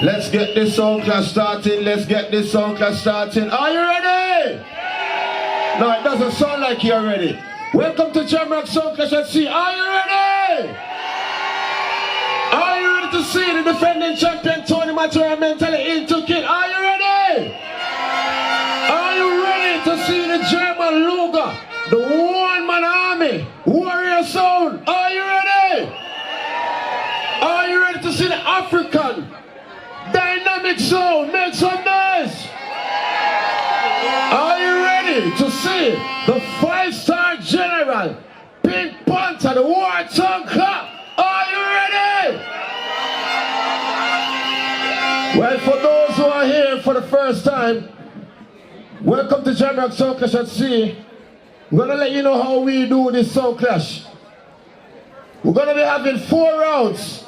Let's get this sound clash starting. Let's get this sound clash starting. Are you ready? No, it doesn't sound like you're ready. Welcome to Jamrock Sound Clash at Sea. Are you ready? Are you ready to see the defending champion Tony Matera mentally into kid? Are you ready? Are you ready to see the German Luger, the one-man army, warrior sound? Are you ready? Are you ready to see the African dynamic sound? Make some noise. Are you ready to see the 5-star general, Pink Panther, the war tongue? Are you ready? Well, for those who are here for the first time, welcome to Jamrock Sound Clash at Sea. I'm going to let you know how we do this Sound Clash. We're going to be having 4 rounds.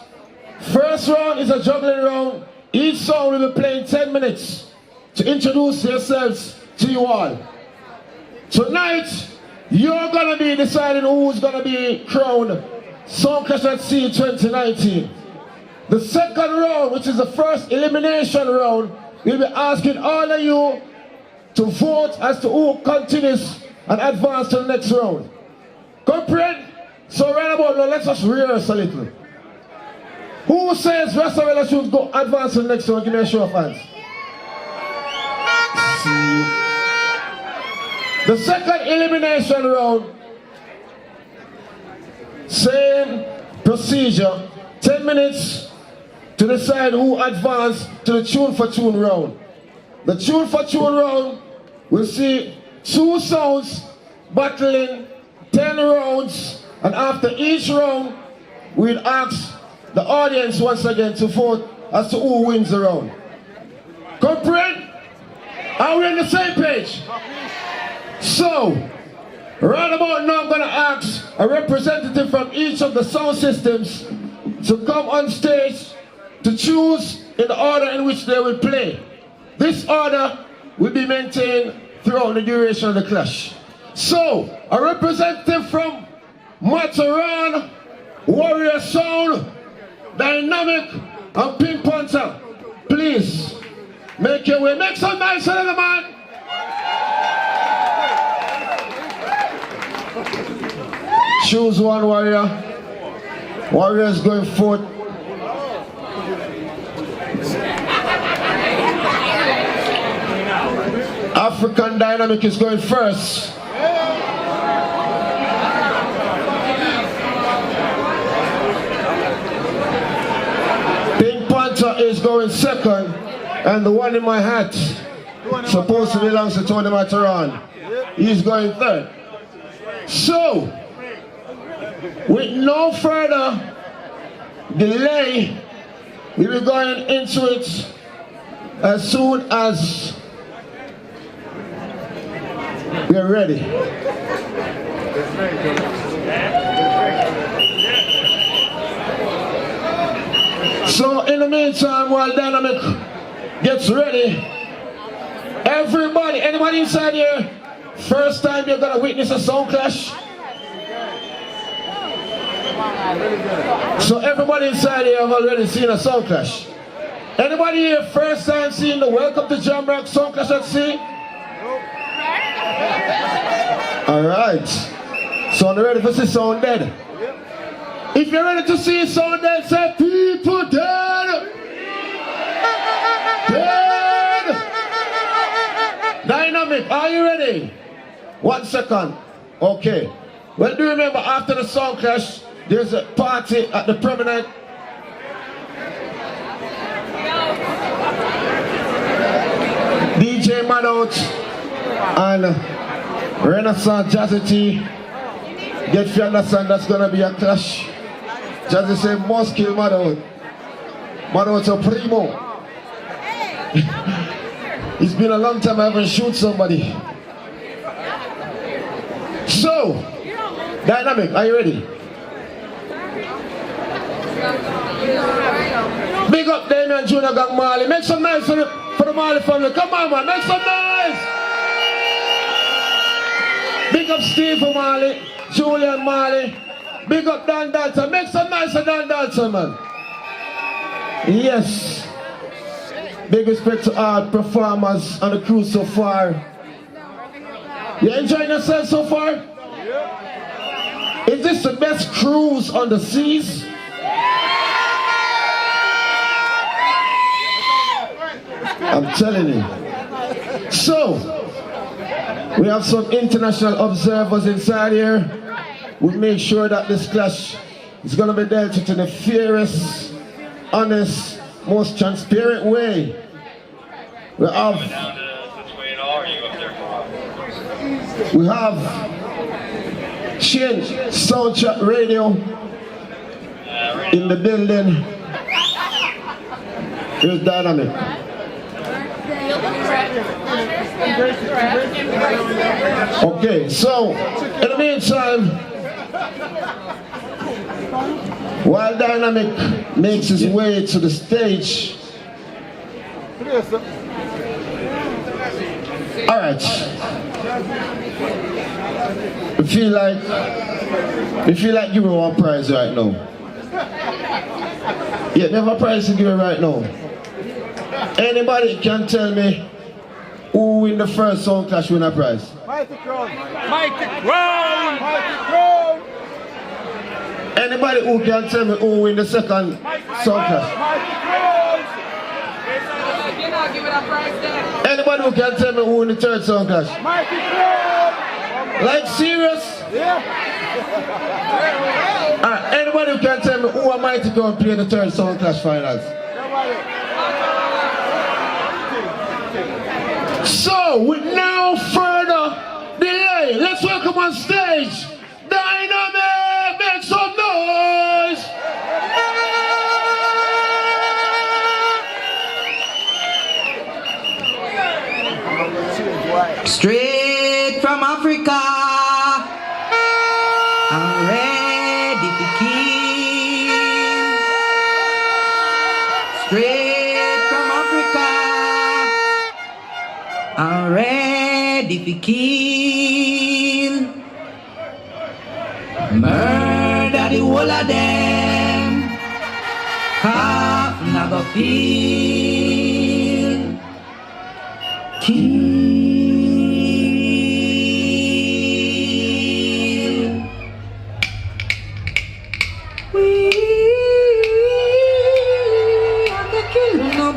First round is a juggling round. Each song will be playing 10 minutes to introduce yourselves to you all. Tonight, you're going to be deciding who's going to be crowned Sound Clash at Sea 2019. The second round, which is the first elimination round, we'll be asking all of you to vote as to who continues and advance to the next round. Comprehend? So right about now, let's just rehearse a little. Who says Rastavella should go advance to the next round? Give me a show of hands. The second elimination round, same procedure, 10 minutes to decide who advanced to the tune for tune round. The tune for tune round will see 2 sounds battling 10 rounds, and after each round we'll ask the audience once again to vote as to who wins the round. Comprehend? Are we on the same page? So, right about now I'm going to ask a representative from each of the sound systems to come on stage to choose in the order in which they will play. This order will be maintained throughout the duration of the clash. So, a representative from Matterhorn, Warrior Sound, Dynamic, and Pink Panther, please make your way. Make some noise for the man. Choose one warrior. Warriors going forth. African Dynamic is going first. Pink Panther is going second. And the one in my hat, supposed to belong to Tony Matterhorn, he's going third. So, with no further delay, we will be going into it as soon as we are ready. So in the meantime, while Dynamic gets ready, everybody, anybody inside here, first time you're gonna witness a sound clash? So everybody inside here have already seen a sound clash. Anybody here first time seeing the Welcome to Jamrock Sound Clash at Sea? Alright. So are you ready to see Sound Dead? If you're ready to see Sound Dead, say people dead! Dead! Dynamic, are you ready? 1 second. Okay. Well, do you remember after the sound clash, there's a party at the Promenade? DJ Madout and Renaissance Jazzy T. Get if you understand, that's gonna be a clash. Jazzy say must kill Madout. Madout's a primo. It's been a long time I haven't shoot somebody. So, Dynamic, are you ready? Big up Damien Junior Gang Marley. Make some noise for the Marley family. Come on, man, make some noise. Big up Steve Marley, Julian Marley. Big up Dan Dancer. Make some noise for Dan Dancer, man. Yes. Big respect to all performers on the cruise so far. You enjoying yourself so far? Is this the best cruise on the seas? I'm telling you. So, we have some international observers inside here. We make sure that this clash is going to be dealt with in the fairest, honest, most transparent way. We have Change Soundtrack Radio in the building. Here's Dynamic. Okay, so in the meantime, while Dynamic makes his way to the stage, all right, we feel like giving one prize right now. Yeah, we have a prize to give right now. Anybody can tell me who win the first Sound Clash win a prize? Mighty Crown! Mighty Crown! Mighty Crown! Anybody who can tell me who win the second Sound Clash? Mighty Crown! Anybody who can tell me who win the third Sound Clash? Mighty Crown! Like serious? Yeah! Alright, anybody who can tell me who am I to go and play the third Sound Clash finals? So, with no further delay, let's welcome on stage Dynamic! Make some noise! Straight from Africa, I'm ready to kill. Straight from Africa, I'm ready to kill. Murder the whole of them, half never feel. Kill.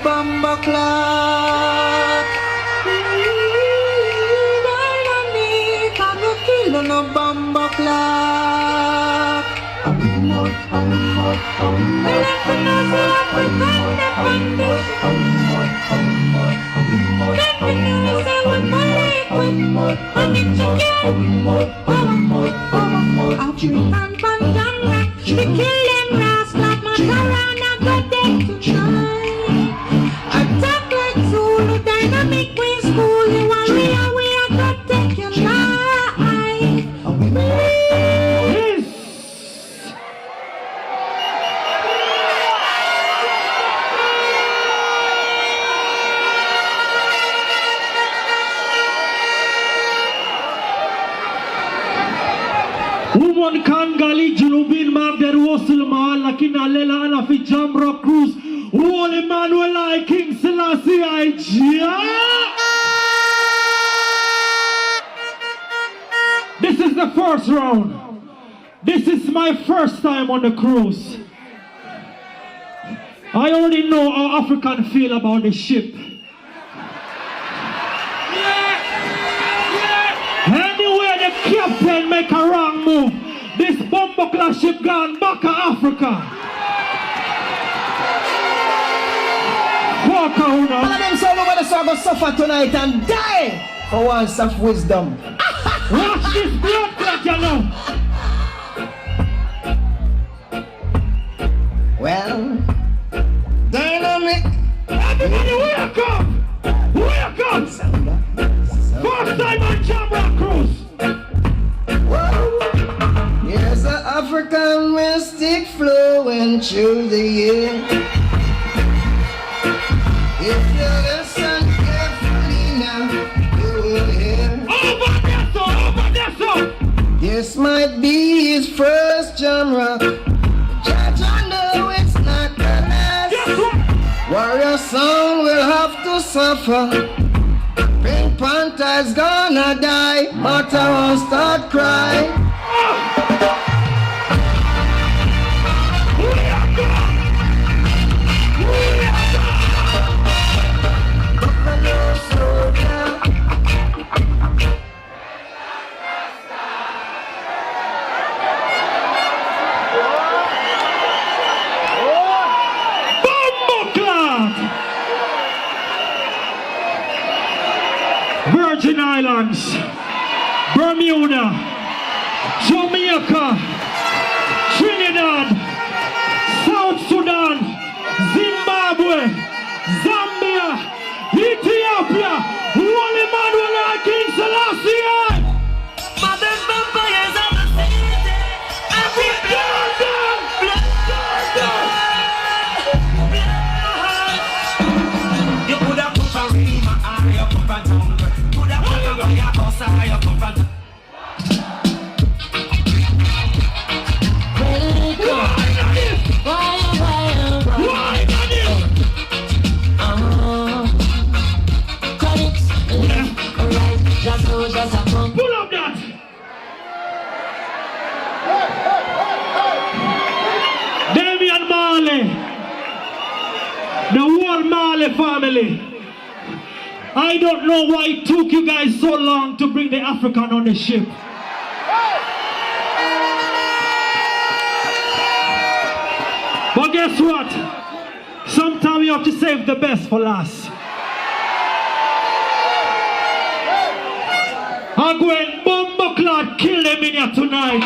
Bomba clock. Dynamic, I'm the killer, no bomba clock. African bandana, we kill them rascals, my corona got them to try. Attack like Zulu, Dynamic, we school you, and we are gonna take your life. Woman Kangali Junubin Magder Wosulma Lakina Lela Anafi Jamrock Cruise Wall Emmanuel I King Selassie I This is the first round. This is my first time on the cruise. I already know how African feel about the ship. Anywhere the captain make a wrong move, this bomber class ship gone back to Africa. Fuck out now. All of them some over the song suffer tonight and die for once of wisdom. Watch this blood clot, you know. Well, Dynamic. Everybody wake up! Wake up! First time on Jamrock Cruise. Whoa. Here's an African mystic flowing through the air. If you listen carefully now, you will hear. Over there, so. This might be his first Jamrock. Judge, I know it's not the last. Guess what? Warrior our son will have to suffer. Pink Panther's gonna die, but I won't start crying. Virgin Islands, Bermuda, Jamaica, Trinidad, South Sudan, Zimbabwe, Zambia, Ethiopia, Holy Emmanuel and King Selassie. Modern vampires of the city. Every blood. You could have put a ring on your put a tongue. Could have put a ring on your house and your put a tongue. Pull up that! Damian Marley, the whole Marley family. I don't know why it took you guys so long to bring the African on the ship. But guess what? Sometimes you have to save the best for last. I'm going Bumbleclad kill them in here tonight.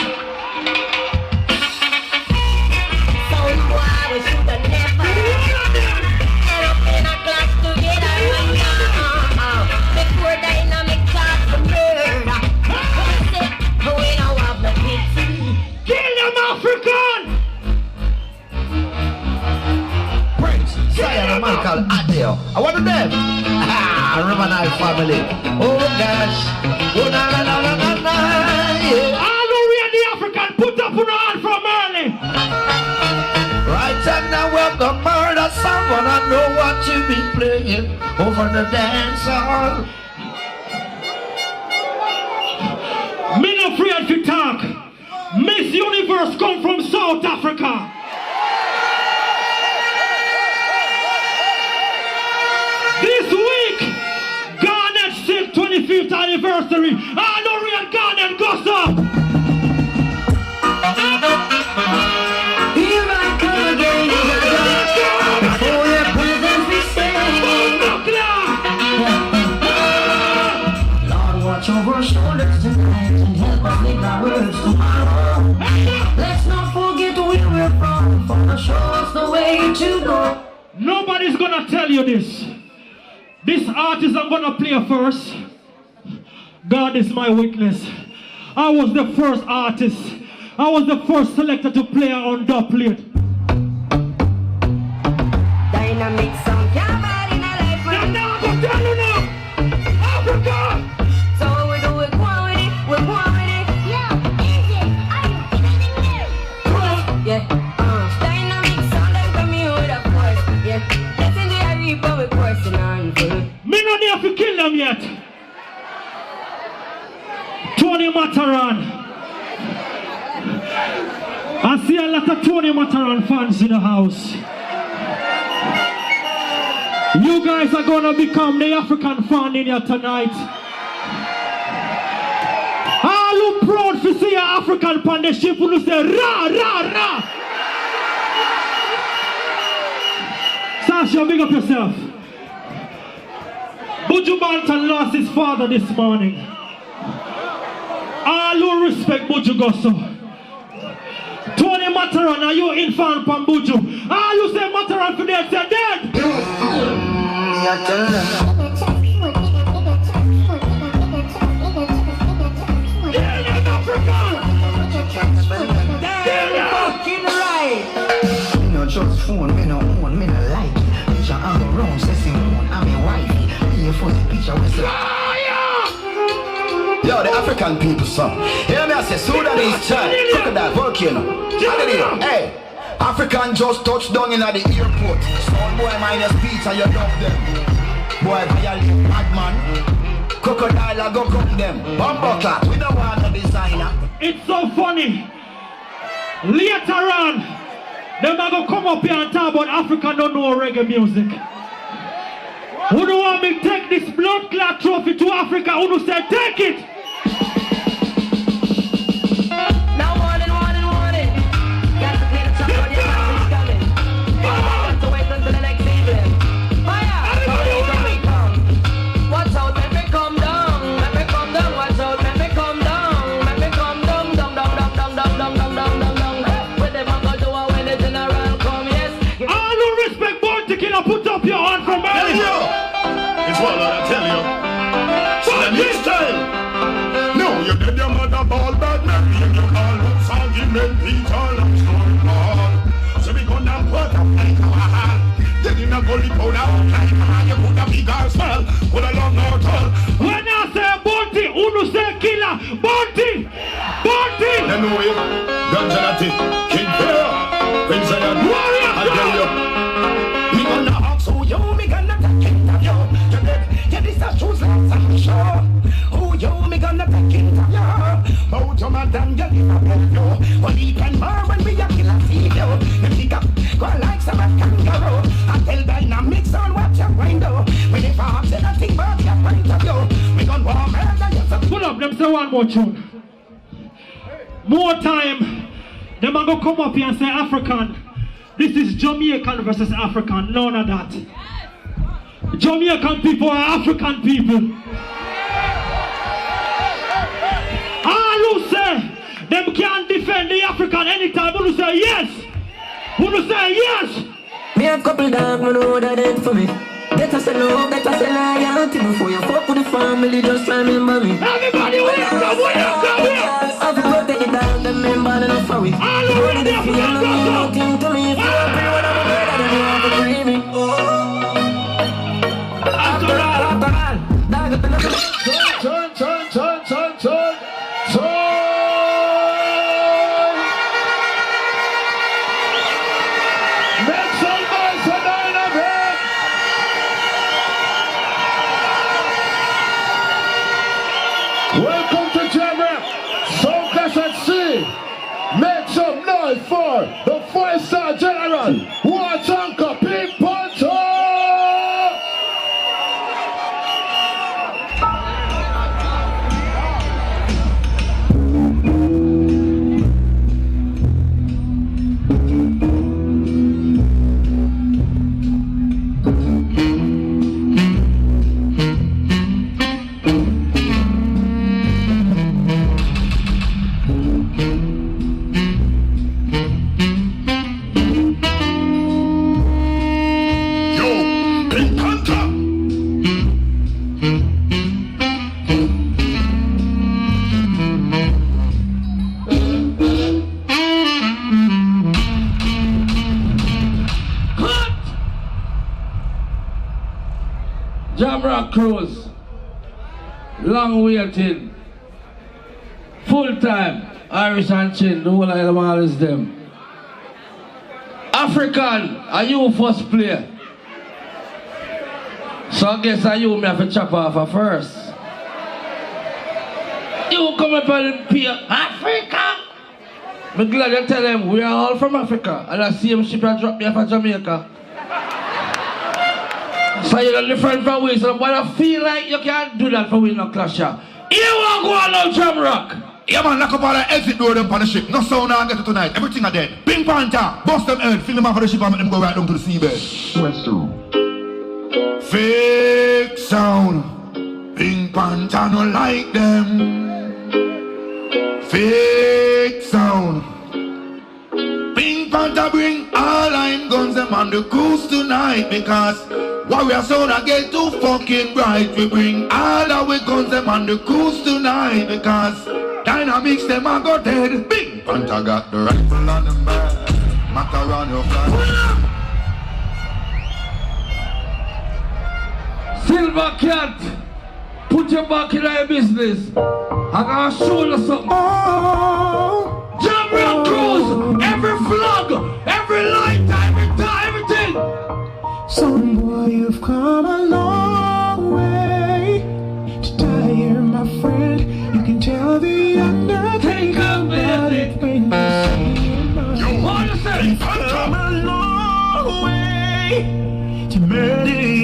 Sound boy, we should have never get up in a class together right now. Before dynamic cause for murder. But we don't have no pity. Kill them African! Prince, Zion, a man called Adele. I want them. Romanai family. Oh gosh. Oh na na na na na na. Yeah. All who read the African, put up on hand from early. Right and now we're gonna murder someone. I know what you be playing over the dance hall. Me not afraid to talk. Miss Universe come from South Africa. This week, Garnet 25th anniversary. I know real Garnet goes up. Here I come again. Before your presence be staying. Lord, watch over our shoulders tonight and help us live our words tomorrow. Let's not forget where we're from. For show us the way to go. Nobody's gonna tell you this. This artist I'm gonna play first. God is my witness. I was the first artist. I was the first selector to play on dubplate. Dynamic sound can't bad in a life. Now I'm gonna tell you now. Africa! So we do it, go on with it, we're going with it. Yeah, easy. Yeah, dynamic sound like from me with a force. Yeah, that's in the reaper we're coursing on full. Me no there to kill them yet. Tony Mataran. I see a lot of Tony Mataran fans in the house. You guys are gonna become the African fan in here tonight. All who proud to see an African on the ship who say ra ra ra. Sasha, big up yourself. Buju Banton lost his father this morning. All who respect Buju Gosso. Tony Mataran, are you in fan from Buju? All you say Mataran for dead, say dead. Fucking right. Me no trust phone, me no own, me no like it. Picture on the room, sassy moon, I'm a wifey. Me a fuzzy picture with the Yo, the African people, son. Hear me, I say Sudanese child, crocodile, volcano. Hallelujah. Hey, African just touched down in the airport. Sound boy minus speech and you dub them. Boy violate madman. Crocodile a go come them. Bumbucker, we don't want a designer. It's so funny. Later on, them are gonna come up here and talk about Africa don't know reggae music. Who do want me to take this blood clot trophy to Africa? Who do say take it? Now warning. Got to play the top on your man is coming. Got to wait until the next evening. Fire! Come. Watch out, let me come down. Watch out, let me come down. Down. Where the man go do when the general come, yes. All who respect Bounty Killer, put up your hand for me. It's what I tell you. So this time, no, you did your mother ball bad man. You all looks argument, beat all up story ball. So we gonna put up like a hall. Then in a gully powder, like you put a big ass smell, put a long or tall. When I say Bounty, who do say killer? Bounty! Then we Ganjanati, King Fair, Prince Zion, Warrior, I tell you. Me gonna ask who you, me gonna take it of you. You this a choose like some show. Who you, me gonna take it of you. Bout your madam, you live above you. But even more when we a kill a see you. You pick up, go like some kangaroo. I tell dynamics on what you find out. When if I say nothing but your point of view, we gonna warm murder you. Pull up, them say one more tune. More time, them are gonna come up here and say African. This is Jamaican versus African, none of that. Jamaican people are African people. All who say them can't defend the African anytime, who say yes? Who say yes? Me have couple dogs, me know that ain't for me. Better say no, better say loyalty. Before you fuck with the family, just remember me. Everybody, we have come. I've been protect it down, them member enough for we. All who ready there for them, Nothing to me, if you happy when I'm better than you have to bring me. After all, dog up in the Turn. Make some noise for Dynamite. Welcome to Jamrock. Sound Clash at Sea. Make some noise for the 4-star general. Watanka Pink Panther. Yo, Pink Panther. Jamrock Cruise. Long waiting. Full time. Irish and Chin. The whole of them all is them. African. Are you first player? So I guess are you me have to chop off at first. You come up and peer Africa. I'm glad you tell them we are all from Africa. And I see him ship and drop me off at Jamaica. So you're different from we. So but I feel like you can't do that for we no clash. You want to go on now, Jamrock? Yeah man, lock up all the exit door them on the ship. No sound and get it tonight. Everything are dead. Pink Panther, bust them head, fill them off of the ship and make them go right down to the seabed. Fake sound. Pink Panther no like them. Fake sound. Pink Panther bring all line guns them on the cruise tonight because Warrior sound I get too fucking bright. We bring all our guns them on the cruise tonight because Dynamics them a go dead. Pink Panther got the rifle on the back. Macaron your flag. Silver Cat, put your back in your business. I gotta show you something. Jamrock Cruise, every flag, every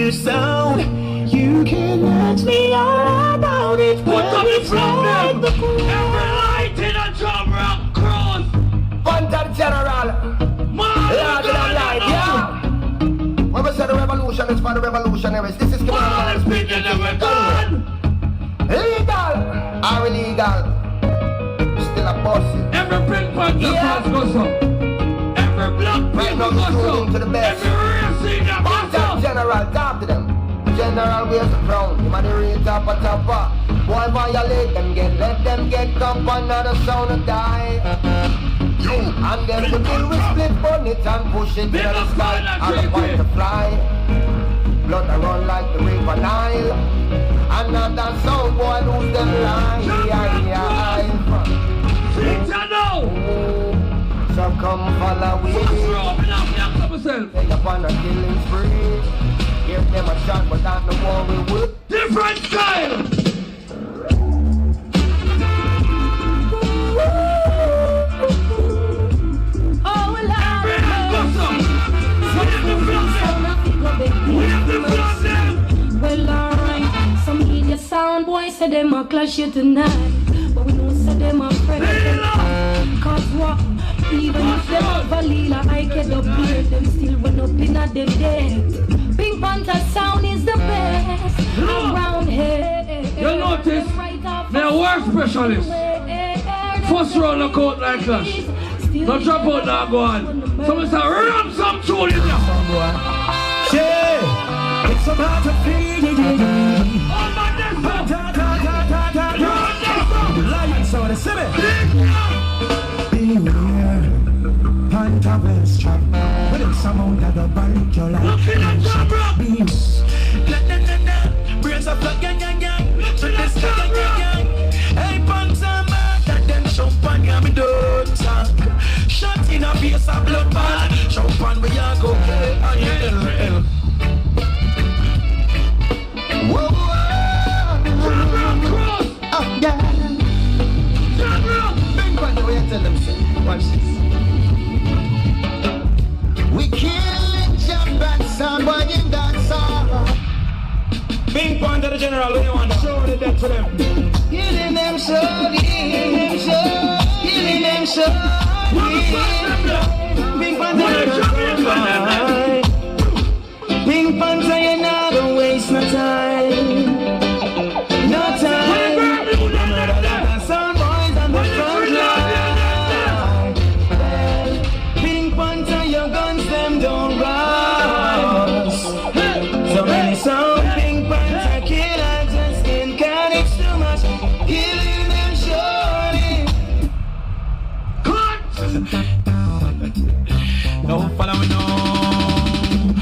this sound. You can ask me all about it. Put up the problem. the Every light in a drum rock cross. Panther General. Lord of light, yeah. When we say the revolution is for the revolutionaries, this is All the people never gone. Legal or illegal, still a bossy. Every Pink Panther fans goes up. Every black Right people now, goes you're to the up. best. Every race in the goes Panther up. General, talk to them. General wears the crown, him and the real topper. Boy violate them, let them get up another sound and die. And then the bill will split bonnet and push it to the sky. And the point to fly. Blood that run like the river Nile. Another sound boy lose them line. So come follow we. They up on a killing spree. Give them a shot, but not the war we will. Different style. Oh, well, Every hand goes up. We have the blood them. We have the blood them. well, alright. Some idiot sound boys say them a clash you tonight. But we don't say them a friend. Cause what? Even if them have a lila, I get up here. Them still run up in a them dead. Pink Panther sound is the best around here. You notice, they're war specialists. First round of court like clash. No drop out now, go on. Someone say, run some tune in there. Yeah, it's about to feel it. Oh, my desktop. Lion saw the city. Beware, Panther will strap. But it's someone that will bite your life. Look in the top rock. Brains up like gang. So this gang. Hey, Panther man, that them champagne me don't talk. Shot in a face of blood bad. Champagne we a go play on your LL. Whoa, Top rock cross. oh, yeah. Top rock. Big Panther, what you tell them, say? Watch this. We killing jump and somebody in that song. Pink Panther the General, what you want? Show the death for them. Killing them slowly, killing them slowly. Pink Panther, Pink Panther, you're not gonna waste no time. No time. Some boys on the front line. Pink Panther, your guns them don't rust. So many sound Pink Panther killers just skin cut, it's too much. Killing them shorty. No follow me no.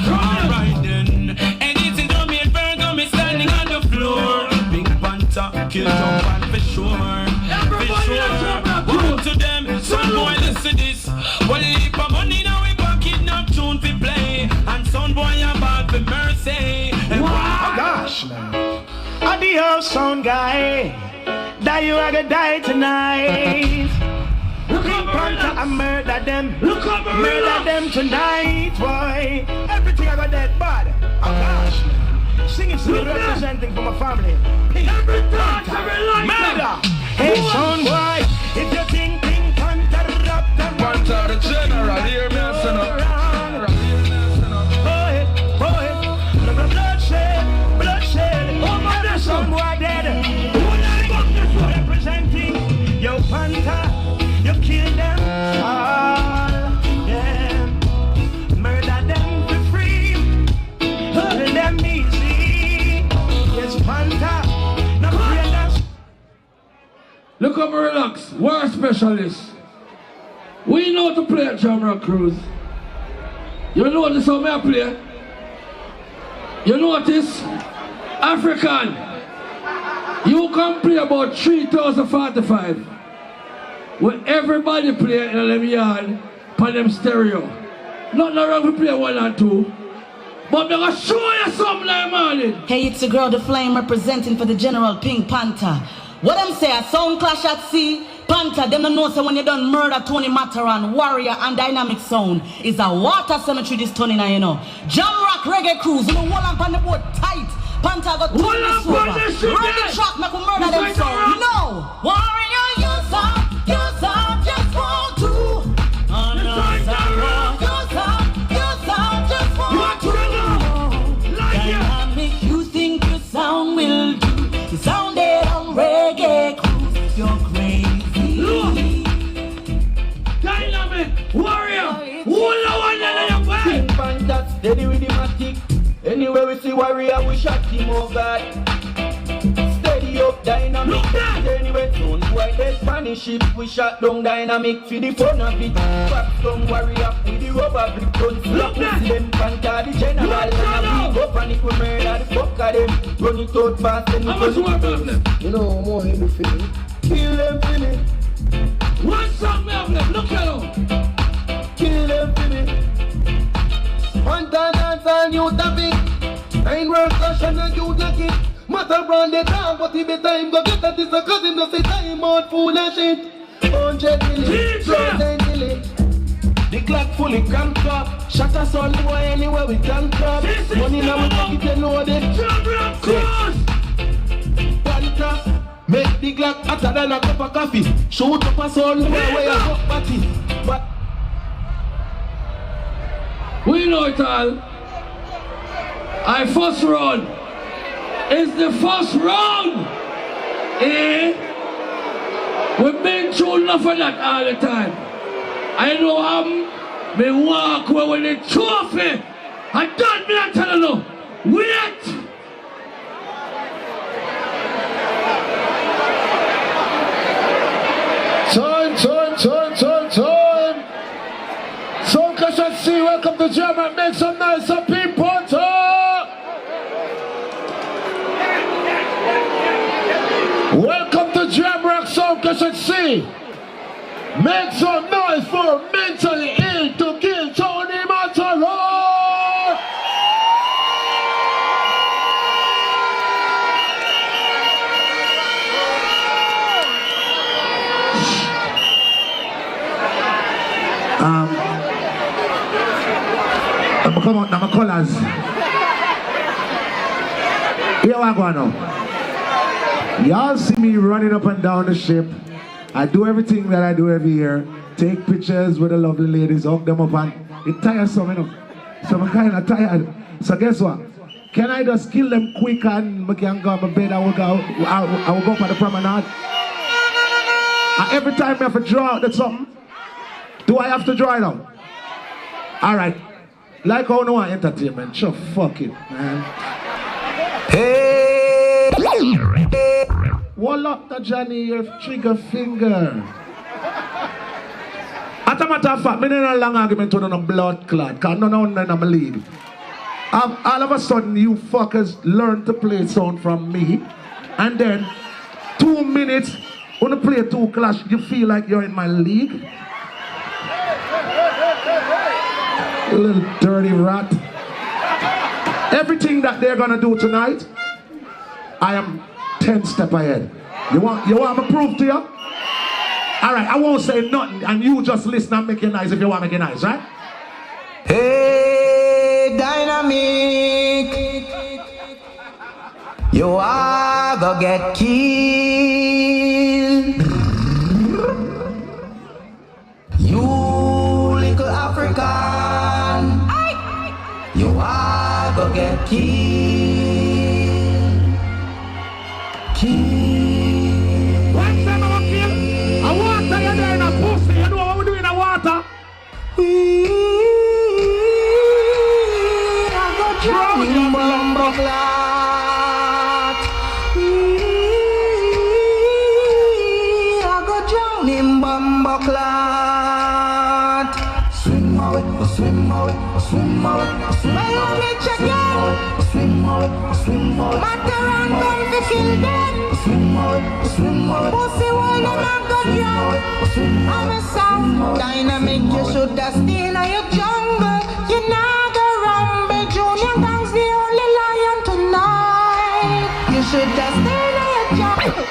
Alright then. And this is how me and Virgo me standing on the floor. Pink Panther kill someone for sure. Everybody on top rock Word cross. to them, some boy listen this. Well, heap of money now we pocket, not tune to play. And some boy about the mercy. And oh gosh, man. Adios, sound guy. That you are gonna die tonight. Pink Panther, I murder them. Look up, Murder them tonight, boy. Everything I got dead bad. Oh gosh, man. Sing it to me, representing for my family. Pink Every touch, every light. Murder! Hey, son, boy, if you think Pink Panther rap them, Panther the General, hear me, I say no. boy, bloodshed. Oh, my God, Son, boy, dead. Representing your Panther, you kill them all, them. Murder them for free, kill them easy. Yes, Panther, no fearless. Look up, relax. War specialist. We know to play at Jamrock Cruise. You notice how me I play? You notice? African. You can play about 3,045. Where everybody play in them yard on them stereo. Nothing wrong with play 1 and 2. But I'm gonna show you something like morning. Hey, it's your girl, The Flame, representing for the General Pink Panther. What I'm saying, sound clash at sea, Panther, them don't know so when you done murder Tony Mataran, Warrior and Dynamic Sound is a water cemetery this turning, you know. Jamrock Reggae Cruise, you know, hold on the boat tight. Panther got turn this over. Run the track, make we murder them sound. No! Warrior, you sound, just want to. Dynamic, you think your sound will do. You sounded on Reggae Cruise, you're crazy. Look. Dynamic, Warrior, hold on your way. Panther steady with the matic. Anywhere we see Warrior, we shot him, oh God. Steady up, Dynamic. Look that. Anyway, don't white the Spanish ship. We shot down Dynamic for the fun of it. Back from Warrior with the rubber brick guns. Look that. See them Panther, the general. Look that. And we go panic, we murder the fuck of them. Run it out fast and How much work on them? You know, more heavy feeling. kill them for me. One song me have left, look at them. Kill them for me. One time dance and you tap it. 9 words session and you take it. Matter brand the down, but if the time go get that is a cause him no say time out full of shit. 100 million, Jesus. million. The clock fully cranked up. Shut us all boy anywhere we cranked up. Jesus. Money now we take it and load it. Jamrock Cruise. Panther, make the Glock hotter than a cup of coffee. Shoot up a soul where you go party. But We know it all. I first round. It's the first round. We've been through enough of that all the time. I know me walk away with the trophy. I don't me tell you. Wait. Time. So Clash and see, welcome to German. Make some noise, some people. Welcome to Jamrock Sound Clash and see. Make some noise for mentally ill to kill Tony Mataran. I'm come out now, my colors. Here I go now. Y'all see me running up and down the ship. I do everything that I do every year. Take pictures with the lovely ladies, hook them up, and it tires some, you know. So I'm kind of tired. So guess what? Can I just kill them quick and I can go to bed? I will go up on the promenade. And every time I have to draw out that something, do I have to draw it out? All right. Like how no one entertainment. Sure, fuck it, man. hey, Wall up the Johnny, your trigger finger. As a matter of fact, I don't have a long argument with no blood clot, because none of them in my league. All of a sudden, you fuckers learn to play sound from me, and then 2 minutes, when you play 2 clash, you feel like you're in my league. Little dirty rat. Everything that they're gonna do tonight, I am 10 steps ahead. You want me to prove to you? Alright, I won't say nothing and you just listen and make it nice if you want to make it nice, right? hey, Dynamic. You are gonna get killed. You little African. You are gonna get killed. One time I want kill. I water you there in a pussy. You know what we do in the water? Swim away, swim away, swim away, swim away, swim away, swim away. Mataran come to kill them. Swim away, swim away. Pussy wall them and go drown. I'm a sound Dynamic, you should have stayed in your jungle. You not go rumble. Junior Gang's the only lion tonight. You should have stayed in your jungle.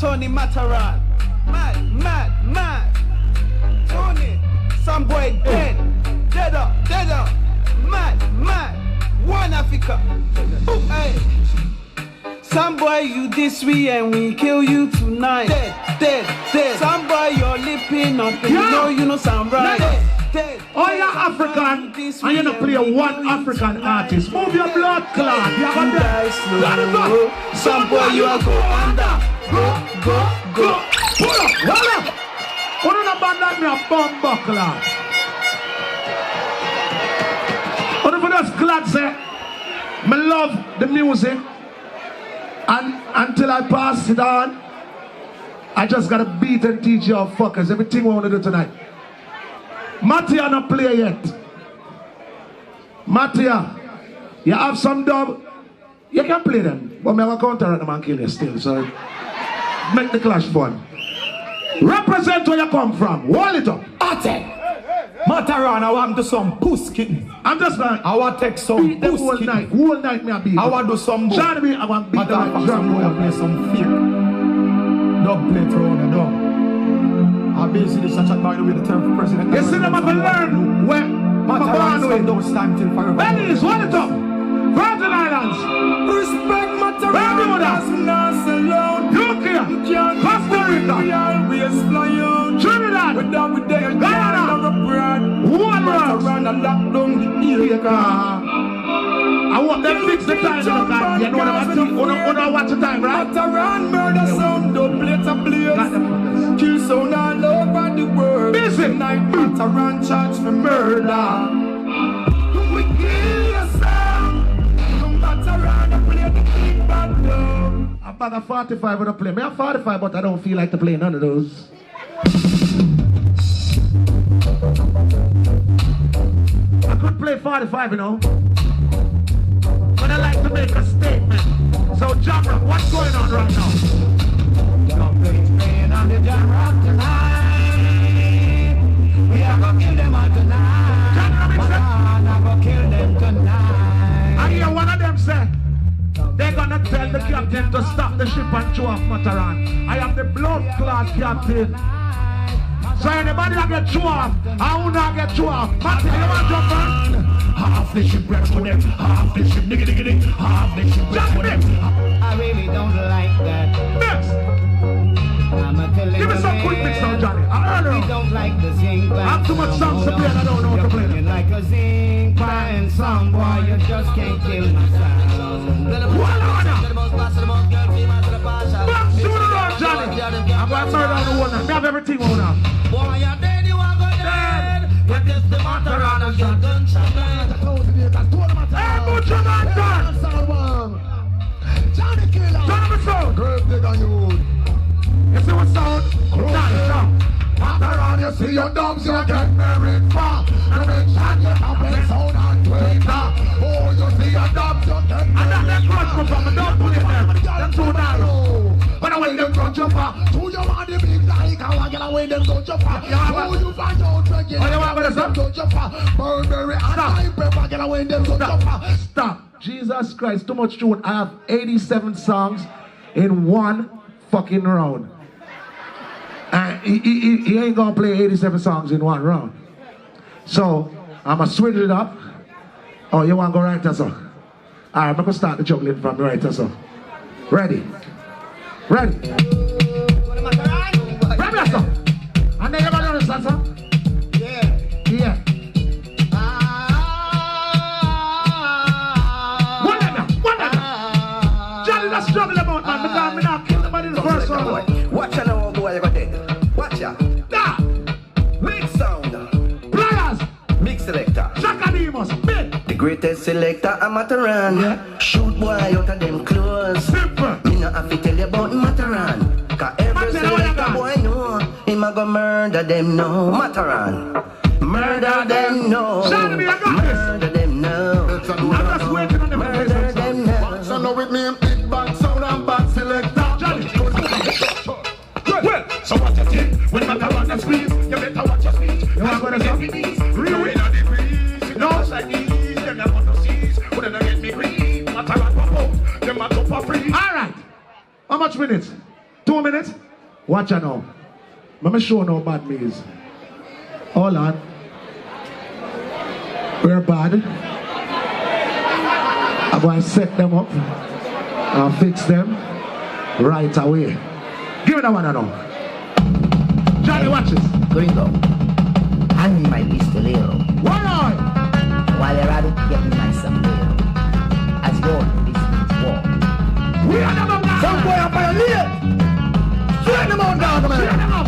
Tony Mataran. Mad. Tony, some boy dead. Dead up. Mad. One Africa. Hey. Some boy you this way and we kill you tonight. Dead. Some boy you're lipping up and you know some right. Dead. All you're African, and you're not play one African artist. Move your blood clot. You have a dead. Some boy you are go under. Go. Pull up, hold up. What on a band like me a bomb buckler? What if I just glad say, I love the music, and until I pass it on, I just gotta beat and teach y'all fuckers everything we wanna do tonight. Mattia not play yet. Mattia, you have some dub, you can play them, but me have a counter at them and kill you still, so make the clash fun. Represent where you come from. Hold it up. Ate. Mataran, I want to some pusskin. I'm just like, I want to take some beat them whole night. Whole night me a beat. I want to do some book. Johnny me, I want beat them like drum. I play some fake. Dub play through the dub. I basically such a by the way the term for president. You see them have to learn where Mataran from those time till forever. Ladies, hold it up. Virgin Islands. Respect Mataran. UK. Costa Rica. Trinidad. Guyana. One world. I want them fix the time. You know what I'm going watch the time, right? Mataran murder sound, don't play to blaze. Kill sound all over the world. Busy. Tonight Mataran charged for murder. We kill yourself. Mataran play the big bad dog. I'm about a 45 with a play. Me I'm 45, but I don't feel like to play none of those. I could play 45, you know. But I like to make a statement. So, Jamrock, what's going on right now? Something's playing on the Jamrock tonight. We are gonna kill them all tonight. I'm gonna kill them tonight. I hear one of them say, they're gonna tell the captain to stop the ship and throw off Mataran. I am the blood clot captain. So anybody that get thrown off, I will not get thrown off. Mataran, you want to jump on? Half the ship wreck for them, half the ship diggy, half the ship wreck for them. I really don't like that. Next. Give me some quick mix now, Johnny. I We don't like the zinc I have too much songs to play and I don't know how to play them. You're like a zinc and some boy, you just can't kill my sound. Back to the road, Johnny. I'm going to murder on the one now. We have everything on now. Boy, you're dead, you are going dead. But this the Mataran and shotgun. Hey, Butcher Man, Johnny Killer, Johnny Sound. Grave digger you. You see what sound? Johnny Sound. Mataran, you see your dubs, you get married for. You mention you have a sound on Twitter. Oh, you see your dubs, you get married for. And that grudge come from, don't put it there. Them too narrow. But I want them to jump up. Who you want the big like? How I get away them to jump up? Who you find out again? Oh, you want them to jump up? Burberry and I prefer get away them to jump up. Stop. Jesus Christ, too much tune. I have 87 songs in one fucking round. And he ain't gonna play 87 songs in one round. So, I'm gonna switch it up. Oh, you wanna go right there, sir? Alright, I'm gonna start the juggling from right there, sir. Ready? Ready? Ready, sir? And then you gonna understand, sir? Yeah. Struggle about man, because me not kill nobody in the first round. Watch out now, boy, you got dead. Watch out. Da! Big sound. Players! Big selector. Shakademus, big! The greatest selector, I'm Mataran. Yeah. Shoot boy out of them clothes. Simple! Me not have to tell you about Mataran. Cause every selector boy know him a go murder them no. Mataran. Murder them no. Shout me, I got this! Murder them no. I'm just waiting on them. Murder them no. So know with me, big bad sound and bad selector. Johnny! Well, so what you think? When Mataran and scream, you better watch your speech. You want to go to some? Real in the breeze. No, like these, them not want to seize. Wouldn't get me green. Mataran pop out. Them a top of free. Alright! How much minutes? 2 1 minute. Watch out now. Let me show no bad means. Hold on. We're bad. I'm going to set them up and fix them right away. Give me that one now. Johnny, watch this. Gringo, hand me my pistolero. One on. While you're at it, get me my sombrero. As God, this means war. We are the man. Some boy up on your knee. Straighten them out, dog, man. Straighten them up.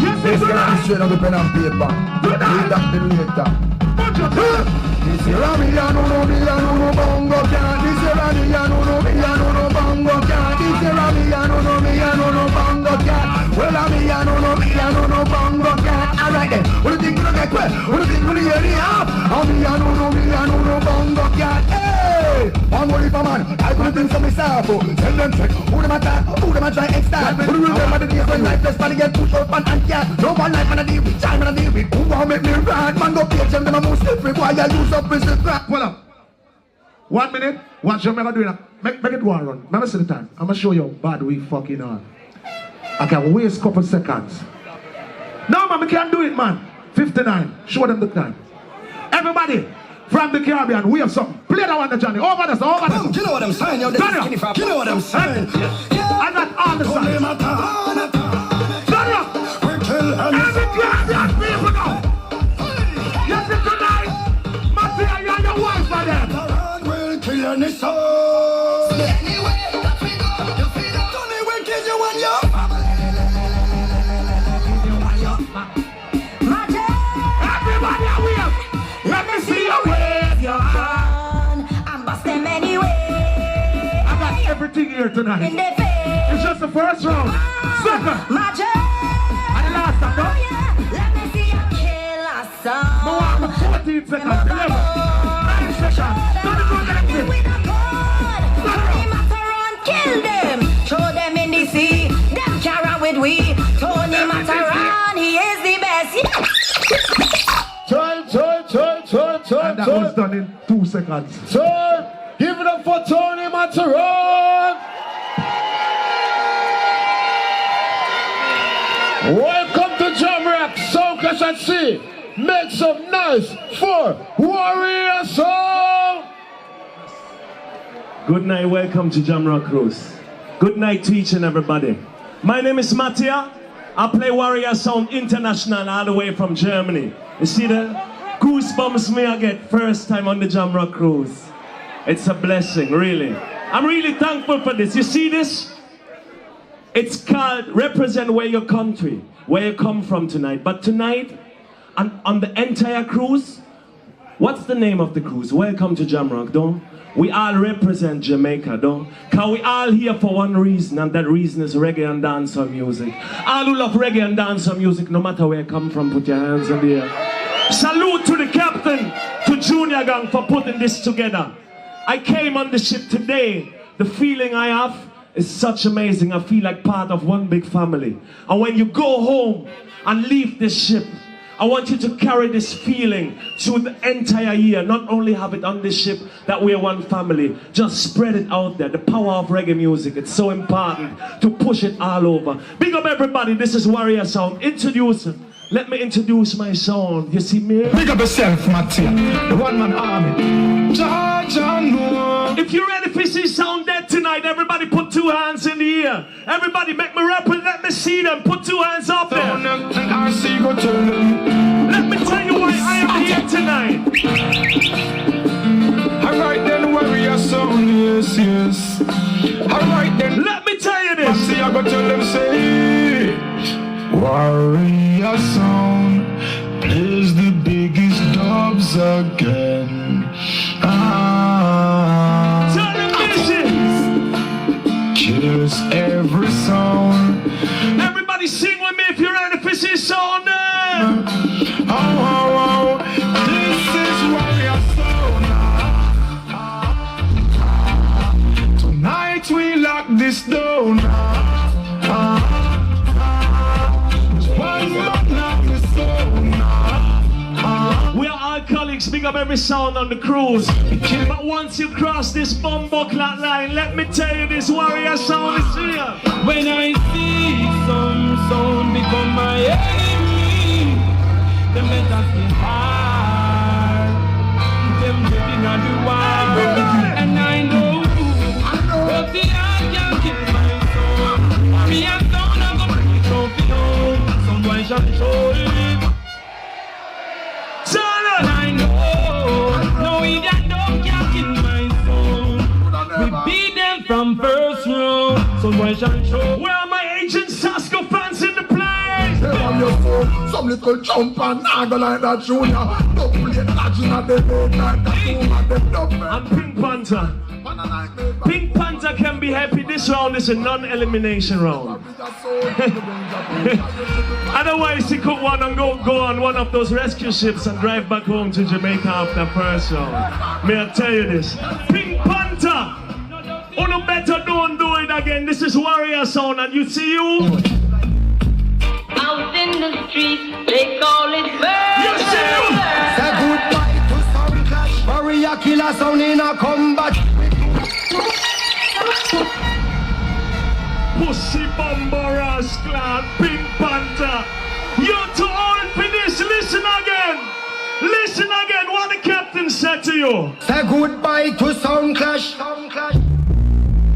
Yes, This it's guy right. is straight on the pen and paper. Good night. Read that the later. Bunch of them. This is Ramiano, no bongo can. This is Ramiano, no bongo can. This is Ramiano, no bongo can. Well, Ramiano, no bongo can. Alright then, what do you think we're gonna get wet? What do you think we're gonna get up? Ramiano, no bongo can. Hey! I'm worried for man. I couldn't think so myself. Tell them check. Who them attack? Who them a try extend? Who remember the days when life just finally get pushed up and cat? No one life man a deal with time and a deal with. Who want make me run? Man go page them a move slippery. Why I use up prison crack? Hold up. 1 minute. Watch your mega doing that. Make it go and run. Remember see the time. I'm gonna show you how bad we fucking are. I can waste couple seconds. No man, we can't do it, man. 59. Show them the time. Everybody from the Caribbean, we have something. Play that one, the Johnny. Over this, over this. You know what I'm saying, yo? This is Skinny Fat. You know what I'm saying? I got all the songs. Johnny up. Every Caribbean people now. Yes, it's tonight. Mattia, you're your wife for them. Will kill any soul. Anyway, that we go. You feel it. Tony will kill you when you're Everybody are wave. Let me see you wave your hand. I'm bust them anyway. I got everything here In tonight. the face. It's just the first round. Second. Magic. And the last time, Oh no? yeah. Let me see you kill a song. More than 14 seconds. 11. 9 seconds. Don't go like this. With a gun. Tony Mataran, kill them. Throw them in the sea. Them carry with we. Tony Mataran, he is the best. Yeah. Time. And that was done in 2 seconds. Time. Give it up for Tony Mataran. Welcome to Jamrock Sound Clash at Sea. Make some noise for Warrior Sound. Good night, welcome to Jamrock Cruise. Good night to each and everybody. My name is Mattia. I play Warrior Sound International all the way from Germany. You see the goosebumps me I get first time on the Jamrock Cruise. It's a blessing, really. I'm really thankful for this. You see this? It's called Represent Where Your Country, where you come from tonight. But tonight, on the entire cruise, what's the name of the cruise? Welcome to Jamrock, don't? We all represent Jamaica, don't? Cause we all here for one reason, and that reason is reggae and dancehall music. All who love reggae and dancehall music, no matter where you come from, put your hands in the air. Salute to the captain, to Junior Gang for putting this together. I came on the ship today. The feeling I have is such amazing. I feel like part of one big family. And when you go home and leave this ship, I want you to carry this feeling through the entire year. Not only have it on this ship that we're one family, just spread it out there. The power of reggae music, it's so important to push it all over. Big up everybody, this is Warrior Sound. Let me introduce my sound. You see me? Big up yourself, Mattia. The one-man army. Georgia, no. If you're ready for see sound dead tonight, everybody put 2 hands in the air. Everybody make me rap and let me see them. Put 2 hands up there. I see go to them. Let me tell you why I am here tonight. Alright then, Warrior Sound, yes. Alright then, Let me tell you this. Mattia, I go tell them, say, Warrior Sound plays the biggest dubs again. Tell them this. Kills every sound. Everybody sing with me if you're ready for see sound. Oh, this is Warrior Sound. Tonight we lock this down. We are all colleagues Relax, big up every sound on the cruise. But once you cross this bumbuckler line, let me tell you this warrior sound is here. When I see some sound become my enemy, them better feel hard. Them getting on the wall, and I know but the heart can kill my soul. Me and sound of a break out the home. Some boy shall show it. And I know, no idiot dog can kill my soul. We beat them from first round. Some boy shall show. Where are my agent Sasko fans in the place? Hey, on your phone, some little jump and naggle like that junior. Don't play dodging at the road like that boom at the dub, man. I'm Pink Panther. Pink Panther can be happy. This round is a non-elimination round. Otherwise, he could want to go on one of those rescue ships and drive back home to Jamaica after first round. May I tell you this? Pink Panther! Oh, no better don't do it again. This is Warrior Sound, and you see you? Out in the street, they call it murder. You see you? Say goodbye to some clash. Warrior killer sound in a combat. Pussy Bumbaras Clan, Pink Panther. You're too old for this. Listen again. Listen again what the captain said to you. Say goodbye to sound clash. Sound clash.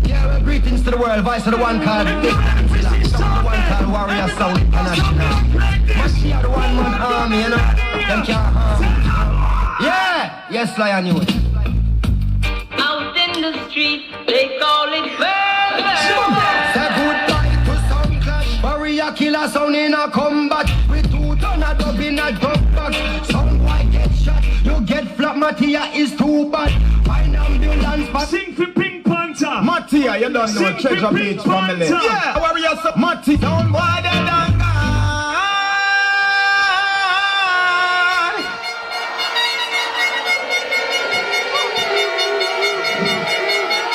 Yeah, well, greetings to the world. Vice of the one called Big Killer. The one called Warrior Sound International. But she are the one man army, you know. Them can't harm. Yeah, yes, Lion, you. Out in the street, they call it murder. Say goodbye to sound clash. Warrior killer sound in a combat. We 2 ton of dub in a dub box. Sound boy get shot, you get flat. Mattia is too bad. Find ambulance but Sing for Pink Panther. Mattia, you don't know Sing Treasure for Beach Pink family. Panther. Yeah, Warrior Sound. Mattia. Sound boy they done gone.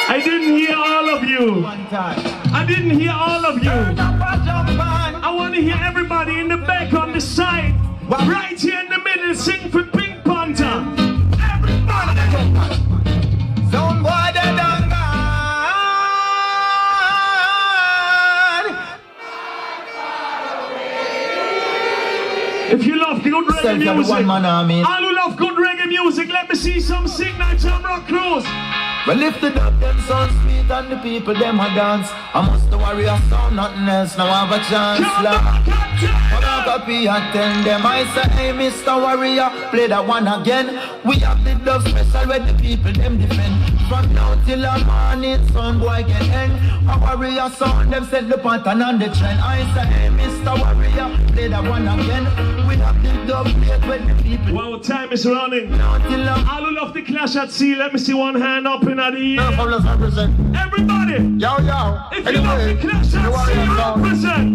I didn't hear all of you. One time. I didn't hear all of you. Turn up a jump on. I want to hear everybody in the back on the side. Right here in the middle, sing for Pink Panther. Everybody jump on. Sound boy they done gone. If you love good reggae Self, you're the music, one man army. all who love good reggae music, let me see some signal Jamrock Cruise. Well, lift it up, them sound sweet and the people, them a dance. I must the Warrior Sound, nothing else, now I have a chance. I'm not copy and tell them, I say, hey, Mr. Warrior, play that one again. We have the dub special where the people, them defend. From now till the morning, sound boy get end. A Warrior Sound, them set the pattern and the trend. I say, hey, Mr. Warrior, play that one again. We have the dub plate where the people. Well, time is running. Now till the All who love the Clash at Sea, let me see one hand up in the air. Represent. Everybody, Yo, yo. if you love the Clash the at Warrior Sea, Sound. represent.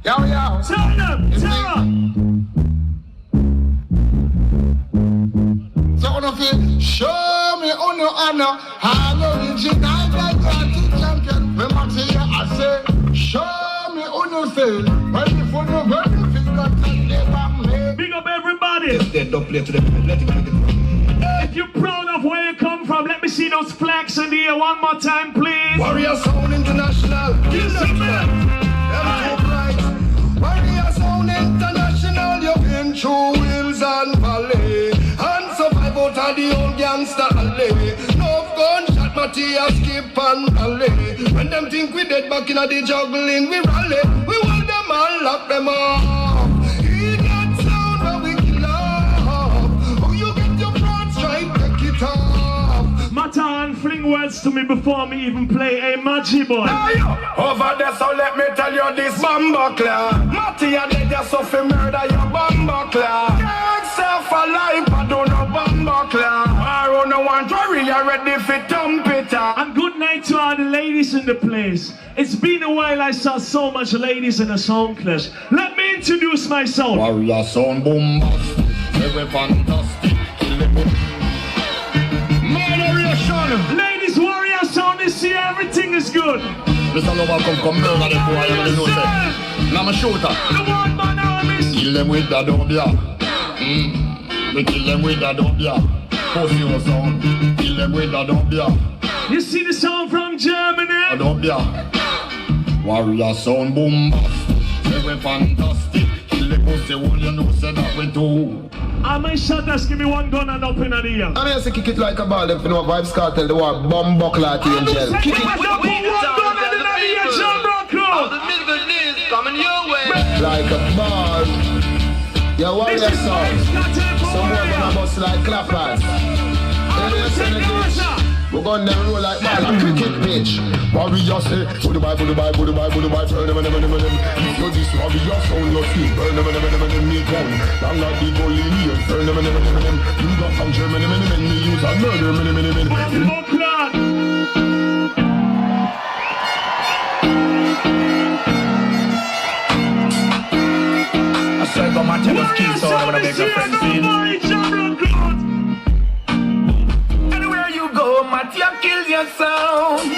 Yo, yo. Tell them, Tara. Sound of it. Show me on your honor. How original the champion. When I say I say, show me on your say. When before you burn your finger, take Big up everybody. they don't play to them. Let it go. If you're proud of where you come from, let me see those flags in the air one more time, please. Warrior Sound International. Warrior Sound International. You've been through hills and valley and survive out of the old gangster alley. No gunshot, Matthias skip and alley. When them think we dead back in the juggling, we rally. We want them all, lock them up. He got sound where we kill off. Oh, you get your front strike, take it off. Matan, fling words to me before me even play a Maggie Boy. Over there, so let me tell you this bumbuckler. Matty and they just suffer murder, you bumbuckler. Can't self alive, I don't know bumbuckler. I don't know one warrior ready for trumpeter. And good night to all the ladies in the place. It's been a while I saw so much ladies in a sound clash. Let me introduce myself. Warrior sound boom, very fantastic. Moderation. Ladies, Warrior Sound is here, everything is good. Mr. Lover come murder them boy, you know say. Now I'm a shooter. The one man armies. Kill them with the dub, yeah. Me kill them with a dubia. Pussy or sound. Kill them with a dubia. You see the sound from Germany? A dubia. Warrior sound boom bust. Very fantastic. Kill the pussy hole, you know, say that we do. How many shotters give me one gun and up in the ear? I mean, I say kick it like a ball. If you know Vibes Cartel, the war bomb buckle at the angel. Kick it One gun in the ear, Jam Rock Crew. Coming your way. like a ball. Your warrior sound. Some more gonna bust like clappers. We're gonna roll like ball on cricket pitch. Warrior say, put the bye, put the bye, put the bye, put the bye, burn them. So this warrior sound, you see, burn them, me gun. Long like the goalie here, burn them. You got from Germany, me use a murder, I said, go my tennis keys, so I wanna make a friend feel. Anywhere you go, Mattia kill your sound.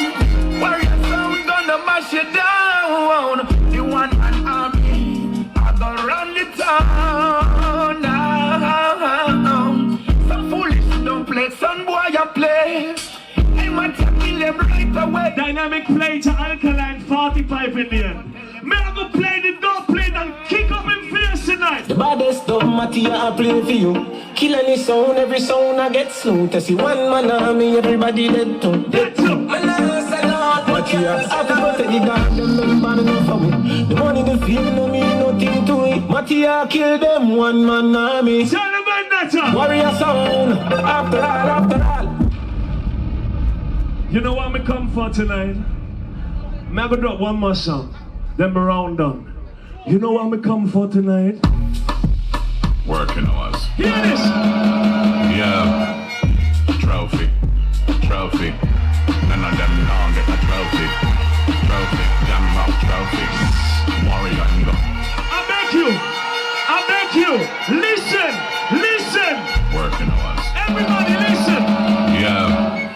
Warrior sound gonna mash you down. The one man army, I go run the town now. Some foolish don't play, some boy you play. Hey, Mattia kill them right away. Dynamic play to Alkaline 45 in the end. Me I go play the dog plate and kick up in face tonight. The baddest dumb Mattia I play for you. Kill any sound, every sound I get slow. To see one man army, everybody dead too. Dead too. Mattia, I can go to the dog, them bad enough for me. The money, the fame, no mean nothing to it. Mattia kill them, one man army. Tell them about that. Warrior sound, after all. You know what me come for tonight? Me I go drop one more song. Then me round down. You know what me come for tonight? Working hours. Hear this! Yeah. Trophy. None of them now get a trophy. Jam rock trophy. Warrior and go. I beg you. Listen. Working hours. Everybody listen. Yeah.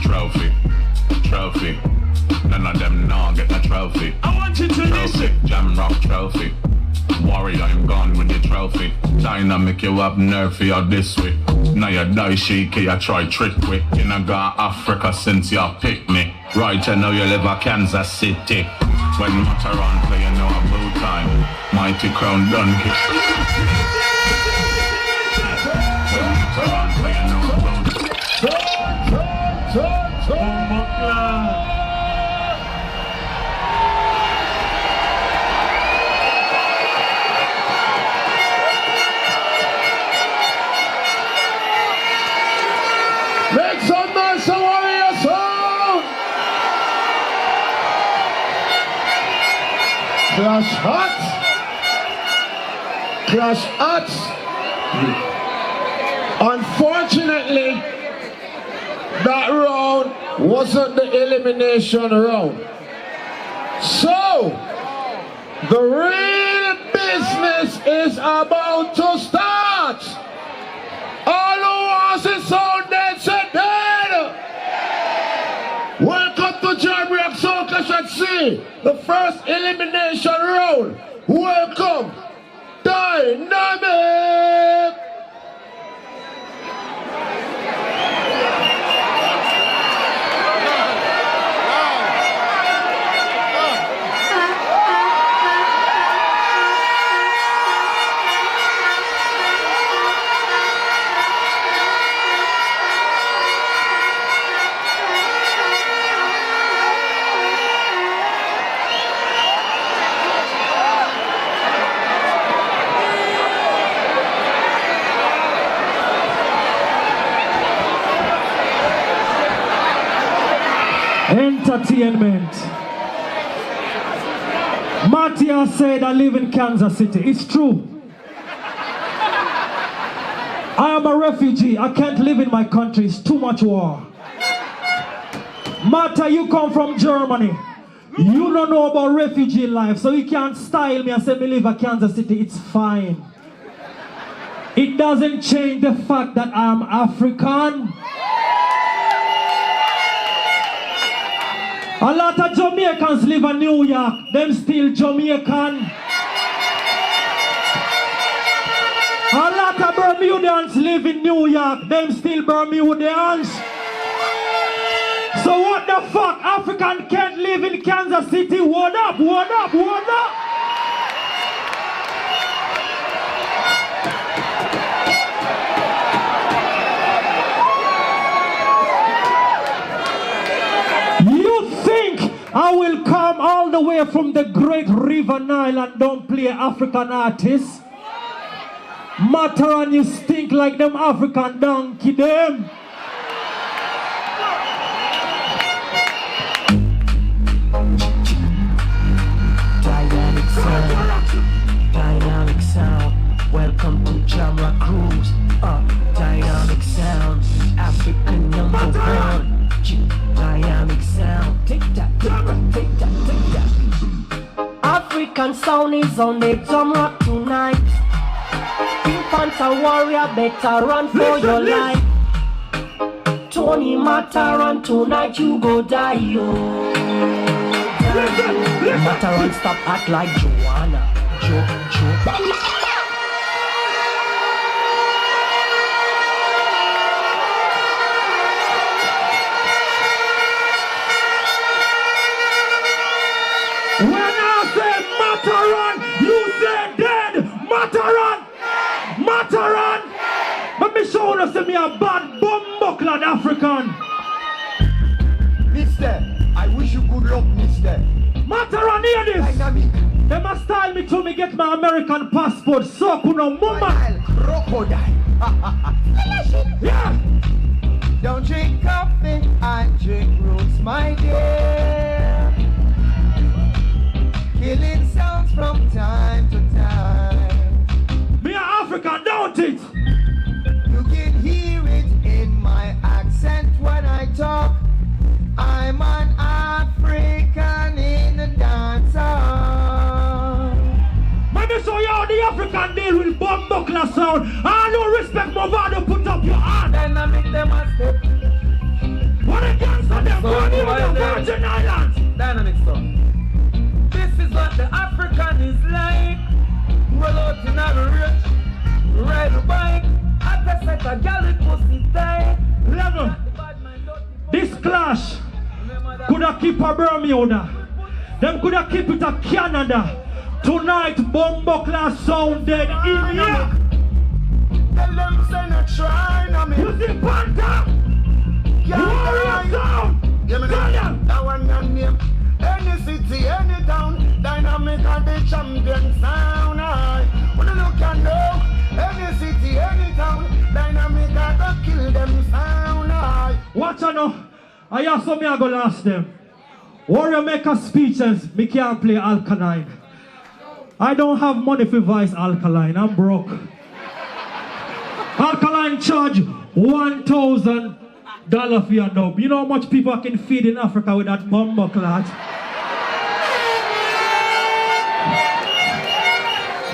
Trophy. None of them now get a trophy. I want you to listen. Jam rock trophy. Warrior, I'm gone with the trophy. Dynamic, you up nerfy or this way. Now you die shaky, you try trick with. You know got Africa since you pick me. Right, I know you live at Kansas City. When Mataran play, you know a blue time. Mighty Crown done kick. When Mataran play, you know a blue time. Make some noise for Warrior Sound! Clash hot! Unfortunately, that round wasn't the elimination round. So, the real business is about to start! All who wants it sound dead, said dead! Welcome to Jam Rock Soul Clash at Sea, the first elimination round. Welcome, Dynamic! Entertainment. Mattia said I live in Kansas City. It's true. I am a refugee. I can't live in my country. It's too much war. Mattia, you come from Germany. You don't know about refugee life, so you can't style me and say me live in Kansas City. It's fine. It doesn't change the fact that I am African. A lot of Jamaicans live in New York. Them still Jamaican. A lot of Bermudians live in New York, them still Bermudians. So what the fuck? African can't live in Kansas City? What up, what up, what up? You think I will come all the way from the Great River Nile and don't play African artists? Mataran, you stink like them African donkey them. Dynamic sound. Welcome to Jamra Cruise. Dynamic sound. African number one. Dynamic sound. Take that, take that, take that, take that. African sound is on the Jamra tonight. Pink Panther warrior, better run for your life. Tony Mataran, tonight you go die, yo. Mataran, stop act like Joanna. Jo. When I say Mataran, you say dead. Mataran. Mataran! Let me show you see me a bad bumbucklad African. Mister, I wish you good luck, mister. Mataran, hear this! Dynamic. They must style me to me get my American passport. So kuno mama. Crocodile. Yeah! Don't drink coffee, I drink roots, my dear. Killing sounds from time to time. Me a African, don't it? You can hear it in my accent when I talk. I'm an African in the dance hall. Let me show you how the African deal with bumbuckler sound. I no respect Movado, put up your hand. Dynamic them a step. What against them? From the Virgin Islands. Dynamic sound. This is what the African is like. Roll out in a rich, ride a bike. At the set a galley pussy tight. Level. This clash could have keep a Bermuda. Them could have keep it a Canada. Tonight, bumbuckler sound dead in here. Tell them say no try no me. You see Panther? Warrior sound. Give me that one your name. Any city, any town, Dynamic and the champion sound. When you look and know, any city, any town, Dynamic and the kill them sound. Watch out now. I have some me I go last them. Warrior make a speeches, me can't play Alkaline. I don't have money for voice Alkaline, I'm broke. Alkaline charge $1,000 for your dub. You know how much people I can feed in Africa with that bumbuckler?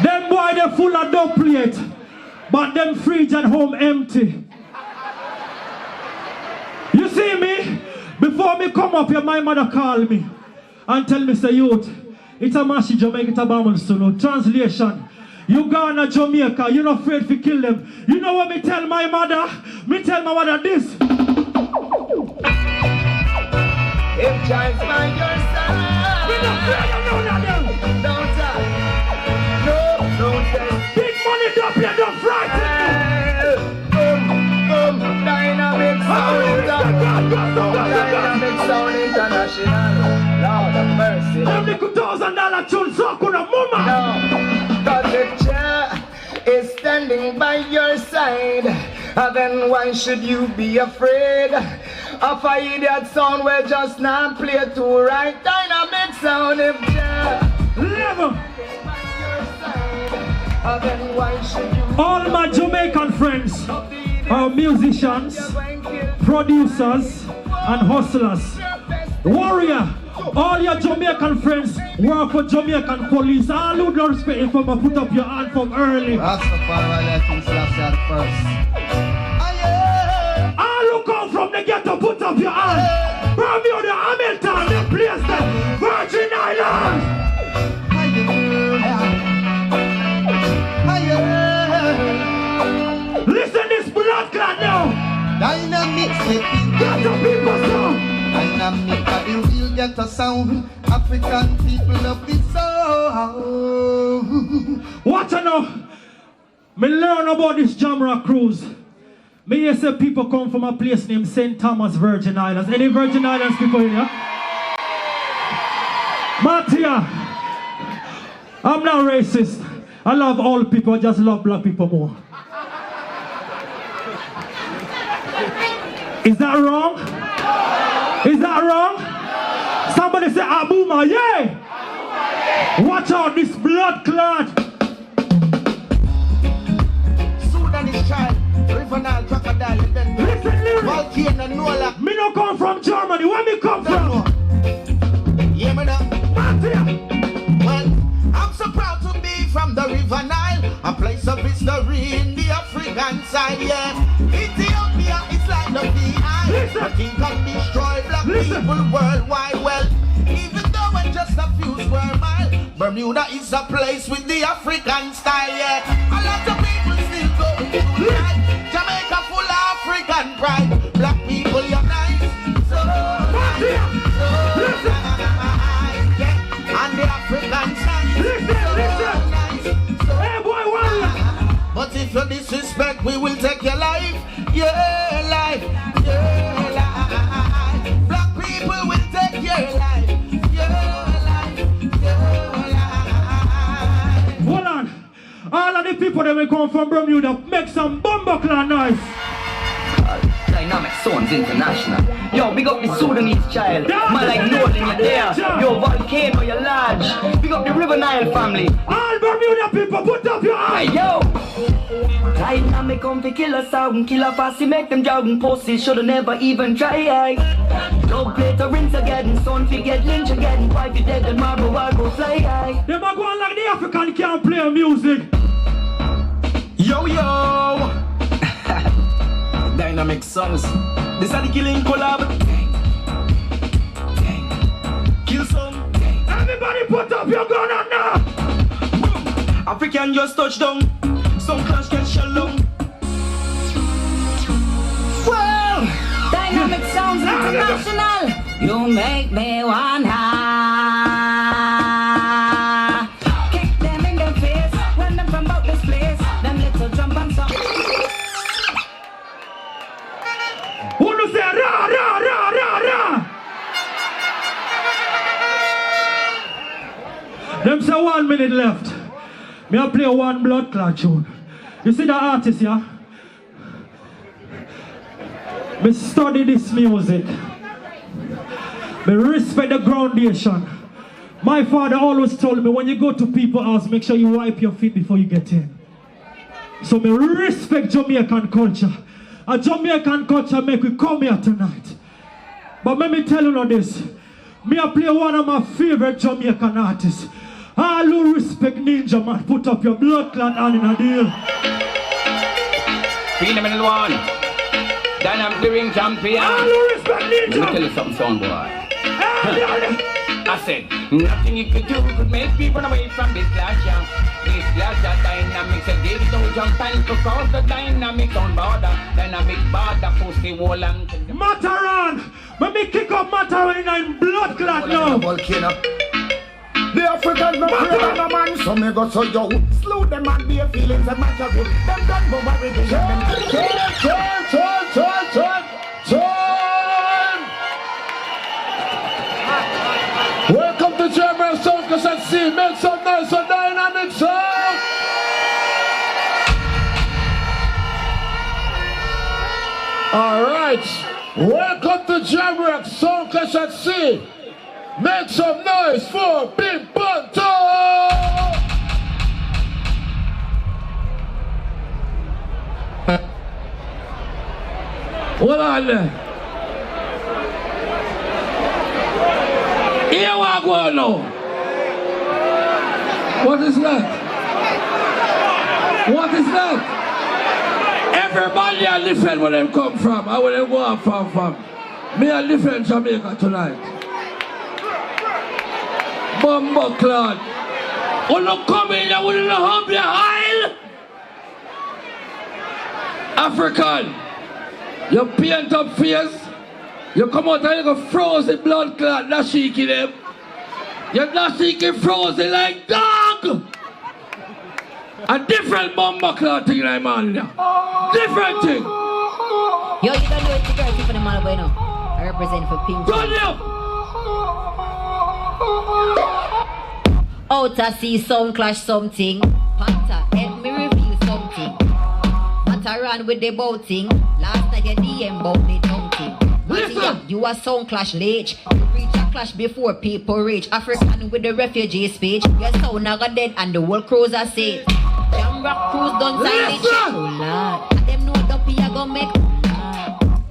Them boy they full of dub plate, but them fridge at home empty. You see me? Before me come up here, my mother call me and tell me, say, youth, it's a massive Jamaica, it's a Bamon Solo. Translation, you gone to Jamaica, you're not afraid to kill them. You know what me tell my mother? Me tell my mother this. If Giants by your side, We're not afraid of none of them. don't die. No, don't die. Big money don't play, don't frighten me. Dynamic sound. Dynamic sound international. Lord of mercy. Them little $1,000 tune, so could a mama. No, cause if Jah is standing by your side, then why should you be afraid of a idiot sound where just not play to right? Dynamic sound. If Jah Level. by your side, then why should you All my Jamaican friends are musicians, producers, and hustlers. Warrior, all your Jamaican friends work for Jamaican police. All who don't respect you from put up your hand from early. All who come from the ghetto put up your hand. Bermuda, Hamilton, the place there, Virgin Islands. Dynamic, say Get the people sound. dynamic, the real get a sound. African people love this song. What I know? Me learn about this Jamrock cruise. Me hear say people come from a place named St. Thomas, Virgin Islands. Any Virgin Islands people in here? Matia, I'm not racist. I love all people, I just love black people more. Is that wrong? Is that wrong? Somebody say Abuma, yeah! Watch out, this blood clot! Sudanese child, River Nile, crocodile, then volcano, Nola. Me no come from Germany, where me come from? Yeah, me know. Matia! Well, I'm so proud to be from the River Nile, a place of history in the African side, yeah. Ethiopia is like the VI, nothing can destroy black people worldwide. Well, even though we're just a few square miles, Bermuda is a place with the African style, yeah. A lot of people still going through life. Jamaica full of African pride. Black people unite, so nice, yeah. And the African side, so nice. Hey boy, one! But if you disrespect, we will take your life, your life, your life. Black people will take your life, your life, your life. Hold on. All of the people that will come from Bermuda, make some bumbleclan noise. Dynamic Sounds International. Yo, big up the Sudanese child. Man like Nolan, you're there. Yo, Volcano, you're large. Big up the River Nile family. All Bermuda people, put up your Hey, eyes. yo! Dynamic come to kill a sound, kill a fussy, make them jogging pussy. Shoulda never even try. Dub plate to rinse again, son fi get lynch again. Wife you dead and marble wall go fly. Them are going like the African can't play music. Yo, yo! Dynamic Songs. This are the killing collab. Kill some. Everybody put up your gun on now. African just touch down. Some clash get shallow. Well, Dynamic Sounds International. You make me wanna kick them in the face, run them from out this place. Them little jump and song. Who do say ra ra ra ra ra? Them say 1 minute left. Me I play one blood clot tune. You see the artist, yeah? Me study this music. Me respect the groundation. My father always told me when you go to people's house, make sure you wipe your feet before you get in. So me respect Jamaican culture. A Jamaican culture make we come here tonight. But let me tell you now this. Me I play one of my favorite Jamaican artists. All who respect Ninja man, put up your blood clot hand in a deal. Phenomenal one. Dynamic the ring champion. All who respect Ninja. Let me tell you something, son boy. I said, nothing you could do could make me run away from this clash jam. This clash of dynamics, and give no jump and to cross the dynamics on border. Dynamic border, pussy wall and... Mataran! Let me kick up Mataran in blood clot now. Volcano. The Africans no afraid of no man, so me go so yo. Slew them and their feelings and match up with them done go marry the Turn! Welcome to Jamrock Sound Cassette C. Make some noise for Dynamic Sound. Alright. Welcome to Jamrock Sound Cassette C. Make some noise for Big Banto! Hold on there. Here we go now. What is that? What is that? Everybody are different where them come from and where them go off from. Me a different Jamaica tonight. Bumbo Claude. When you come in here with the humble Isle. African. You paint up face. You come out and you go frozen blood clot, dashiki them. You're dashiki frozen like dog. A different bomber clot thing like man. Different thing. Yo, you don't know it's the girl keeping them all away now. I represent for Pink. Run you! Out to see sound clash something. Panther, help me reveal something. Mataran with the boating. Last night you DM bout the tongue. Listen! You a sound clash late. You reach a clash before people reach. African with the refugee speech. Your sound now got dead and the whole crews are safe. Jam rock crews done sign the check. Oh lord. And them know Duppy a gon' make.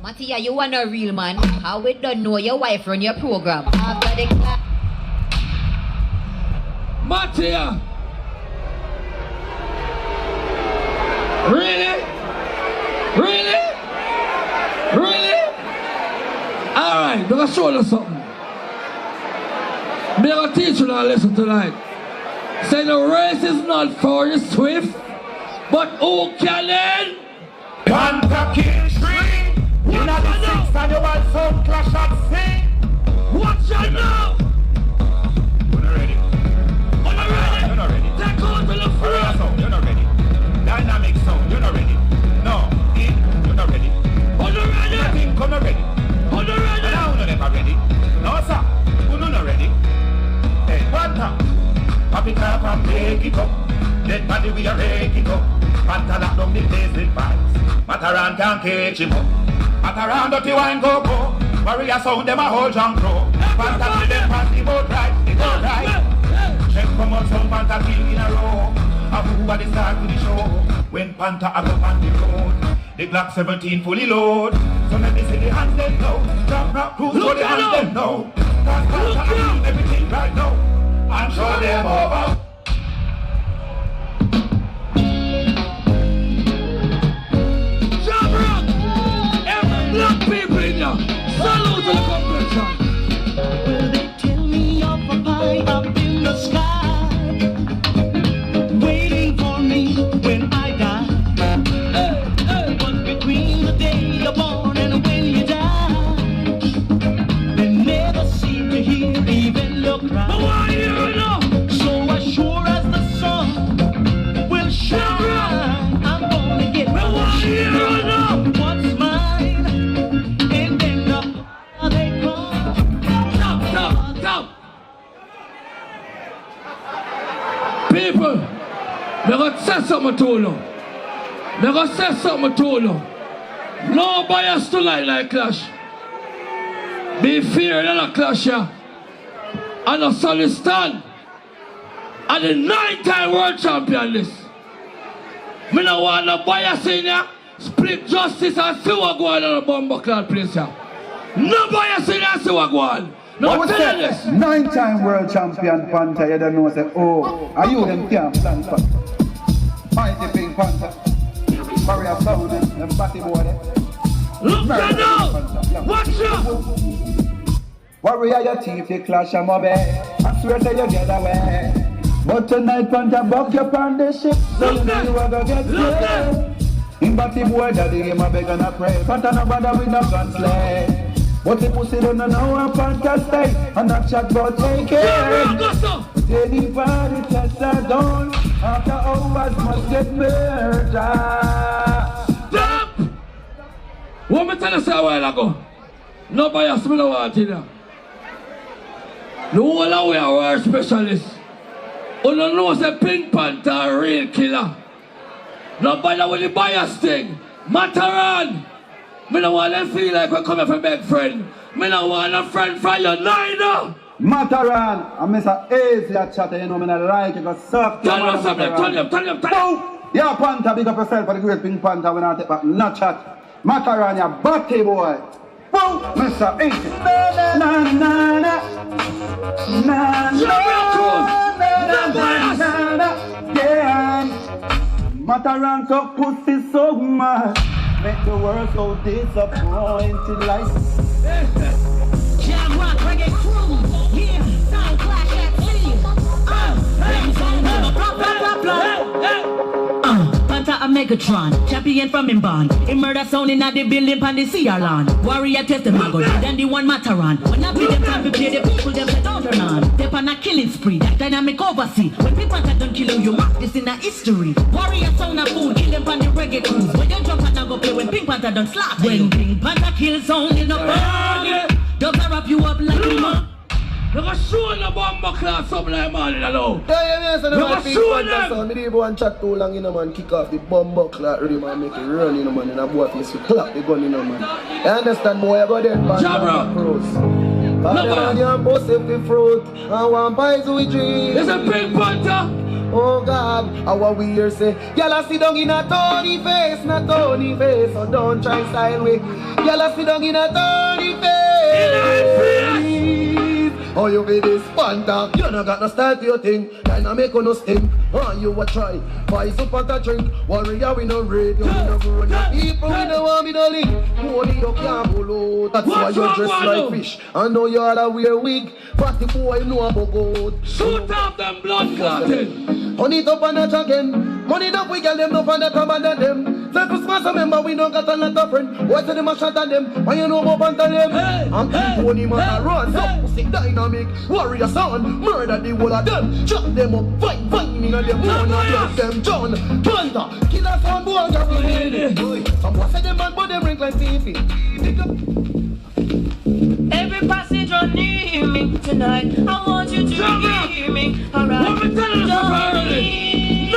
Mattia, you want a real man. How we don't know your wife run your program. After the clash. Mattia! Really? Really? Really? Alright, I'm gonna show you something. I'm gonna teach you a lesson tonight. Say the race is not for the swift, but who can learn? Panther kill tree. You know the six and you want some clash and sing. Watch out now! You're not ready. You're not ready! You're not ready. Take out to the front! You're not ready. Dynamic sound, you're not ready. No, you're not ready. You're not ready! Nothing, come not ready. You're not ready! Now you're never ready. No sir, you're not ready. Hey, Panther, pop it up and break it up. Dead body we are rake it up. Panther lock down the place with vibes. Mataran can't catch him up. Mataran dirty wine go go. Warrior sound them a whole junk crow. Panther till them pass the boat right, the boat right. Check come out some Panther kill in a row. Abu at the start to the show. When Panther a go on the road, the Glock 17 fully load. So let me see the hands them now. Jump rock cruise so the hands them now. Cause Panther a do everything right now. And show them over. Black people in here, salute to the complexion. Will they tell me of a pie up in the sky, waiting for me when I die? But between the day you're born and when you die, they never seem to hear even your cry. But why you know? So as sure as the sun will shine, I'm gonna get But why you know? what's mine. People, they're gonna say something to you. They're gonna say something to you. No bias tonight like clash. Be feared of a clash, yeah. And a solid stand. And the 9-time world champion list. Me no want no bias in ya. Split justice and see what go on in the bomber clan place, yeah. No bias in ya, see what go on. No, what tell this. 9-time world champion Panther, you don't know, say, oh, are you them can't stand for? Mighty Pink Panther, Warrior Sound, them batty boy there. Look at now! Watch out! Warrior, your teeth, you clash and mob, I swear to you get away. But tonight, Panther, buck you on the ship, so you know you are gonna get killed. In batty boy, daddy, him a beg and a pray. Panther no bother with no gunslay. But the pussy don't know how a Panther stay, and that chat about take it. Any party tests are done, after hours must get murdered. Stop! What me tell you say a while ago? No bias, me no want it now. The whole of we are war specialists. You don't know say Pink Panther a real killer. No bother with the bias thing. Mataran! Me no want them feel like we're coming from big friend. Me no want a friend from you neither. Mataran, I miss a easy chat, you know me not like it, because suck. Tell him something, tell him. Yeah, Panther, big up yourself for the great Pink Panther when I take back, not chat. Mataran, you batty boy. Boom, Mr. Easy. Na na na na na. Yeah. Mataran so pussy so much. Make the world so disappointed like Jam rock reggae crew, yeah, sound clash at city. Panther, I'm Megatron, champion from him band. He murder sound in the building pan the Sierra land. Warrior test them go then the one Mataran. When I play them time to play the people them say don't turn on. They pan a killing spree, that dynamic oversee. When people that don't kill you mark this in a history. Warrior sound a fool, kill them pan the reggae cruise. When you jump and go play when Pink Panther don't slap. When Pink Panther kill sound in the burn. Don't wrap you up like a man. You're going to show the bomber class something like man in the low. Yeah, so you're going to show them. Me didn't want to chat too long, you know, man. Kick off the bomber class, really, man. Make it run, you know, man. And I boy face to clap the gun, you know, man. You understand, boy? I go there and Jamrock. Cause the man bust up the fruit and one pies with dreams. There's a Pink Panther. Oh God, our we hear say, y'all sit down in a Tony face, not Tony face, so don't try style way. Y'all sit down in a Tony face. Oh, you be this panta, you no got no style to your thing. Dynamic on no stink, you a try. Buy some panta drink, warrior we no radio, we no grown up. People we no want me no link, only you can't follow. That's why you dress like fish, I know you all a wear wig. Party boy know about gold. Shoot up them blood clotting. Honey it up and a again. Money up we get them no fun that abandon them. Say Christmas remember we don't got a lot of friend. Why say them a shot at them? Why you know about panta them? I'm Tony Mataran, so pussy dynamic. Warrior sound, murder the whole of them. Chop them up, fight in a them one and them John. Panther, killer sound boy got me. Some boy say them man but them rank like TV. Every passenger near me tonight, I want you to hear me. Alright, don't leave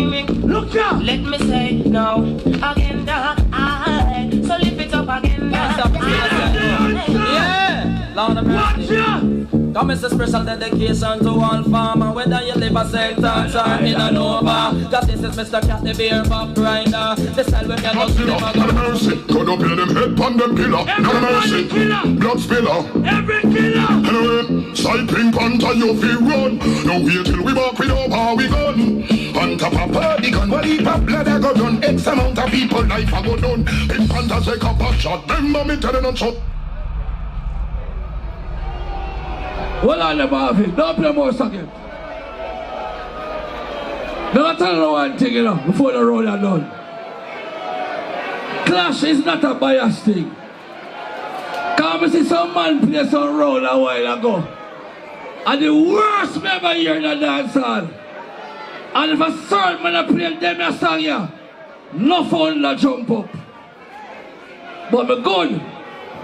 me. Look out! Let me say no agenda. So lift it up agenda. Yeah, Lord of mercy. Come is a special dedication to all farmer, whether you live a sector or in a Nova. Cause this is Mr. Cat the beer buck grinder. The style we can look to them Not mercy, cut up in them head pan them killer. Not mercy, blood spiller. Every killer. Anyway, side Pink Panther you feel run. No wait till we walk with our power we gun. Panther papa the gun, what he pop blood I go done. X amount of people life I go done. Pink Panther take a pot shot, them mommy tell them shot. Hold on the Marvin, don't play more again. Now tell you one thing, you know, before the road are done. Clash is not a bias thing. Come and see some man play some road a while ago. And the worst me ever hear in the dance hall. And if a certain man play them a song here, no fun to jump up. But me good.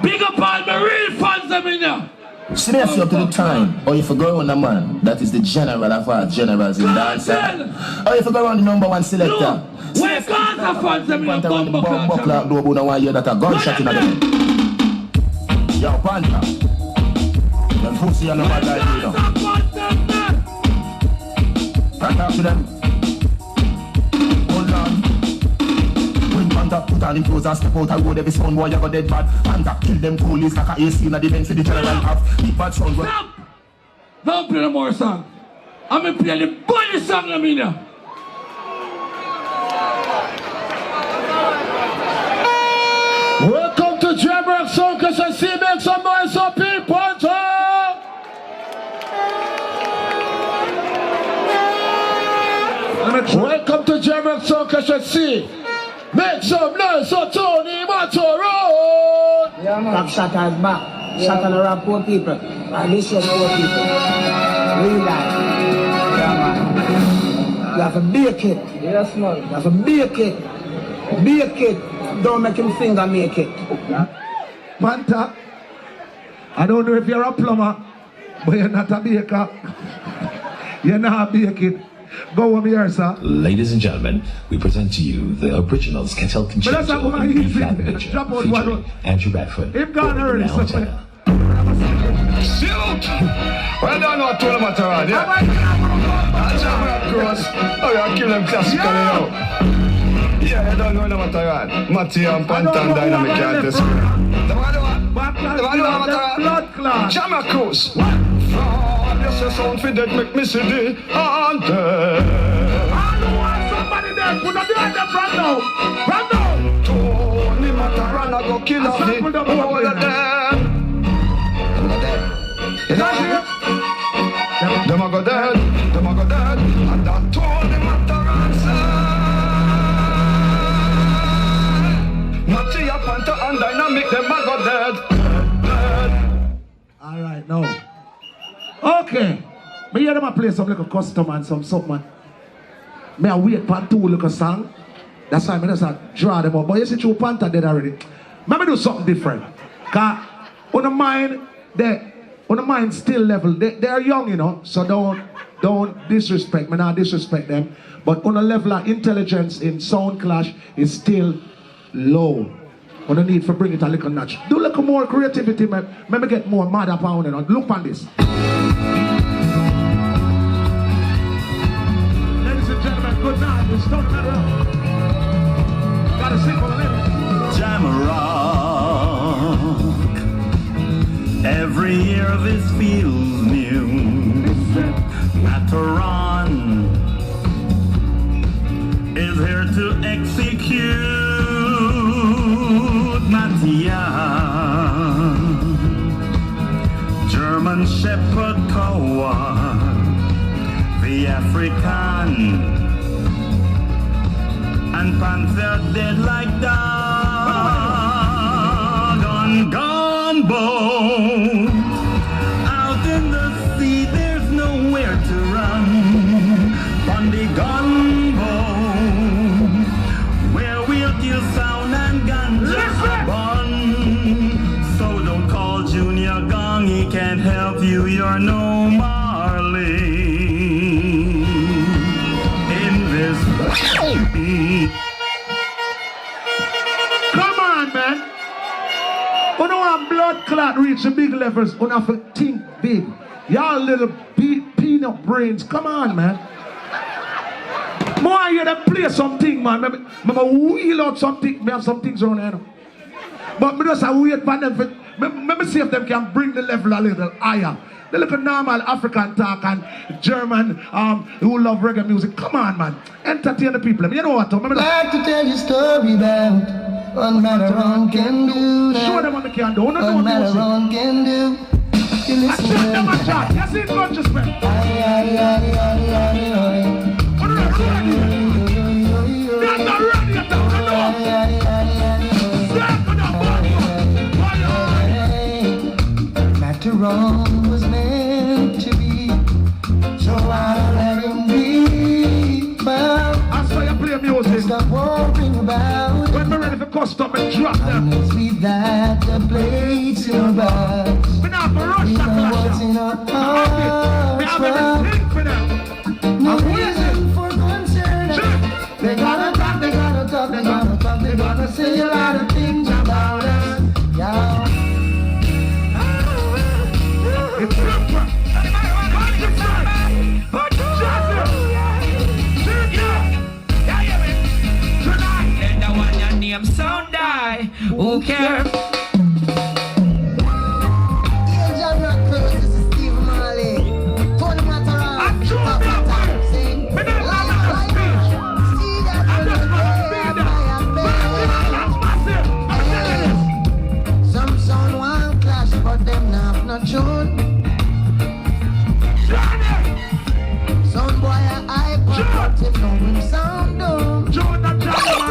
Big up all my real fans them in here. See me up to the time, or if you go around the man, that is the general of our generals in dancehall. Or if you go around the number one selector. No, where God the fans them in the bumbo clock. Do about 1 year that a gunshot in the head. Yo, Panther. Them pussy and no matter you know. Panther to them. Hold on. Put all the clothes and step out and road every sound boy you go dead bad. Panther kill them coolies like a AC in the defense for the general half. Big bad sound. Stop! Don't play no more song. I'm gonna play the body song I mean now. Welcome to Jamrock Soundclash and see make some noise up Pink Panther. Welcome to Jamrock Soundclash and see. Make some noise for Tony Mataran! Yeah, man. Shot us back. Shot on around poor people. And this is poor people. Real life. Yeah, man. You have to bake it. Yes, man. You have to bake it. Bake it. Don't make him finger make it. Panther, I don't know if you're a plumber, but you're not a baker. You're not a baker. Go over here, sir. Ladies and gentlemen, we present to you the original Sketel Concerto in B flat major, featuring Andrew Radford. Him gone early, so Shoot! Well done, what Tony Mataran, yeah? Jamrock Cross. Oh, yeah, kill them classically now. Yeah, you don't know the Mataran. Matty and Panther and Dynamic can't disagree. The blood clot. Jamrock Cross. Yes, your sound for that make me see the anthem. I don't want somebody there. Put on the anthem right now. Right now. Tony Mataran, I go kill off the whole of them. You know? Them a go dead. Them a go dead. And that Tony Mataran said. Panther and Dynamic, them a go dead. All right, now. Okay. Me hear them a play some little custom and some something, man. Me a wait for two little song. That's why I just draw them up. But you see, True Panther dead already. Let me do something different. Cause on the mind, still level. They are young, you know. So don't disrespect me. Not disrespect them. But on a level of intelligence in sound clash is still low. On the need for bring it a little notch. Do a little more creativity, man. Maybe get more mad upon it. Look on this. Ladies and gentlemen, good night. It's Tony Matter. Gotta sing for the ladies. Jamrock. Every year of his feels new. Mataron is here to execute Matia. German Shepherd Kawa, the African, and Panther dead like dog on gunboat. Out in the sea, there's nowhere to run. On the gunboat, where we'll kill sound and ganja bun. So don't call Junior Gong, he can't help you, you're no Marley. In this Come on, man. You know how blood clot reach the big levels. You have to think big. Y'all little peanut brains. Come on, man. More I hear them play something, man. Maybe wheel out something. We have some things around here. But me just wait for them. Let me see if them can bring the level a little higher. They look at normal African talk and German who love reggae music. Come on, man. Entertain the people. You know what? I'd like to tell you a story about what Mataron can do. Show them what they can do. What Mataron can do. You listen to them. Yes, it's conscious, man. Mataron was meant to be, so I'll let him be. But I saw you play music. Stop worrying about when we're ready for custom and drop them. Leave that the plates in our bags. We're not for rush that what's in our hearts. We have everything for them. No reason for concern. They gotta talk, they gotta talk, they gotta talk, they gotta say a lot of things about us. Yeah. It's different. Let the one your name sound die. Who cares? Yeah, Jamrock Cruz, this is Steve Marley. Tony Mataron. Sing. Some sound want clash, but them not tune. Some boy I put if no him sound dumb.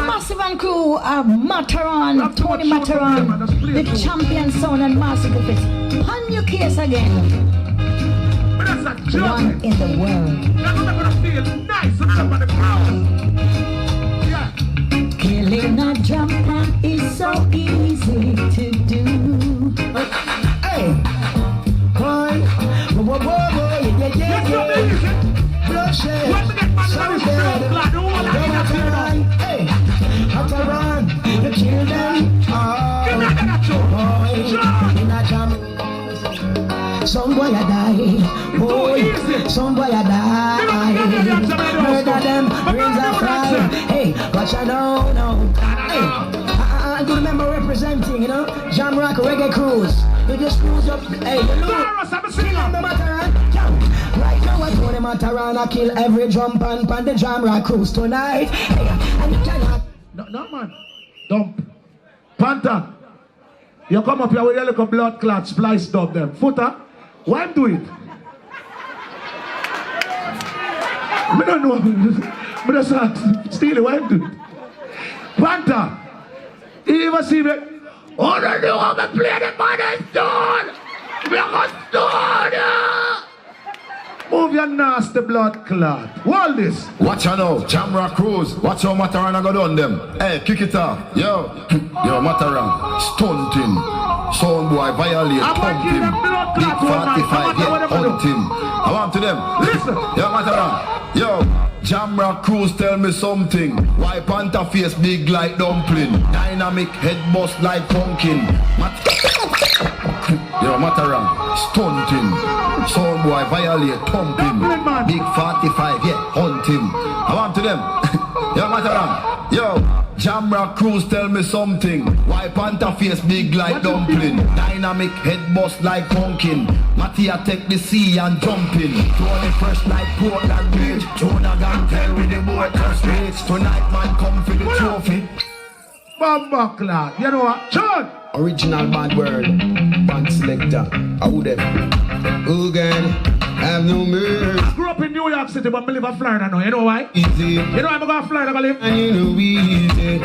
Massive and crew of Mataron, Tony Mataron, the champion sound and massive effects. On your case again. One in the world. Killing a drummer is so easy to do. Hey, boy, whoa, yeah. Bloodshed, so dead. Hey, Mataron, you kill them all. Boy, in a jam. Some boy a die, boy, some boy a die. Murder them, brains are fried. Hey, watch out now. Hey, I do remember representing, you know, Jamrock Reggae Cruise. You just cruise up, hey, you know, kill them, Mataron. Right now I Tony Mataron, I kill every drum pan the Jamrock Cruise tonight. Hey, and you cannot. No, man. Dump. Panther. You come up here with your little blood clot, splice dub them. Footer. Why do it? I don't know. I just Steely, why do it? Panther. You ever see me? Oh, no, no, I'm going to play the mother's stone. We're going to stone. Move your nasty blood clot. Hold this. Watch out now, Jamrock Cruise. Watch how Mataran go down them. Hey, kick it off. Yo, Mataran. Stunting. Sound boy, violate, pump him. Big 45, yeah, hunt him. I want to them. Listen. Yo, Mataran. Yo, Jamrock Cruise, tell me something. Why Panther face big like dumpling? Dynamic head bust like pumpkin. Yo, Mataran, stunting. Sound boy, violate, pump him. Big 45, yeah, hunt him. I want to them. Yo, Mataran. Yo, Jamrock Cruise, tell me something. Why Panther face big like dumpling? Dynamic head bust like pumpkin. Mattia take the sea and jump in. Tony fresh like Portland Bridge. Jonah gang tell with the boat just reach. Tonight man come for the trophy. Bumba clot. You know what? John! Original bad word, band selector. Who them? Who can have no mercy? I grew up in New York City, but I live in Florida now. You know why? Easy. You know I'm going to Florida, I live. And you know easy.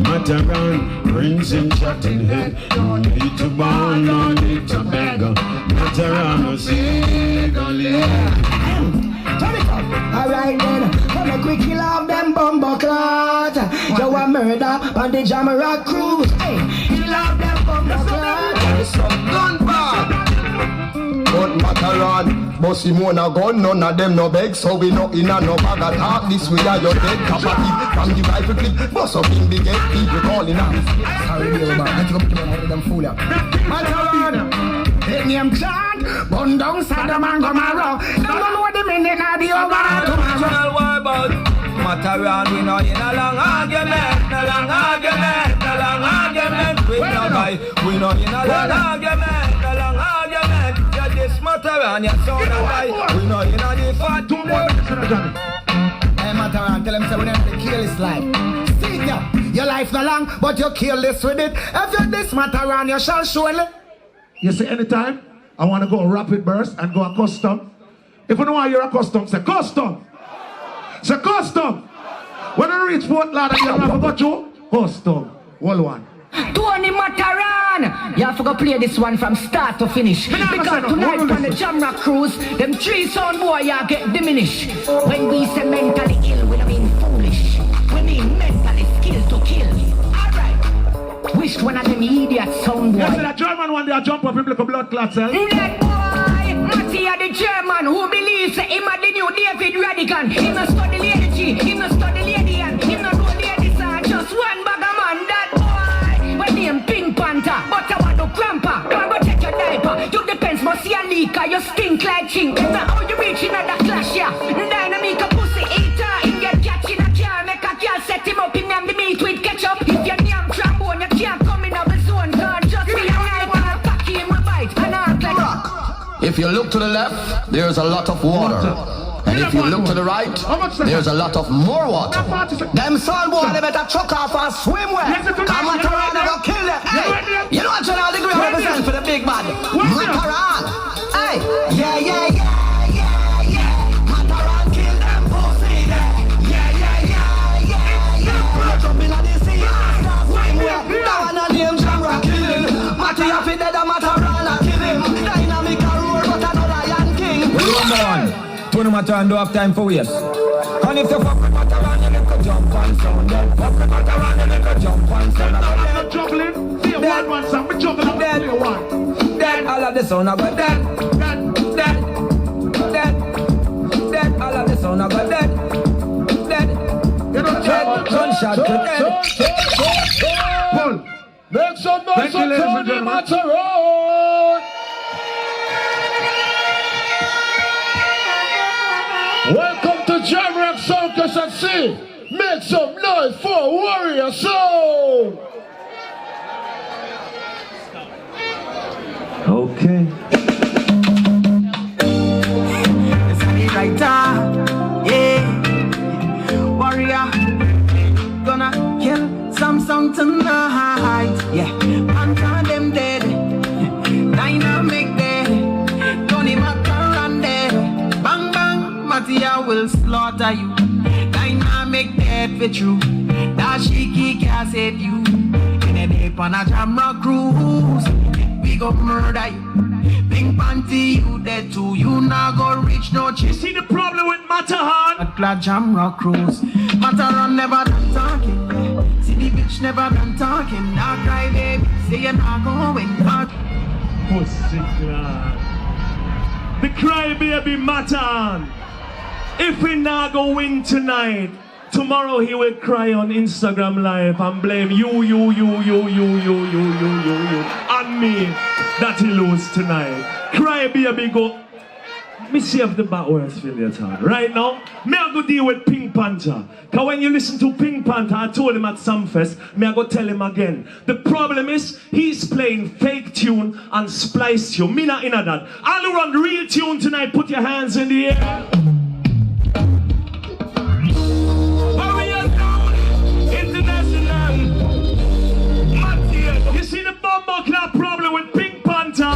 Mataran, Prince in Chattanhead. No need to bond, no need to beg. Mataran, no see, don't Turn it up. Alright then, come make we kill off them bumbo clot. You a murder on the Jamrock Cruise. Hey, kill off them bumbo clot. But Mataran, Bossy Mona gun, none of them no beg. So we no in a no bag of talk. This we are your dead capacity. From the rifle clip, boss up in the gate. People calling us. Sorry, man, let's go to one of them fool. Mataran, his name John. Bun down Saddam and Gomorrah. Don't know the meaning of the over tomorrow. Mataran, we know in a long argument, a long argument, a long argument. We know in a long argument, a long argument. Yeah, this Mataran, you sound like we know in a fight. 2 more minutes, Johnny. Hey Mataran, tell him say we never kill his life. See ya, your life no long, but you kill this with it. If you this Mataran, you shall surely. You see, anytime I want to go rapid burst and go a custom. If you know why you're a custom, say custom. Say custom. When you reach Fort Lauderdale, you have to go to custom. Hold one. Tony Mataran! You have to go play this one from start to finish. Because tonight on the Jamrock Cruise, them 3 sound boy you get diminished. When we say mentally ill, we don't mean foolish. We mean mentally skilled to kill. Alright. Wish one of them idiots sound boy. You see that German one there jump up him like a blood clot cell? That boy, Mattia the German, who believes that him are the new David Radigan. Him no study Lady G, him no study Lady Ann, him no know Lady Sir, just one bag of man. That boy, when him Pink Panther, but I want no grandpa. Come go check your diaper. You depends, must see a leak, you stink like chink. That's not how you reach in that clash, yeah. Dynamic a pussy eater, him get catch in a car, make a girl set him up, him and the meat with ketchup. If you're damn trombone, you can't come in our zone, God just be a night, I'll pack him a bite, and I'll like If you look to the left, there's a lot of water. And if you look to the right, there's a lot of more water. Them sound boy, they better chuck off and swim well. Come Mataran, they go kill them. Hey, you know what General Degree represent for the big bad? Mataran. Hey, yeah, yeah, yeah, yeah, yeah. Mataran kill them pussy there. Yeah, yeah, yeah, yeah, yeah. Jump in the sea, swim well. That one a name Jamrock killing. Mattia fi dead and Mataran a kill him. Dynamic a roar, but a no lion king. Number 1. Tony Mataran don't have time for waste. And if you fuck with Mataran, you make a jump and sound. Fuck with Mataran, you make a jump and sound. I'm juggling. See a one song. I'm juggling. Dead. Dead. All of the sound I got dead. Dead. All of the sound I got dead. You know, dead. Gunshot to dead. Pull. Make some noise for Tony Mataran. Welcome to Jamrock Soundcast and see. Make some noise for Warrior Soul. Okay. It's a writer, yeah. Warrior, gonna kill some song tonight, yeah. Panther them dead, Dynamic dead, Tony Mataran dead. Bang bang, Mattia will slaughter you. Dynamic dead for the truth. That shaky can't save you. In a day on a Jamrock cruise, we go murder you. Pink panty, you dead too. You not go reach no chick. You see the problem with Matterhorn? At Glad Jamrock cruise, Matterhorn never done talking. See the bitch never done talking. Now cry baby, say you're not going back. Pussy glad. The crybaby Matterhorn. If we not go win tonight, tomorrow he will cry on Instagram Live and blame you, and me that he lose tonight. Crybaby go. Me save the bad words for later on. Right now, me I go deal with Pink Panther. Cause when you listen to Pink Panther, I told him at Sumfest, me I go tell him again. The problem is, he's playing fake tune and splice tune. Me not in that. I'll run real tune tonight, put your hands in the air. Warriors down, international. You see the bomber clap problem with Pink Panther?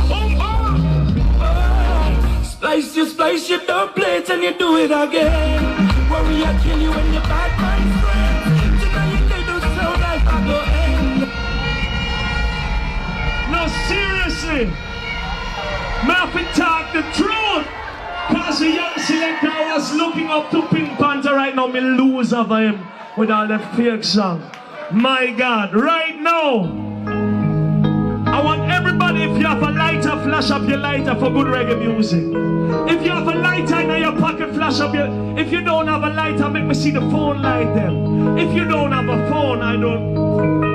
Splice you don't play it and you do it again. Warrior kill you when you're bad man's friend. Tonight they do so like I go end. No, seriously. Me have to talk the truth. Cause the young selector was looking up to Pink Panther right now. Me lose over him with all the fake song. My God, right now. I want everybody, if you have a lighter, flash up your lighter for good reggae music. If you have a lighter in your pocket, flash up your... If you don't have a lighter, make me see the phone light them. If you don't have a phone, I don't...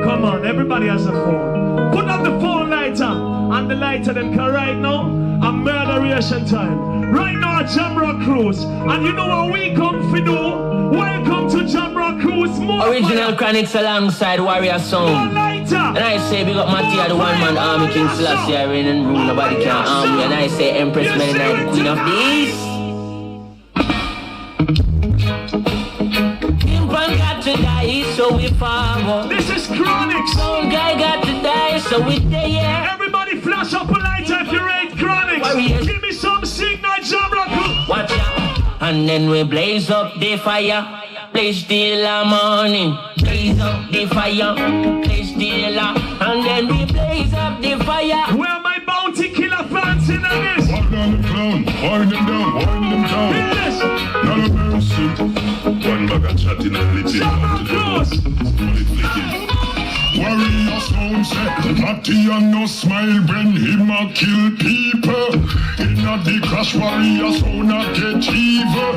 Come on, everybody has a phone. Put up the phone lighter and the lighter them, cause right now, a murderation time. Right now, a Jamrock Cruise. And you know what we come for do? Welcome to Jamrock Cruise. More Original Chronics alongside Warrior Sound. And I say big up Mattia, the one-man army, King Selassie, I reign and rule, nobody can arm me. And I say Empress Melanie, the Queen of the East. Kimpan got to die, so we follow. This is Chronics. Some guy got to die, so we there. Everybody flash up a lighter if you rate Chronics. Give me some signal, Jamrock Cruise. Watch out. And then we blaze up the fire. Blaze till the morning, blaze up the fire, blaze till the, and then we blaze up the fire. Where are my bounty killer fans in on this? Walk down the clown, wind them down, wind them down. Yes. Not a mercy. One bag of chatting and little. Warrior Sound said, Mattia no smile when him a kill people. Inna the crash, Warrior Sound a get evil.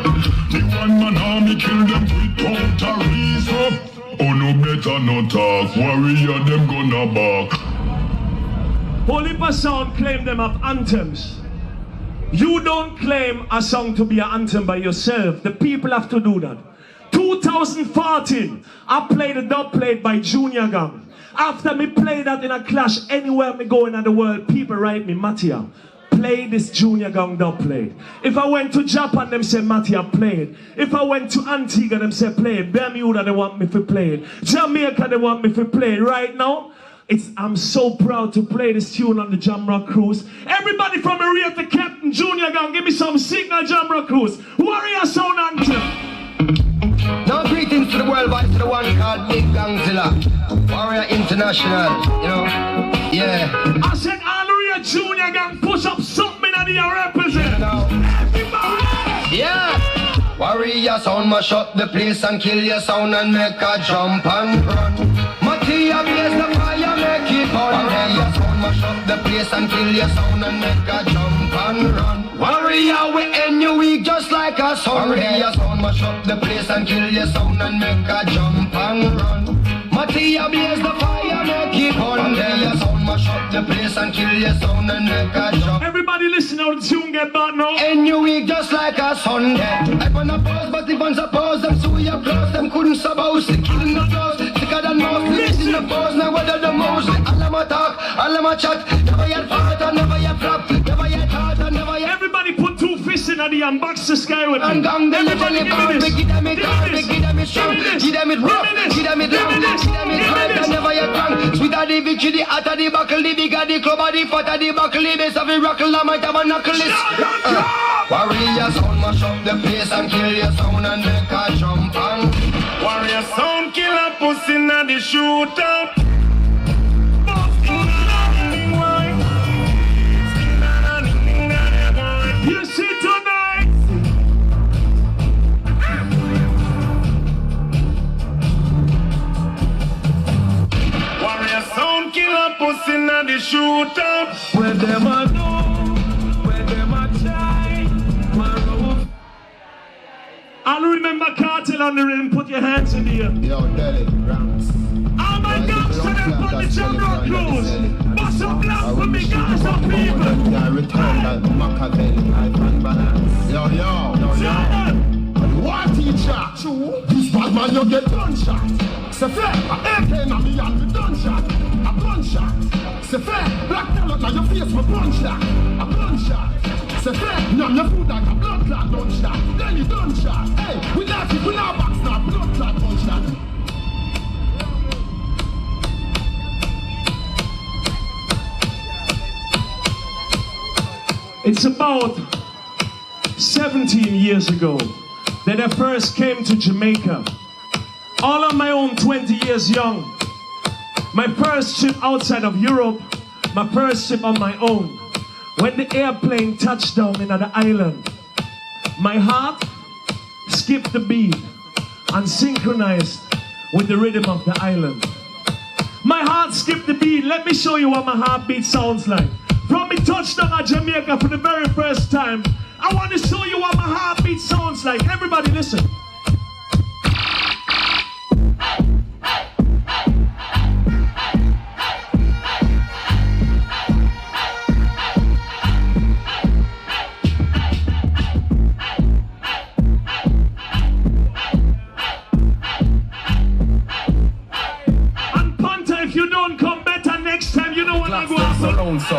The one man army kill them without a reason. Oh no better no talk, Warrior them gonna bark. Polipa Sound claim them have anthems. You don't claim a song to be an anthem by yourself. The people have to do that. 2014, I played a dub plate by Junior Gang. After me play that in a clash, anywhere me go in the world, people write me, Mattia, play this Junior Gang dub plate. If I went to Japan, them say, Mattia, play it. If I went to Antigua, them say, play it. Bermuda, they want me to play it. Jamaica, they want me to play it. Right now, I'm so proud to play this tune on the Jamrock Cruise. Everybody from Maria to Captain Junior Gang, give me some signal, Jamrock Cruise. Warrior Sound anthem. Now greetings to the world, vibes to the one called Big Gangzilla, Warrior International, you know, yeah. I said Alaria Junior Gang, push up something that you represent. Everybody! Yeah! Warrior Sound, mash up the place and kill your sound and make a jump and run. Mattia blaze the fire, make it on. Warrior Sound, mash up the place and kill your sound and make a jump and run. Warrior, we end your week just like a sun. Warrior Sound, mash up the place and kill your sound and make a jump and run. Mattia blaze the fire, make it on. Warrior Sound, mash up the place and kill your sound and make a jump. Everybody listen how the tune get back now. End your week just like a Sunday. I wanna pause, but if one's oppose them, so we are close. Them couldn't suppose, they killing the flows. Thicker than most, listen the pause, now what are the most? All of my talk, all of my chat. Never yet fought and never yet flop. Never yet hard and never yet. Everybody put two fists in the and box the sky with and gang them. Everybody give me this. Give them it hard, give them it strong. Give them it rough, give them it long. Give them it hard and never yet wrong. Sweeter the victory, the hotter the buckle, the bigger the club, the fatter the buckle, the best of it rockle, I might have a knuckle list. Warrior Sound, mash up the place and kill your sound and make a jump and Warrior sound killer pussy na the shootout. You see tonight. Warrior sound killer pussy na the shootout. Where them a do, where them a try, and remember Cartel on the rim, put your hands in the air. Yo, Delhi, Rams. Oh my God, so them put the Jamrock Cruise. Bust up black for me, guys up people. Return like Machiavelli, like Van Balance. Yo. What teacher? This bad man, you get gunshot. C'est fait, a AK na me and me gunshot. A gunshot. C'est fait, black talent na your face for gunshot. A gunshot. C'est fait, numb your food like a blood clot gunshot. Then you gunshot. Hey, we not it, we not box now, blood clot gunshot. It's about 17 years ago that I first came to Jamaica. All on my own, 20 years young. My first trip outside of Europe, my first trip on my own. When the airplane touched down in the island, my heart skipped the beat and synchronized with the rhythm of the island. My heart skipped the beat. Let me show you what my heartbeat sounds like. From me touchdown at Jamaica for the very first time, I want to show you what my heartbeat sounds like. Everybody listen. And Panta, if you don't come better next time, you know what I'm going to say.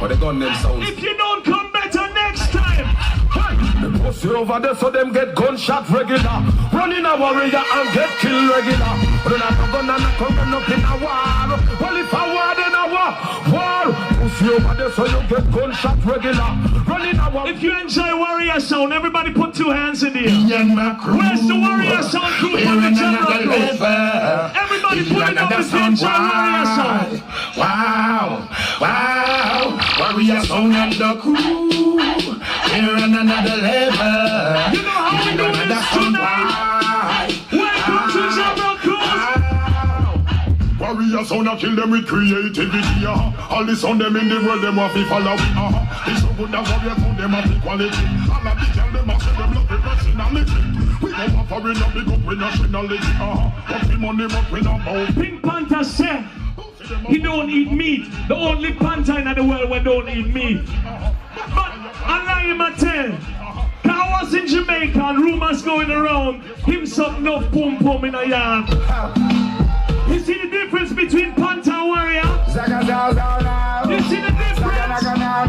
Or they gun them sounds. If you don't come better next time, the pussy over there so them get gunshot regular. Running a warrior and get killed regular. Run out of gun and a come up in a war. Well if a war then a war. Pussy over there so you get gunshot regular. Running a war. if you enjoy Warrior Sound, everybody put two hands in the air. Where's the Warrior Sound crew from the Jamrock Cruise? Everybody put it up if you enjoy Warrior Sound. Wow. Warrior Sound and the crew. We're on another level. You know how we do this tonight? Welcome to Jamrock Cruise. Warrior Sound a kill them with creativity. All the sound them in the world them want to follow. It's so good that Warrior Sound them have equality. All of the girl them a say them love the personality. We go for foreign and big up with nationality. But the money but we not bow. Pink Panther said he don't eat meat. The only panther in the world who don't eat meat. But I lie him a tell. I was in Jamaica and rumors going around. Him suck no pum pum in a yard. You see the difference between Panther and Warrior? You see the difference? Hey.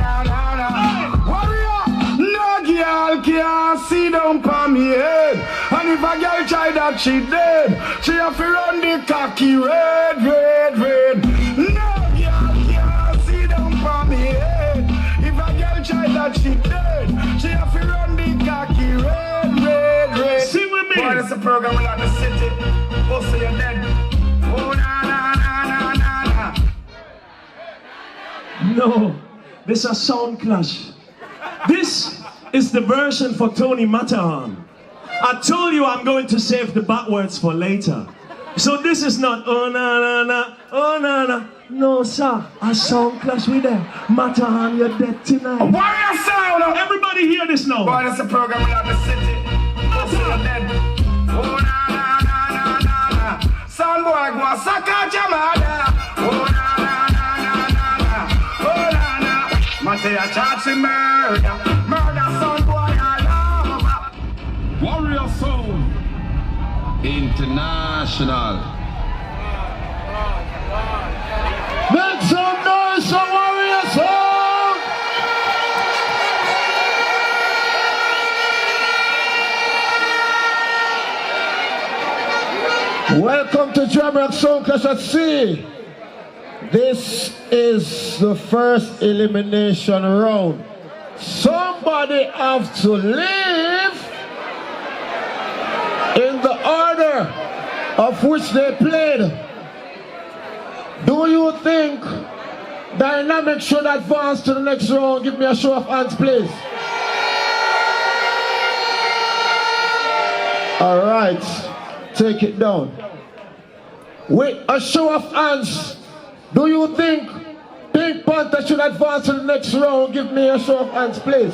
Warrior, no girl can sit down for me head. And if a girl try that she dead. She have to run the cocky red. No girl can sit down for me head. If a girl try that she dead. She have to run the cocky red. Sing with me. Boy, that's a program without the city. Oh, so you're dead. Oh, na. No, this is a sound clash. This is the version for Tony Matahan. I told you I'm going to save the backwards for later. So this is not oh na na, oh na. No sir, a sound clash with them. Matahan, you're dead tonight. Warrior Sound! Everybody hear this now. Boy, that's a program without the city. Oh, so you're dead. Oh na. Sound boy, go and suck out your mother. Oh na. Oh na. Mattia charge him murder. Sound boy, I love. Warrior Sound International. Make some noise for Warrior Sound! Welcome to Jamrock Sound Clash at Sea. This is the first elimination round. Somebody have to leave in the order of which they played. Do you think Dynamic should advance to the next round? Give me a show of hands, please. All right, take it down. With a show of hands, do you think Pink Panther should advance to the next round? Give me a show of hands, please.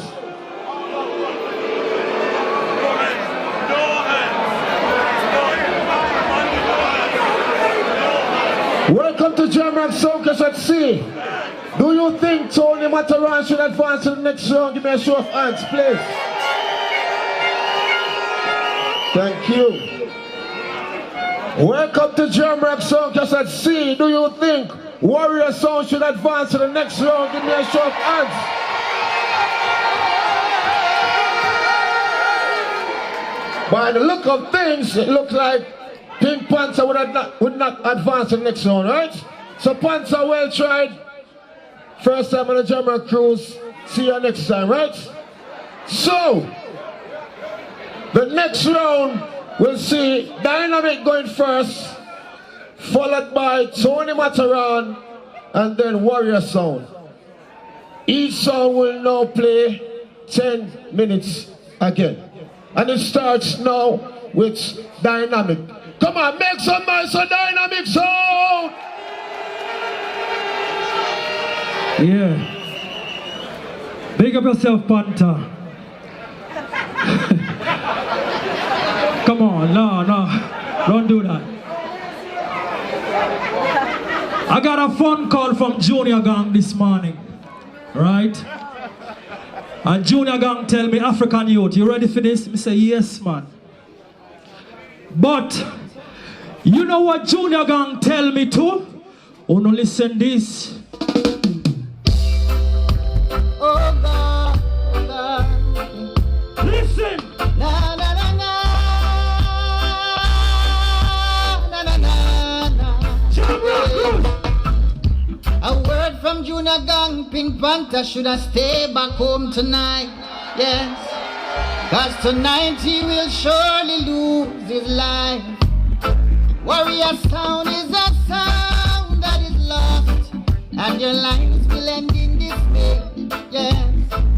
Welcome to Jamrock Soundclash at Sea. Do you think Tony Mataran should advance to the next round? Give me a show of hands, please. Thank you. Welcome to Jamrock Soundclash at Sea. Do you think Warrior Sound should advance to the next round? Give me a show of hands. By the look of things, it looks like Pink Panther would not advance to the next round, right? So Panther, well tried. First time on the Jamrock Cruise. See you next time, right? So, the next round, we'll see Dynamic going first, followed by Tony Mataran, and then Warrior Sound. Each song will now play 10 minutes again. And it starts now with Dynamic. Come on, make some noise for Dynamic Sound! Yeah. Big up yourself, Panther. Come on, no, don't do that. I got a phone call from Junior Gang this morning, right? And Junior Gang tell me, African youth, you ready for this? I say, yes, man. But, you know what Junior Gang tell me too? Oh, no, listen this. Oh God, oh God. Listen. Na na na na. Na na na na. A word from Junior Gang, Pink Panther should have stayed back home tonight. Yes. Cause tonight he will surely lose his life. Warrior Sound is a sound that is lost, and your lives will end in dismay. Yes,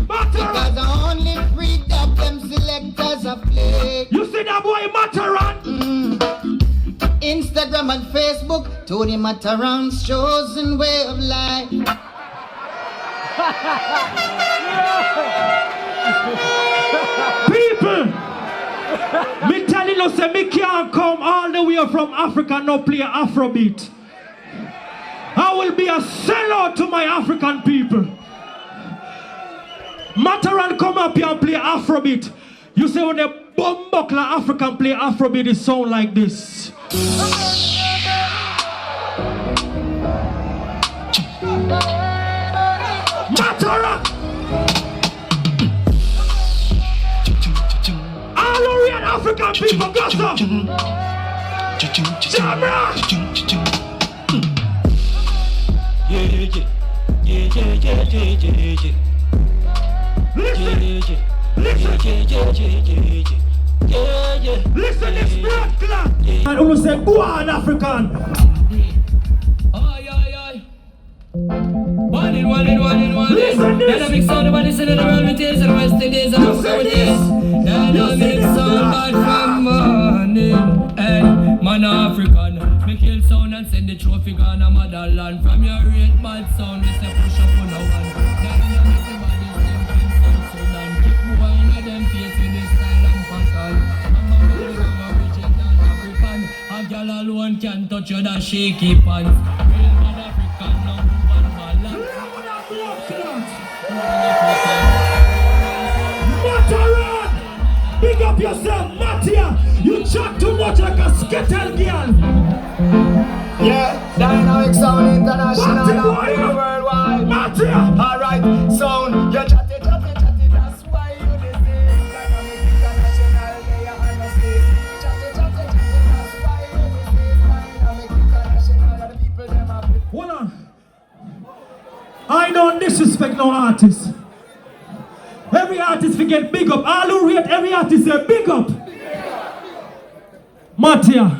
because only freed up them selectors of play. You see that boy Mataran? Instagram and Facebook, Tony Mataran's chosen way of life. People, me telling you, say me can't come all the way from Africa and not play Afrobeat. I will be a sellout to my African people. Mataran come up here and play Afrobeat. You say when the bumbuckler African play Afrobeat, it sound like this. Mataran! All Orient African people, got up! Jamrock! Listen! Listen this blood clot! And who say go on African? One in. Dynamic Sound, nobody listen to the world with tears and the rest of the days and Africa with this. Dynamic Sound, bad from morning. Hey, man African. Me kill sound and send the trophy gone a motherland. From your rate bad sound, we say push up on a one. Dynamic the body, them from South Sudan. Keep moving at them face with this style and pattern. I'm a really original African. A girl alone can touch you that shaky pants. Real mad African, number one balance. Mataran! Big up yourself, Mattia! You chat too much like a skittle girl! Yeah, Dynamic Sound International and worldwide. Mattia! Alright, sound, you chatty, that's why you listen. Dynamic International, they are honesty. Chatty, that's why you listen. Dynamic International, and the people them are. Hold on. I don't disrespect no artist. Every artist we get big up. All who rate every artist say big up. Mattia,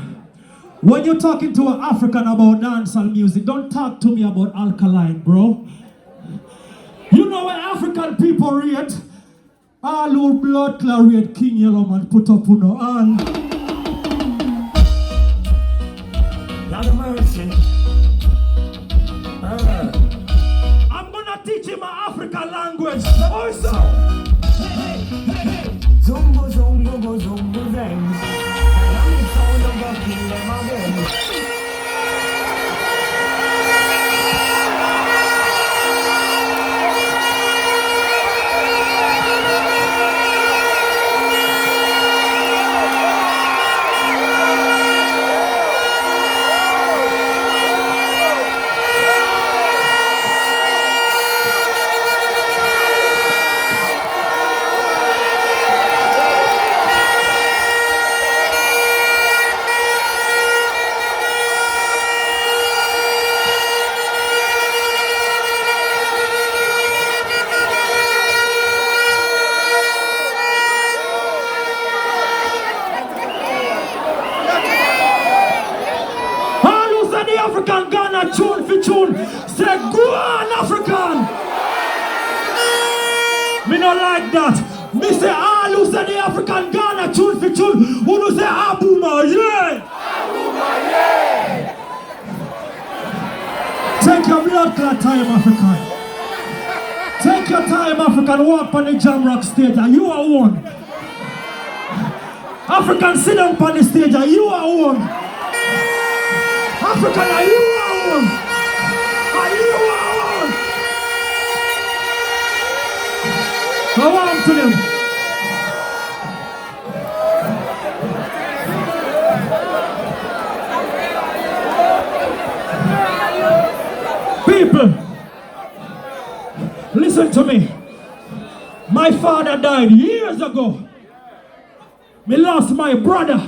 When you're talking to an African about dancehall music, don't talk to me about alkaline, bro. You know what African people rate? All who blood clot rate King Yellow Man put up on no hand. Lord of mercy. I'm gonna teach him an African language. Also. Zumbo, zumbo, zumbo, zang. Dynamic sound of a kingdom again. African Ghana tune for tune. Say go on African. Me not like that. Me say all who say the African Ghana tune for tune. Who do say Abuma, yeah. Abuma, yeah. Take your blood clot time, African. Take your time, African. Walk on the Jam Rock stage and you are one. African sit down on the stage and you are one. African, are you on? Are you on? Go on to them. People, listen to me. My father died years ago. Me lost my brother.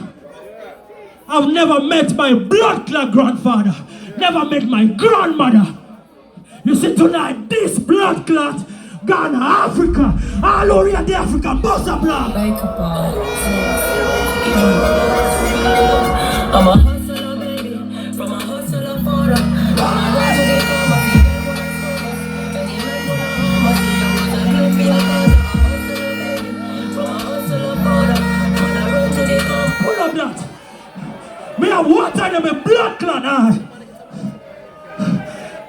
I've never met my blood clot grandfather. Never met my grandmother. You see tonight, this blood clot gone to Africa. All over the African bossa blood. Like a ball. I'm a hustler, baby. From a hustler father. Pull up that. Me have water in my blood clot eye.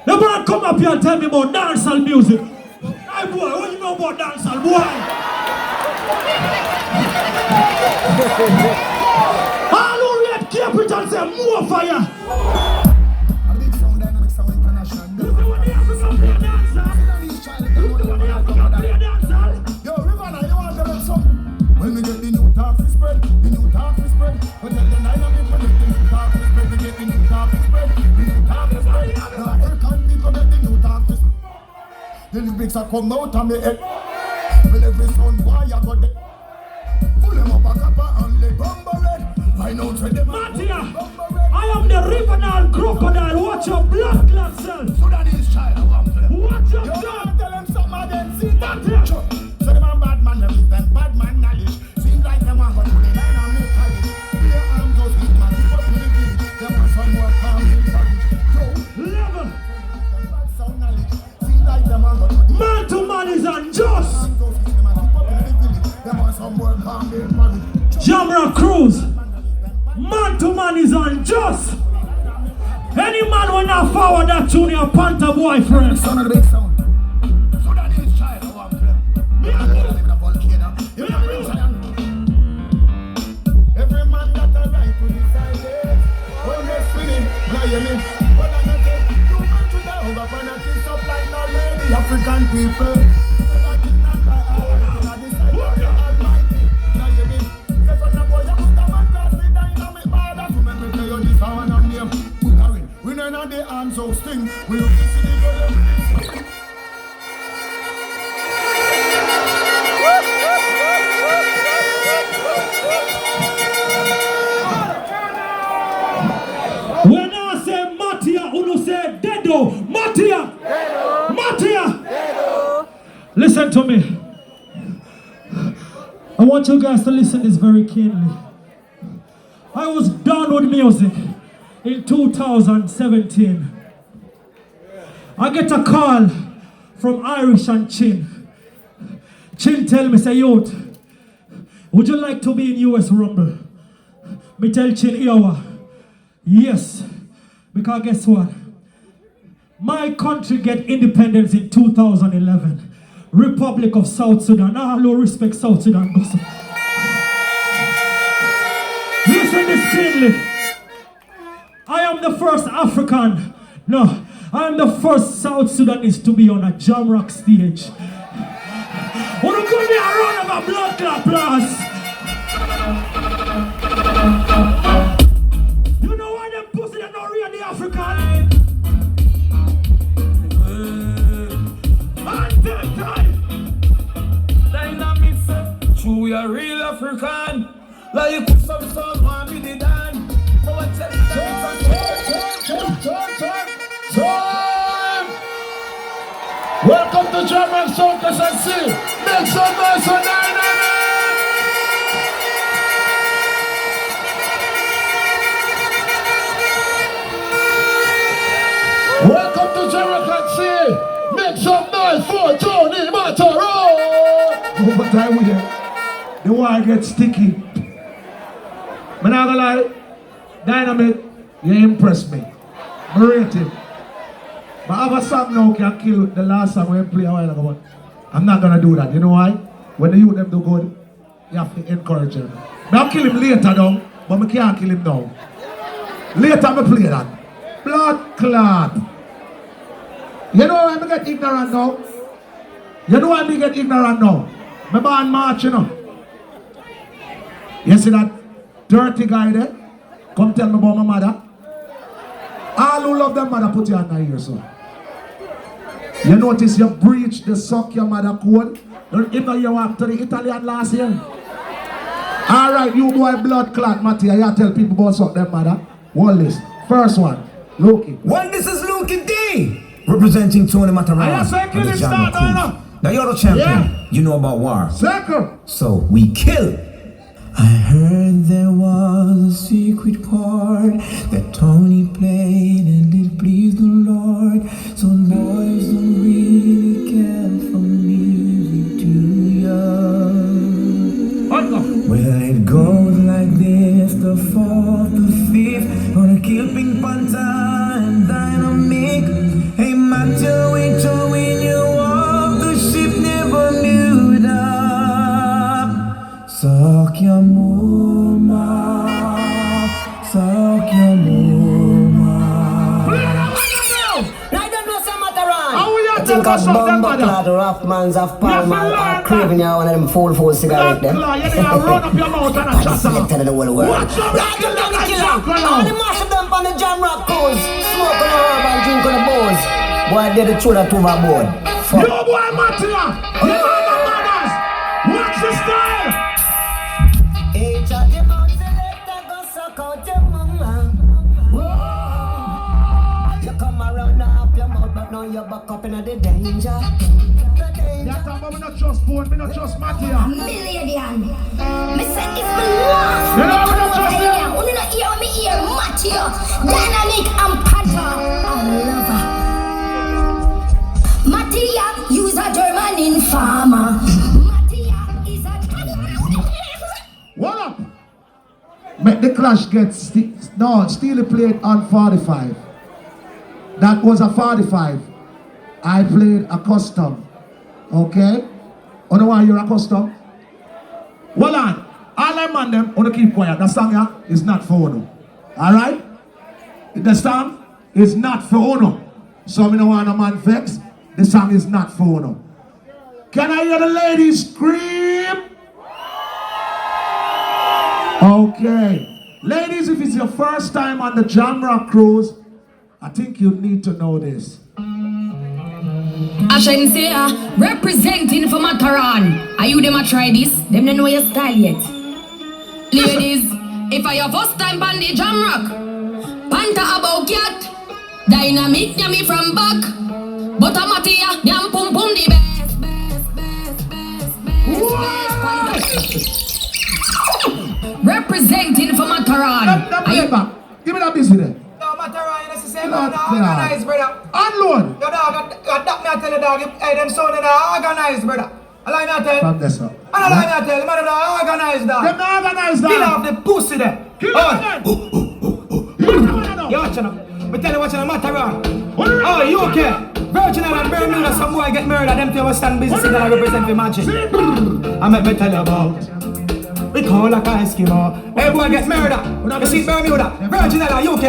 The man come up here and tell me about dancehall music. Hey boy, what you know about dancehall, boy? All who read Capital say more fire. When we get the new talk we spread, the new talk we spread. But then the night of it, when the new talk we spread, we get the new talk we spread, the new talk we spread. The African people get the new talk we spread. The lyrics are come out of me head. Well, every sound boy I got it. Pull them up a copper and let bumble red. I know to them. Matia, I am the Riverland crocodile. Watch your blood clot self. So that is child of them. Watch your blood. blood. Tell them something again. See that. So them a bad man, them is them bad man knowledge. Seems like them want to do the dynamic college. Their arms just big man, keep up to the village. Them want some more calm in courage. Level. Bad sound knowledge. Seems like them want to do the man to man is unjust. Them want some more calm in courage. Jam Rock Cruise. Man to man is unjust. Any man will not forward that Junior Panther boyfriend. Son of the big sound. So that is child of them. Every man that a right to decide it. When they swing now you mean. But I'm not saying you man to the over and I kiss up like no lady. African people. We know not the arms of sting. We will see the girl. When I say Matia, you say Dedo. Matia. Dedo. Matia. Dedo. Listen to me. I want you guys to listen to this very keenly. I was done with music. in 2017, I get a call from Irish and Chin. Chin tell me, say, youth, would you like to be in US Rumble? Me tell Chin, Iowa, yes, because guess what? My country get independence in 2011. Republic of South Sudan. All who respect South Sudan. Listen this clearly. I am the first African. No, I am the first South Sudanese to be on a Jamrock stage. Wanna give me a round of blood applause? You know why them pussy are not really the African? Dynamics, true, we are real African. Like you put some song on me, the dan. Welcome to Jamrock Soukous and See. Make some noise for Dynamic. Welcome to Jamrock and See. Make some noise for Tony Mataro. Over time with it, the war gets sticky. I'm not gonna lie, Dynamic, you impressed me. I rate him. But I have a song now can kill the last song we play a while ago. But I'm not gonna do that. You know why? When the youth them do good, you have to encourage them. I'll kill him later though, but I can't kill him now. Later I play that. Blood clot. You know why I get ignorant now? You know why I get ignorant now? I'm born March, you know. You see that dirty guy there? Come tell me about my mother. All who love their mother put your hand in here, so. You notice you breach the suck your mother code? If not, you walk to the Italian last year. Alright, you boy blood clot, Mattia, you tell people about suck their mother. One list. First one, Loki. Well, this is Loki D, representing Tony Mataran. Now you're the champion. Yeah. You know about war. Second. So we kill. I heard there was a secret part that Tony played and it pleased the Lord. Some boys don't really care for music too young. Well, it goes like this: the fourth, the fifth, gonna kill Pink Panther and Dynamic. Hey, matter wait till when you walk, the ship never moved up. Suck your mama, suck your mama. I don't know some Mataran. I think of Bumba Clad, Rough of Palma, craving you one of them full cigarette them. Run up your mouth and a shut selected of the whole world. All the mash of them on the Jamrock cruise, smoke on the herb and drink on the bowls. Boy, they the children to my board. Yo, boy, Mattia, you are the manners. Watch the style. Each of them out selected go suck out your mama. You come around now up your mouth, but now you're back up in the danger. That time I'm not just born, I'm not just Mattia. Million. Me say if me laugh, you know I'm not just here. Only not hear me hear Mattia, Dynamic and Panther. I love her. Mattia, use a German informer. Mattia is a. What up? Make the clash get Steely played on 45. That was a 45. I played a custom. Okay? You know why you're a custom? Well on. All I man them, want to keep quiet. The song here is not for Uno. Alright? The song is not for Uno. So me no want a man vex. The song is not for Uno. Can I hear the ladies scream? Okay. Ladies, if it's your first time on the Jamrock cruise, I think you need to know this. Ashensia, representing for Mataran. Are you them a try this? Them don't know your style yet. Ladies, if I your first time on the Jamrock, Panther about cat, Dynamic me from back, but a Mattia, yam pum pum the best. Representing for Mataran. Give me that busy there. the dog, hey, them sound in organized, brother. I like me to tell. From this up. I don't like me to tell. The man them organized, dog. Them not organized, dog. Kill off the pussy there. Kill them again. You watching them. Me tell you watching the matter on. Oh, you okay? Virgin Island, Bermuda, some boy get murdered. Them two stand business that I represent the magic. I me tell you about. We call like a Eskimo. Hey boy get murdered. You see Bermuda, Virgin Island, UK.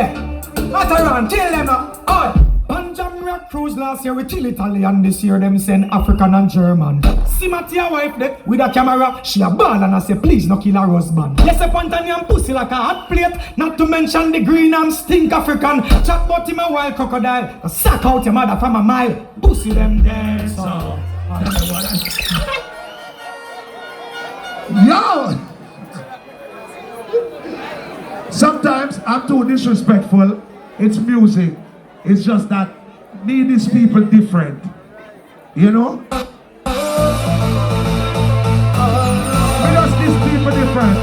Mataran, kill them now. Oh. On Jamrock Cruise last year we kill Italian. This year them send African and German. See Mattia wife there with a camera. She a ball and I say please no kill her husband. Yes a Pantanian pussy like a hot plate. Not to mention the green and stink African. Chat about him a wild crocodile. Sack out your mother from a mile. Pussy them there so. Yo! Sometimes I'm too disrespectful. It's music. It's just that me these people different. You know? Me just these people different.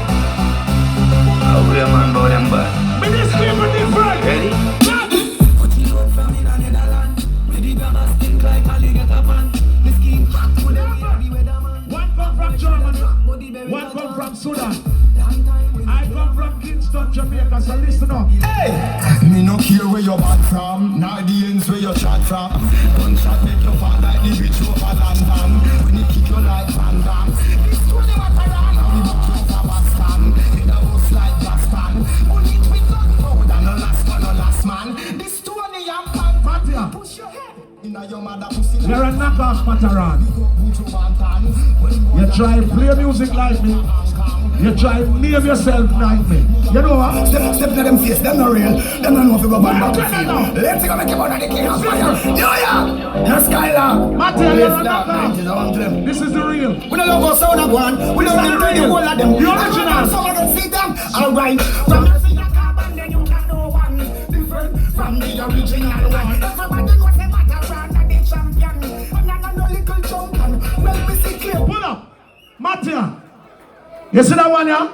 How we a man about them bad? Me these people different. Ready? One come from Germany, one come from Sudan. I come from Kingston, Jamaica, so listen up. Hey! Me no care where you bad from, nor the ends where you shot from. Gunshot make you fall like the bitch over London. When you kick your like Van Damme. This 20 Mataran, and we back you over Boston. In the house like Boston. Only it with gunpowder, no last man. This 20 young man, push your head. Your mother pussy. You're a knockoff Mataran. You try to play music like me. You try to name yourself like me. You know what? Step to them face, them not real. Them not know if you go back to field. Let's go make you out of the king of fire. Yeah! You're Skylar. Mattel, you're a knockoff. This is the real. We don't know about sound of one. We don't know the whole of them. The original. Some of them see them. Alright. From the see your carbon, then you can know one. Different from the original one. Everybody knows the Mataran and the champion. And I'm no little champion. Well, we see clear. Pull up. Mattel. You see that one, yeah?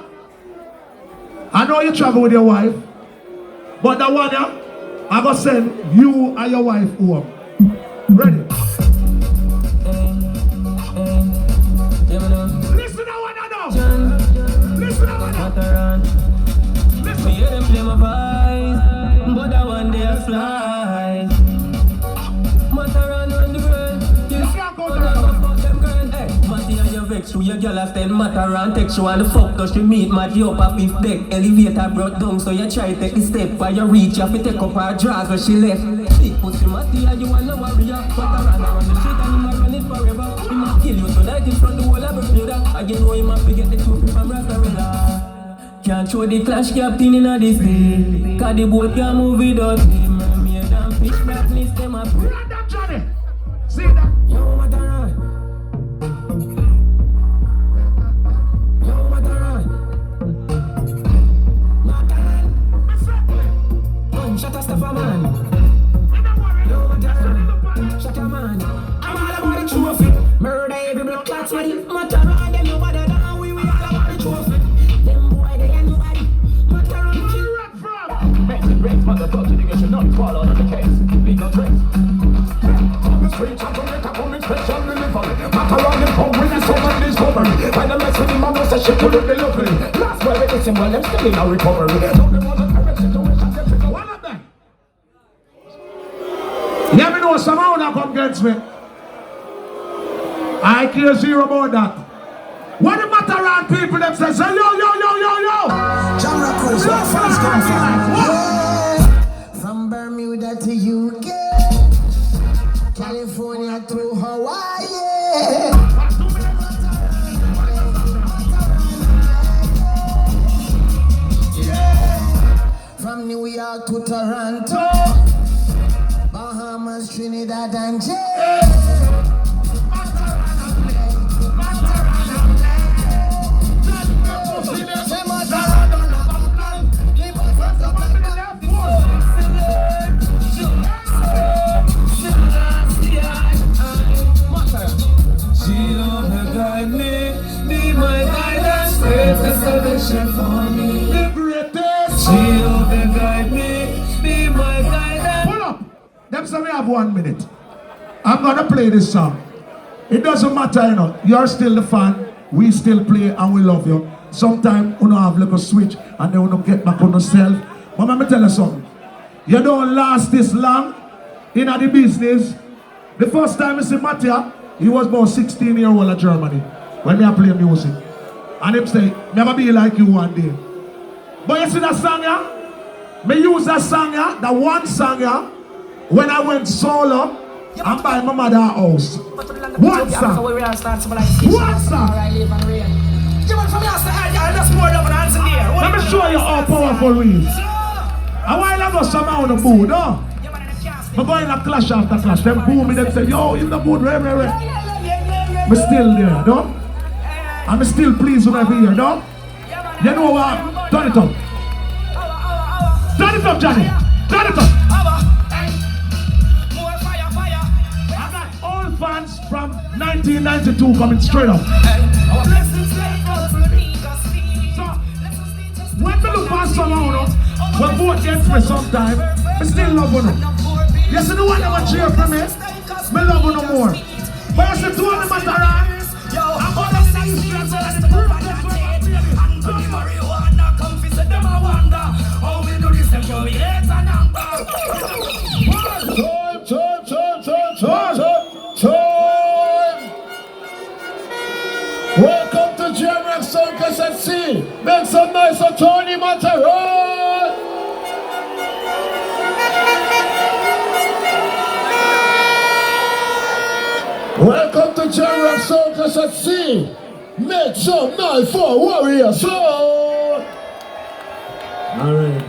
I know you travel with your wife, but that one, yeah, I'm going to send you and your wife home. Ready? Listen to that one, I know. Listen to that one. Listen. Me hear them play my voice, but that one day I fly. Mataran on the ground. You can't go down. Vex through your girl a stand Mataran text you and the fuck does she meet Matty up a fifth deck. Elevator brought down so you try take the step. While you reach you have to take up her drawers where she left. Big pussy Matty and you wanna worry ya. Mataran around the street and him a run it forever. He might kill you tonight in front of the whole of Bermuda. And you know he might forget the truth from Rasarella. Can't show the clash captain in a this day. Cause the boat can't move without him. Me and damn fish back list them up. Run that Johnny. See that? Yo Mataran. Shut up, man. Shut up, man. I'm all about the trophy. Murder every blood clot's money. Mataran, them no better than we all about the trophy. Them boy, they ain't nobody. Mataran, kill rock from. Break, motherfucker, nigga should not fall out of the case. Legal tricks. On the street, I'm gonna make a woman special delivery. Mataran, them come with the summer discovery. By the mess with him, I must say shit to the delivery. Last word, they listen, well, them still in a recovery. Don't they want a direct situation? Let me know somehow that come against me. I care zero about that. What the Mataran people them say, yo. Jamrock Cruise, where fans come from? From Bermuda to UK, California to Hawaii. From New York to Toronto, Bahamas, Trinidad and for me. Guide me, be my guidance. Pull up. Them say we have 1 minute. I'm gonna play this song. It doesn't matter, you know. You're still the fan. We still play and we love you. Sometimes we don't have like a switch and then we don't get back on yourself. But let me tell you something. You don't last this long in the business. The first time I see Mattia, he was about 16 years old in Germany when I play music. And him say, never be like you one day. But you see that song here? Me use that song here, that one song here, when I went solo and buy my mother's house. One song. One song. Let me show you how powerful we is. A while ago, some on the mood, no? I'm going to clash after clash. Them boo me, them say, yo, in the mood, right. I'm still there, no? I'm still pleased with every year, no? You know what? Turn it up. Turn it up, Johnny. Turn it up. I got all fans from 1992 coming straight up. So, when we look past someone, we vote against me sometime, I still love you. You see the one that will cheer for me, I love you no more. But you see two of them at the right, I'm going to see you straight and the purpose for marijuana, come visit them, I wonder how we do this and show me hate and anger. Time! Welcome to Jamrock Circus at Sea. Make some noise for Tony Monterey! Welcome to Jamrock Circus at Sea. Make some noise for Warrior Soul! Alright.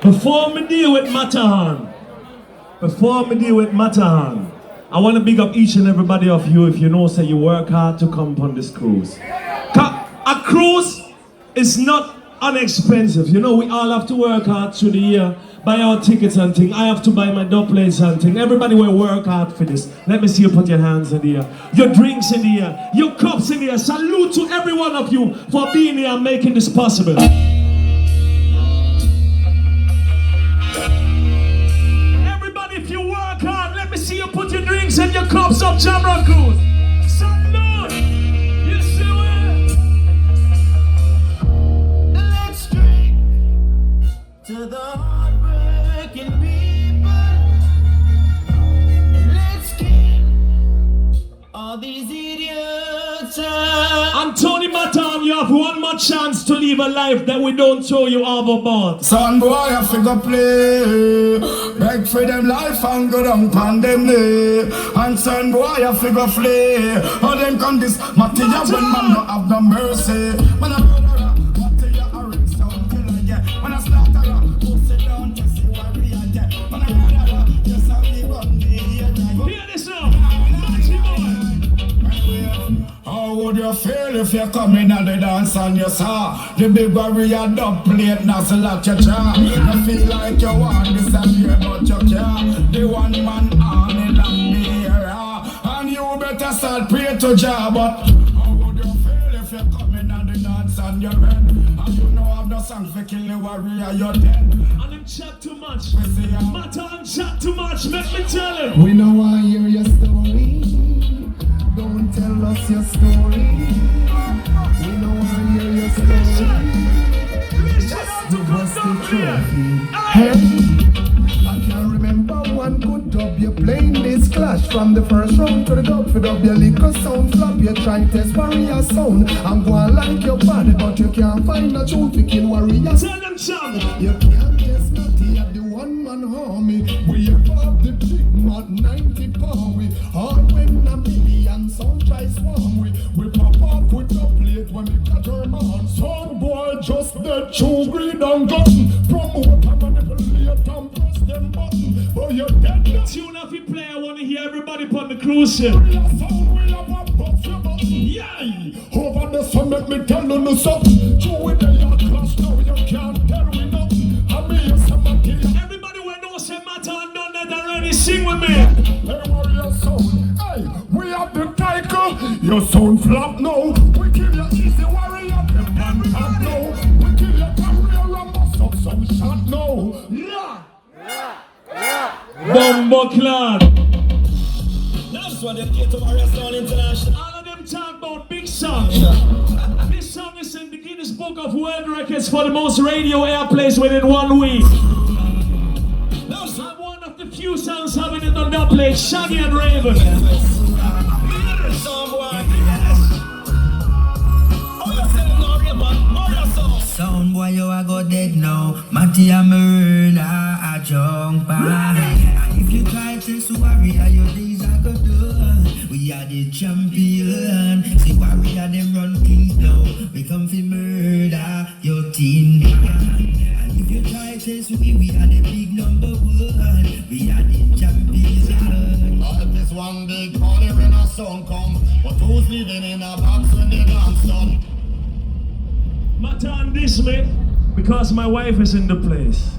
Before me deal with Matahan, I want to big up each and everybody of you if you know say you work hard to come on this cruise. A cruise is not inexpensive. You know, we all have to work hard through the year, buy our tickets and things. I have to buy my dub plates and things. Everybody will work hard for this. Let me see you put your hands in the air, your drinks in the air, your cups in the air. Salute to every one of you for being here and making this possible. Everybody, if you work hard, let me see you put your drinks and your cups up, Jamrock Cruise. Salute! You see it? Let's drink to the hard-working people. Let's kill all these idiots. And Tony Matan, you have one more chance to live a life that we don't throw you overboard. Son boy, I figure play. Beg for them life and go down pan them knee. And son boy, I figure flee. How them come this material when man don't have no mercy. When I material a ring sound killer, yeah. When I slaughter ya, go sit down to see what we are, yeah. When I run yes I live on the air. Hear this now. How would you feel if you come in at the dance and you saw the big warrior dub plate nozzle at your jaw? You feel like you want this and here but you can't. The one man on it and the era. And you better start pray to Jah. But how would you feel if you come in at the dance and you're red? And you know have no song for kill the warrior, you're dead. And him chat too much. Matter and chat too much, make me tell him. We know I hear your story. Don't tell us your story. We know I hear your story. Give us the trophy. Hey, I can remember one good dub. You playing this clash from the first round to the dub. For dub your liquor sound flop. You try test warrior sound. I'm going like your body, but you can't find a tune to kill warrior. Tell them something. You can't test Matty at the one man army. We above the big mud 90 pound. We hard when a million sound try swarm. We pop off with the plate when we cut her man. Some boy just dead, chew green and gun. Promote and manipulate and press them button. But you're dead. Tune off your play, I want to hear everybody on the cruise ship. Yeah. Over the sun, make me tell you no something. Chew with the young class, now you can't tell me nothing. I mean, somebody. Everybody will know say matter and done that already. Sing with me. Hey, warrior sound. Hey, we have the tiger. Your sound flop now. We kill your easy warrior. Them man top now. We kill your warrior and bust up some shot now. Bombo clan. one dedicated to Warrior Sound International. All of them talk about big songs. This song is in the Guinness Book of World Records for the most radio airplays within 1 week. I'm one of the few songs having it on that play, Shaggy and Raven. Sound boy, you a go dead now. Matty a murder, a jump and if you try to warrior, your days are go done. We are the champion. See warrior, them run things now. We come for murder, your team. And if you try to we are the big number 1. We are the champion. This one big party when a song come, but who's living in a box when they dance done? Matter on this way, because my wife is in the place.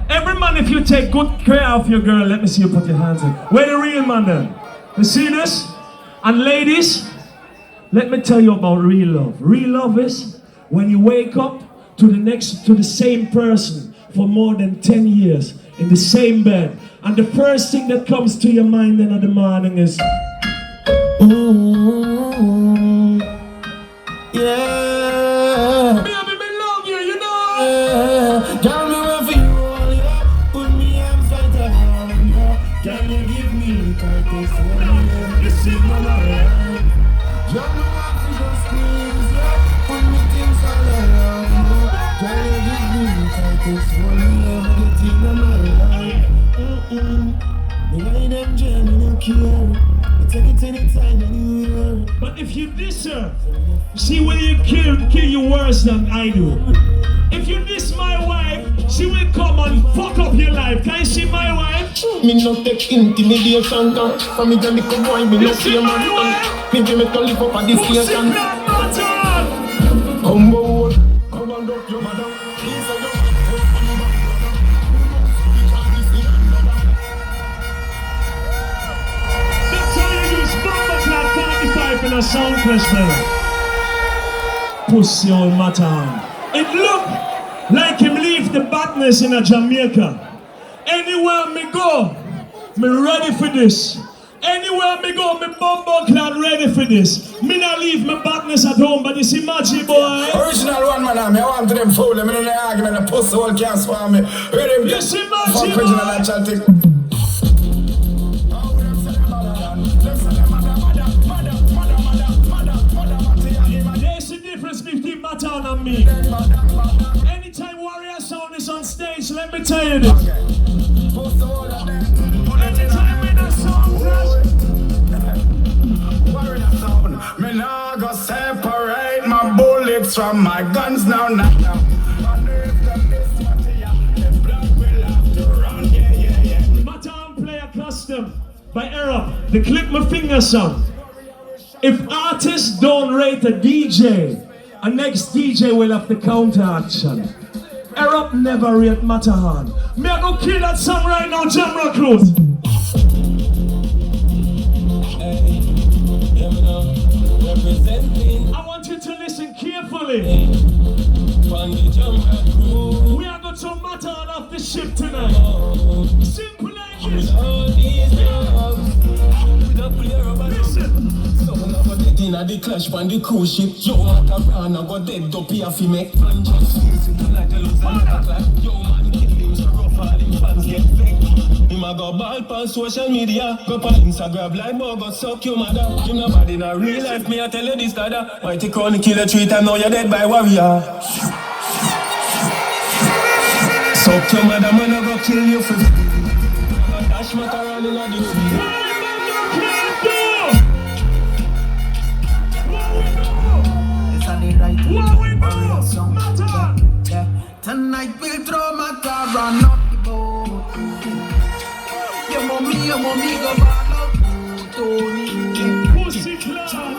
Every man, if you take good care of your girl, let me see you put your hands in. Where the real man then? You see this? And ladies, let me tell you about real love. Real love is when you wake up to the same person for more than 10 years in the same bed, and the first thing that comes to your mind then in the morning is, yeah. Baby, me love you, you know. Yeah. Tell me where for you all, yeah. Put me arms right around you. Can you give me the tightest one, yeah. This is my life. You know what to just squeeze, yeah. Put me things all around you. Can you give me the tightest one, yeah. Get in my life. The way them jamming, no care. Take it anytime, anywhere. But if you diss her, she will kill you worse than I do. If you diss my wife, she will come and fuck up your life. Can you see my wife? Me no take intimidation, from me tell me come boy, me no fear man. Me give me to live up a this station. Come on, come on, look your mother. In a sound clash player. Pussy old Matan. It look like him leave the badness in a Jamaica. Anywhere me go, me ready for this. Anywhere me go, me bumbo clan ready for this. Me not leave my badness at home, but you see Machi boy. Original one man, I want to them fool them in the argument, the pussy all can't swam me. You see Machi boy. Between Matan and me. Anytime Warrior Sound is on stage, let me tell you this. Anytime when the song Warrior Sound, me nah go separate my bullets from my guns now. Matan play a custom by Arab, the Click My Finger song. If artists don't rate a DJ, a next DJ will have the counter action. Arab never rate Matahan. Me I go kill that song right now, Jamrock Cruz. I want you to listen carefully. We are going to Matahan off the ship tonight. Simple like this. Listen. In a the clash on the cruise ship, yo Mataran I got dead up here fi make fun just like the loser yo man kill him so rough all him fans get vexed. Him a go ball on social media, go on Instagram like go suck your mother. You nobody in a real life, me I tell you this dada. Mighty Crown kill you 3 times, now you're dead by warrior. Suck your mother, man I go kill you for dash Mataran in a the field. Tonight we'll throw Mataran up the boat. Your mommy go ball out Tony. Pussy Clan.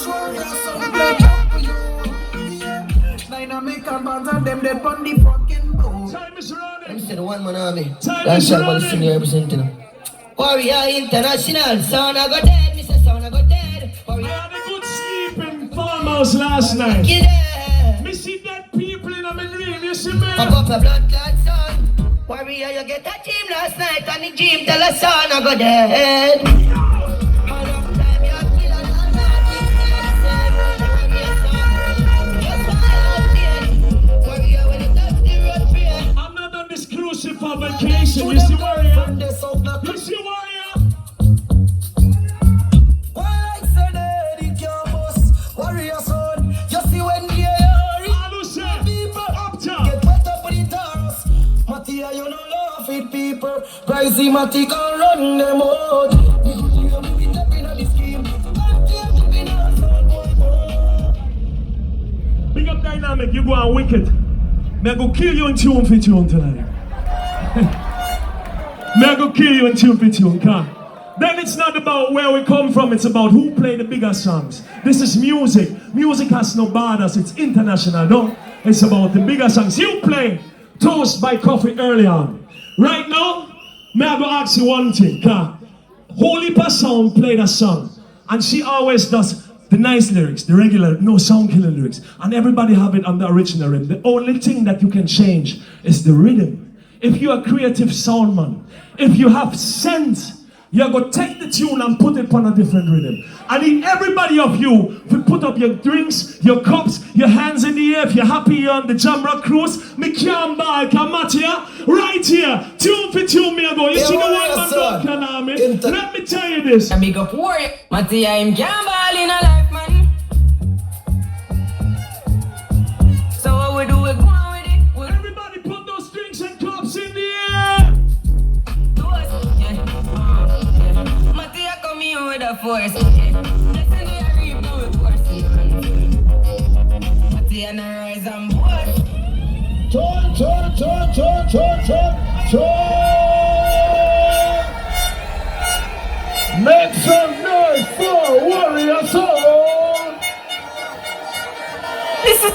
Warrior Sound play up for you. Nine American bands and them dead on the fucking boat. Time is running. I'm still the one man army. Time That's is why I'm running. senior representing. Warrior International. Sound I got dead. Mr. Sound I got dead. I had a good sleep in farmhouse last night. Me see dead people in my dream, you see me? Pop up a blood clot son. Warrior, you get a team last night and the dream tell a son I got dead. Charismatic and run them out. Big up Dynamic, you go on wicked. May I go kill you in tune for tune tonight. May I go kill you in tune for tune, car. Then it's not about where we come from, it's about who play the bigger songs. This is music. Music has no borders, it's international, no? It's about the bigger songs. You play Toast by Coffee early on. Right now, may I go ask you one thing, car. Holy Sound played a song, and she always does the nice lyrics, the regular, no sound killing lyrics, and everybody have it on the original rhythm. The only thing that you can change is the rhythm. If you're a creative sound man, if you have sense, you're going to take the tune and put it on a different rhythm. I need everybody of you to put up your drinks, your cups, your hands in the air. If you're happy you're on the Jamrock cruise, me can't buy, come out here, right here, tune for tune me ago. You see the one man don't can army. Let me tell you this. I big up Warrior, Mattia him can't ball in a life, man. So what we do, we go on with it. Everybody put those drinks and cups in the air. Mattia come here with a force. Listen to your reap now with force. Mattia na rise and board. Make some noise for Warrior Soul. This is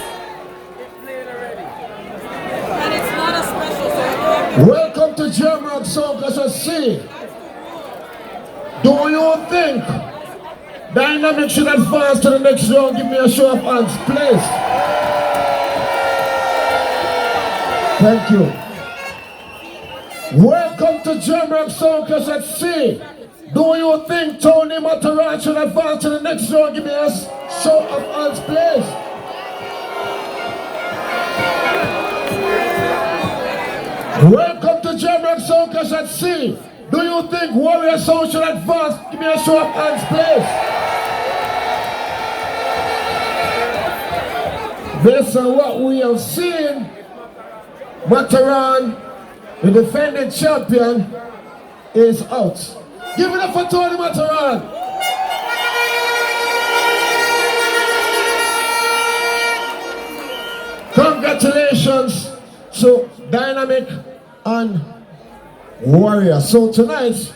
Welcome to Jamrock Soul, because I see. Do you think Dynamic should advance to the next round? Give me a show of hands, please. Thank you. Welcome to Jamrock Soul, because I see. Do you think Tony Mataran should advance to the next round? Give me a show of hands, please. Welcome to Jamrock Soul, because I see. Do you think Warrior Soul should advance? Give me a show of hands, please. Based on what we have seen, Mataran, the defending champion, is out. Give it up for Tony Mataran. Congratulations to Dynamic and Warrior. So tonight,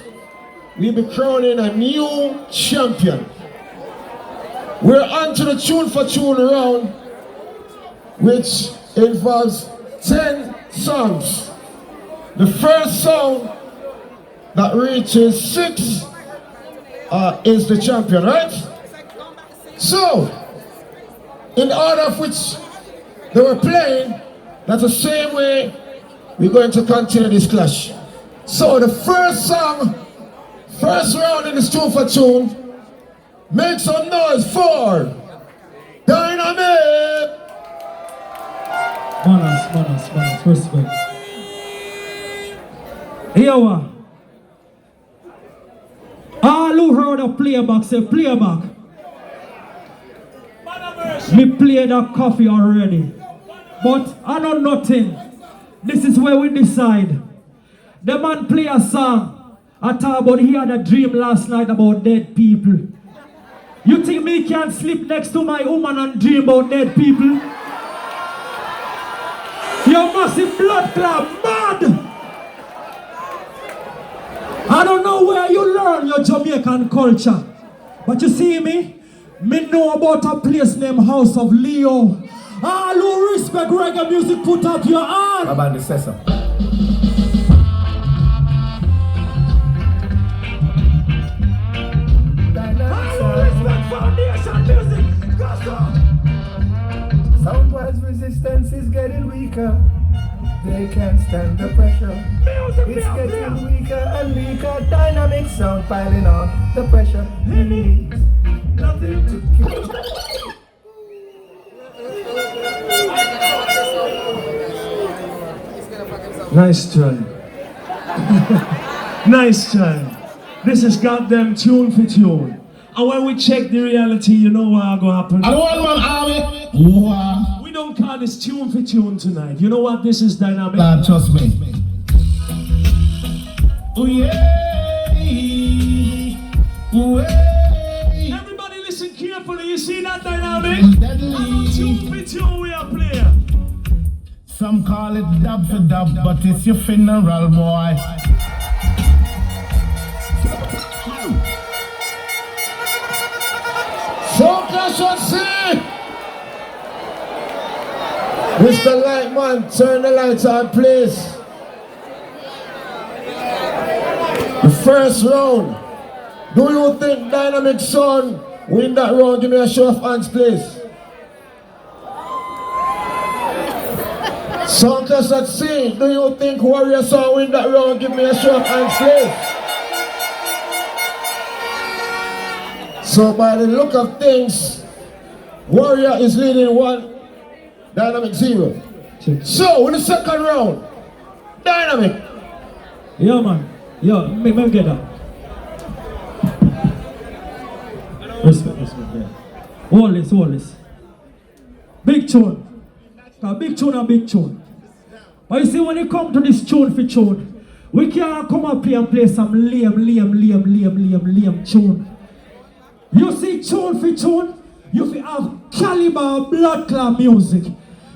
we'll be crowning a new champion. We're on to the tune for tune round, which involves 10 songs. The first song that reaches 6 is the champion, right? So, in order of which they were playing, that's the same way we're going to continue this clash. So the first song, first round in this tune for tune, make some noise for Dynamic! Manners, respect. Here what? All who heard of playback say playback. Me play that coffee already. But I know nothing. This is where we decide. The man play a song. I talk about he had a dream last night about dead people. You think me can sleep next to my woman and dream about dead people? Your massive blood clot mad! I don't know where you learn your Jamaican culture. But you see me? Me know about a place named House of Leo. All who respect reggae music, put up your hand. How about the Cessa? Soundwise resistance is getting weaker. They can't stand the pressure. It's getting weaker and weaker. Dynamic sound piling on. The pressure needs nothing to keep. Nice try. Nice try. This is goddamn tune for tune. And when we check the reality, you know what's gonna happen? We don't call this tune for tune tonight. You know what? This is Dynamic. Trust me. Oh yeah. Oh yeah. Everybody listen carefully. You see that dynamic? Tune for tune we are playing. Some call it dub for dub, but it's your funeral, boy. Soca should see. Mr. Lightman, turn the lights on, please. The first round. Do you think Dynamic Son win that round? Give me a show of hands, please. Soca should see. Do you think Warrior Son win that round? Give me a show of hands, please. So by the look of things, Warrior is leading 1, Dynamic 0. So in the second round, Dynamic. Yeah, man. Yeah, make me get that. Respect, yeah. All this. Big tune. Big tune and big tune. But you see, when it come to this tune for tune, we can't come up here and play some lame tune. You see, tune for tune, you feel have caliber blood clot music.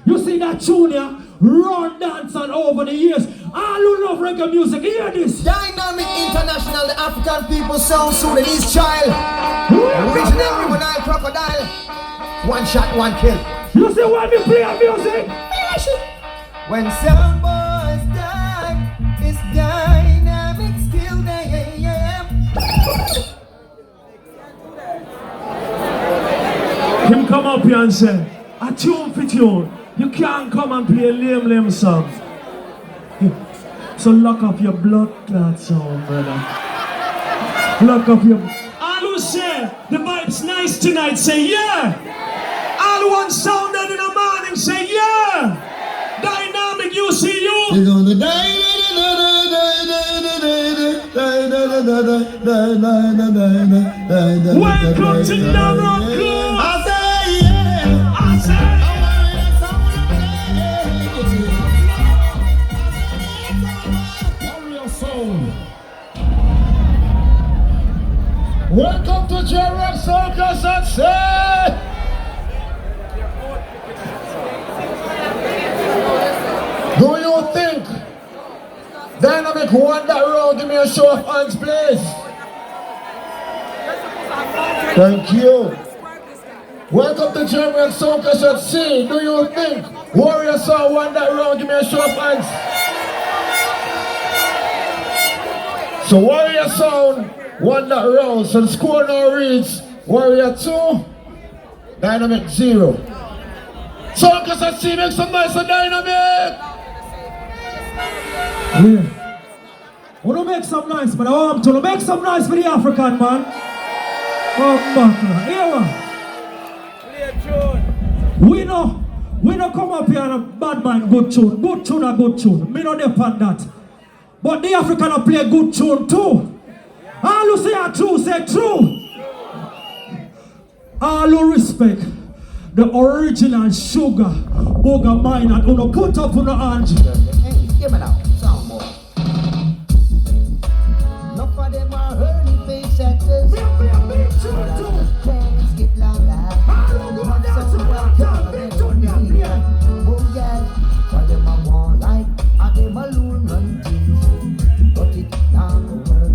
You see that tune here, run dance and over the years. All who love reggae music, hear this. Dynamic International, the African people sound Sudanese child. Original River Crocodile. One shot, one kill. You see when we play music? When some boys die, it's Dynamic still there. Him come up here and say, a tune for tune. You can't come and play lame song. So lock up your blood clot song, brother. Lock up your... All who say the vibe's nice tonight, say yeah. All who want sounded in the morning, say yeah. Dynamic, you see you. You're gonna die. Welcome to Narrow Crew. I say yeah. I say Welcome to J-Rock Soca Sunset. Do you think Dynamic won that round? Give me a show of hands, please. Thank you. Welcome to J-Rock Soca Sunset. Do you think Warrior Son won that round? Give me a show of hands. So Warrior Son won that round, so the score now reads Warrior 2, Dynamic 0. So because I see make some noise for Dynamic! Yeah. We don't make some noise, but I want to make some noise for the African man. Oh, here we no come up here and a bad man good tune. Good tune a good tune. Me no depend that. But the African will play good tune too. All who say are true, say true. All who respect the original Sugar, Booger Mine, and who put up on the hand. Give me now, sound more. Enough of them are early face actors. We are big tune too. Can't skip like that. All who go dance to welcome, big tune we are playing. Oh yeah, for them a want like, and them alone run things. But it not work.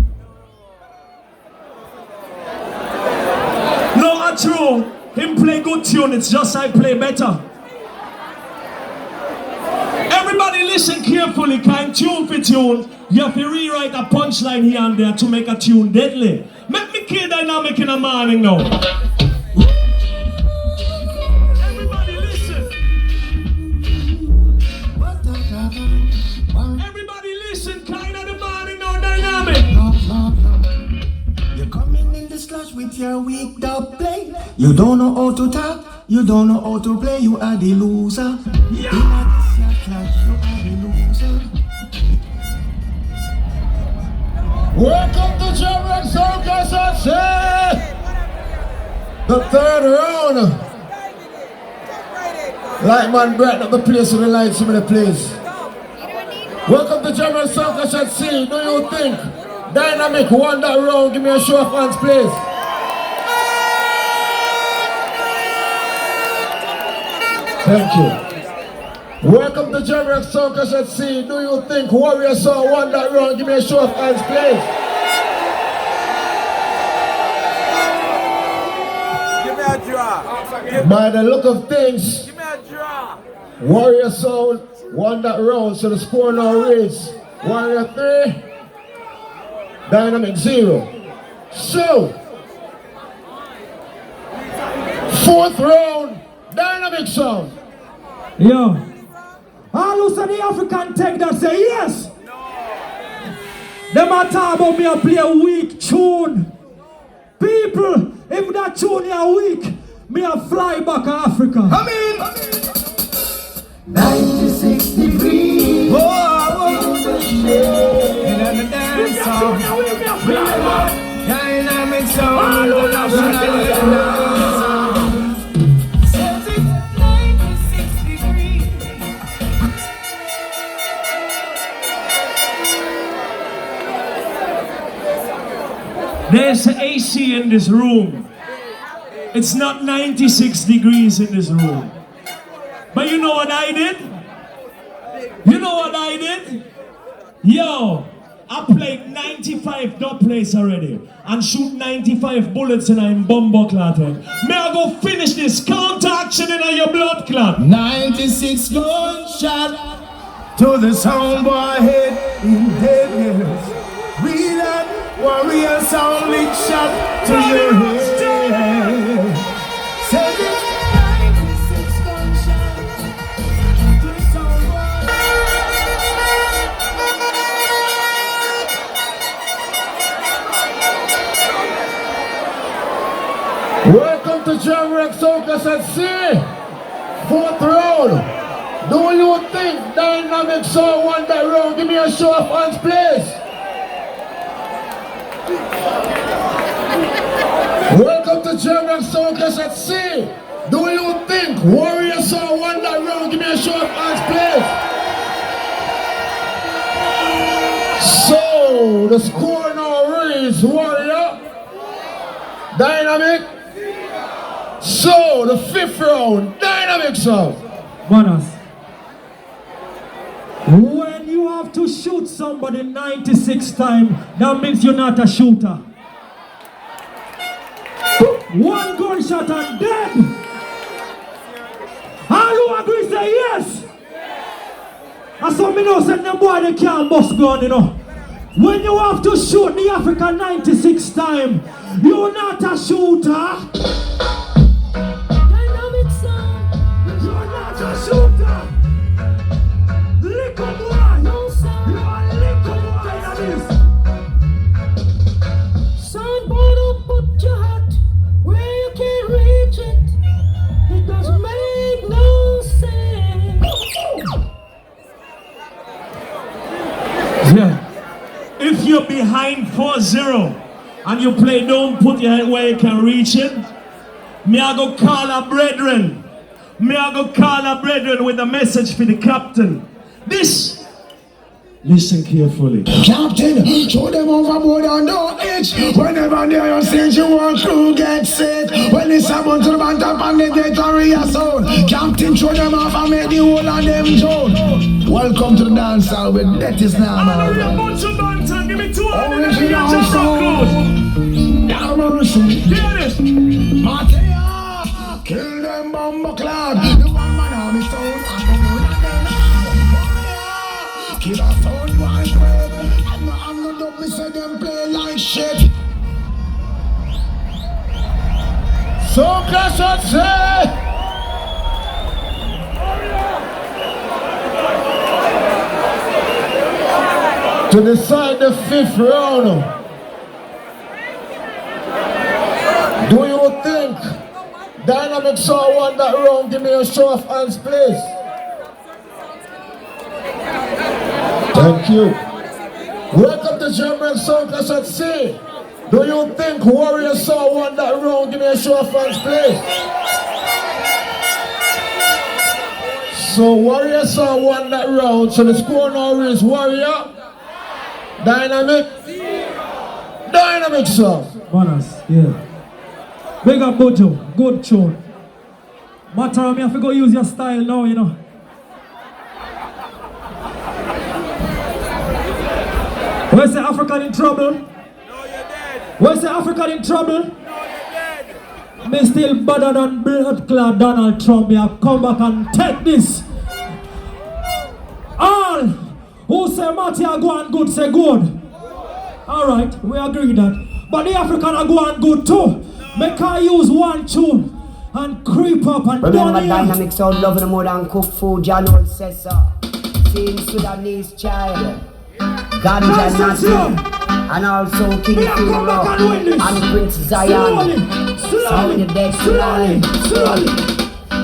No, not true. Him play good tune, it's just I play better. Everybody listen carefully, kind tune for tune. You have to rewrite a punchline here and there to make a tune deadly. Make me kill Dynamic in the morning now. Everybody listen. Everybody listen, kind of the morning now, Dynamic. You're coming in the slush with your weak dub play. You don't know how to talk, you don't know how to play, you are the loser. Yeah. In a clash, you are the loser. Welcome to J-Rock Soca Sunset. The third round. Lightman brighten up the place with the lights in the place. Welcome to German Circus at Sea. Do you think Dynamic won that round? Give me a show of hands, please. Thank you. Welcome to German Circus at Sea. Do you think Warrior Soul won that round? Give me a show of hands, please. Give me a draw. By the look of things, Give me a draw. Warrior Soul won that round, so the score now reads Warrior 3, Dynamic 0. So, fourth round, Dynamic Sound. Yo, all who say the African take that say yes. Them a talk about me a play a weak tune. People, if that tune is weak, me a fly back to Africa. 96 degrees. Oh, and the dance song. Dynamic sound. There's AC in this room. It's not 96 degrees in this room. But you know what I did? You know what I did? Yo, I played 95 dub plays already and shoot 95 bullets in a bumbo clot head. May I go finish this counter action in your blood clot? 96 gunshot to the sound boy head in dead years. Real and warrior sound lick shot to your head. Say it. 96 gunshot to the sound boy. Welcome to Jamrock Circus at Sea. Fourth round. Do you think Dynamic Sound won that round? Give me a show of hands, please. Welcome to Jamrock Circus at Sea. Do you think Warrior Sound won that round? Give me a show of hands, please. So the score now reads Warrior, Dynamic. So the fifth round, Dynamic Sound. Manas, when you have to shoot somebody 96 times, that means you're not a shooter. One gunshot and dead. All who agree say yes. And some me know say them boy they can't bust gun, you know. When you have to shoot the African 96 times, you're not a shooter. Dynamic Sound, you're not a shooter. Little boy, no sir, you're a little boy in this. Soundboard up, put your hat where you can't reach it. It doesn't make no sense. Yeah. If you're behind 4-0 and you play don't put your head where you can reach it, me I go call a brethren. Me I go call a brethren with a message for the captain. This, listen carefully. Captain, show them overboard and no itch. Whenever they're on stage, you want crew get sick. When it's about to the band up and they get a real sound. Captain, show them off and make the whole of them joke. Welcome to the dance hall with that is now, man. Original sound. Now, mercy. Matea, kill them bumbo cloud. The one man on his own. Kill a sound right red. I'm not dub, me say them play like shit. So clash at sea. To decide the fifth round. Do you think Dynamic Sound won that round? Give me a show of hands, please. Thank you. Welcome to German Circus at Sea. Do you think Warrior Sound won that round? Give me a show of hands, please. So Warrior Sound won that round. So the score now is Warrior, Dynamic, Dynamic Sound. Bonus, yeah. Big up Bojo, good tune. Matter me, I have to go use your style now, you know. Where's the African in trouble? No, you're dead. Where's the African in trouble? No, you're dead. Me still better than blood clot Donald Trump. Me have come back and take this. All who say Matty are going good, say good. Alright, we agree that. But the African are going good too. Make I use one tune and creep up and remember down Dynamic Sound loving more than cook food, John old says so. Seeing Sudanese child, Ganja Nati, and also King Pharaoh and Prince Zion. Sound the dead slowly.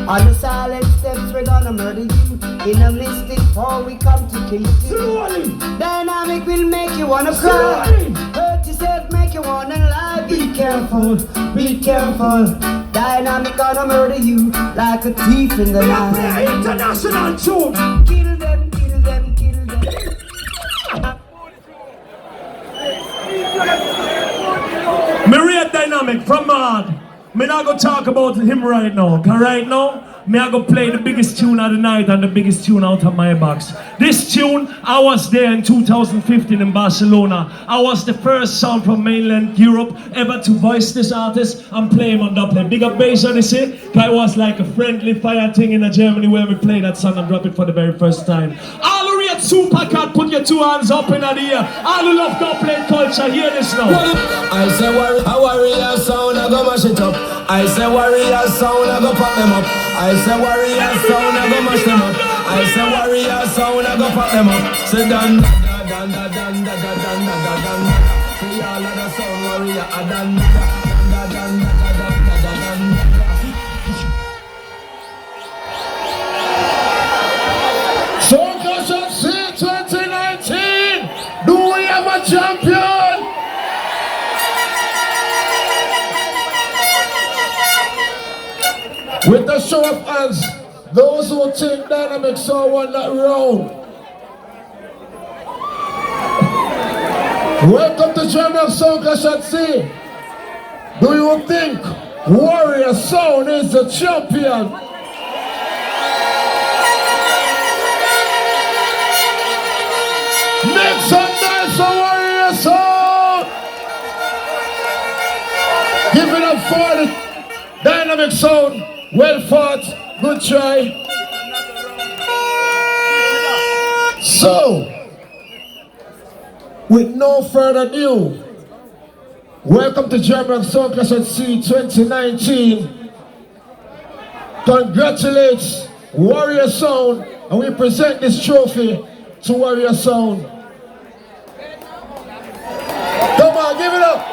On the silent steps we're gonna murder you. In a mystic fall we come to kill you. Dynamic will make you wanna cry. Hurt yourself, make you wanna lie. Be careful, be careful. Dynamic gonna murder you like a thief in the night. International tune. Kill them, kill them, kill them. Maria Dynamic from Mad. Me not gonna talk about him right now, cause right now, me I gonna play the biggest tune of the night and the biggest tune out of my box. This tune, I was there in 2015 in Barcelona. I was the first sound from mainland Europe ever to voice this artist and play him on Dublin. Big up bass Odyssey, cause it was like a friendly fire thing in Germany where we play that song and drop it for the very first time. All who rate Supercat, put your two hands up in the air. All who love Dublin culture, hear this now. I say warrior sound, I go mash it up. I say warrior sound, I go pop them up. I say warrior sound, I go mash them up. I say warrior sound, I go pop them up. Say dun dun dun dun dun dun dun dun dun dun. See all of the sound warrior a dun dun dun dun dun dun dun. Soca Shot C 2019. Do we have a champion? With the show of hands, those who think Dynamic Sound won that round. Welcome to Jamrock Soca Shot C. Do you think Warrior Sound is the champion? Make some noise for Warrior Sound! Give it up for the Dynamic Sound. Well fought, good try. So, with no further ado, welcome to Jamrock Soca Shot C 2019. Congratulates Warrior Sound, and we present this trophy to Warrior Sound. Come on, give it up.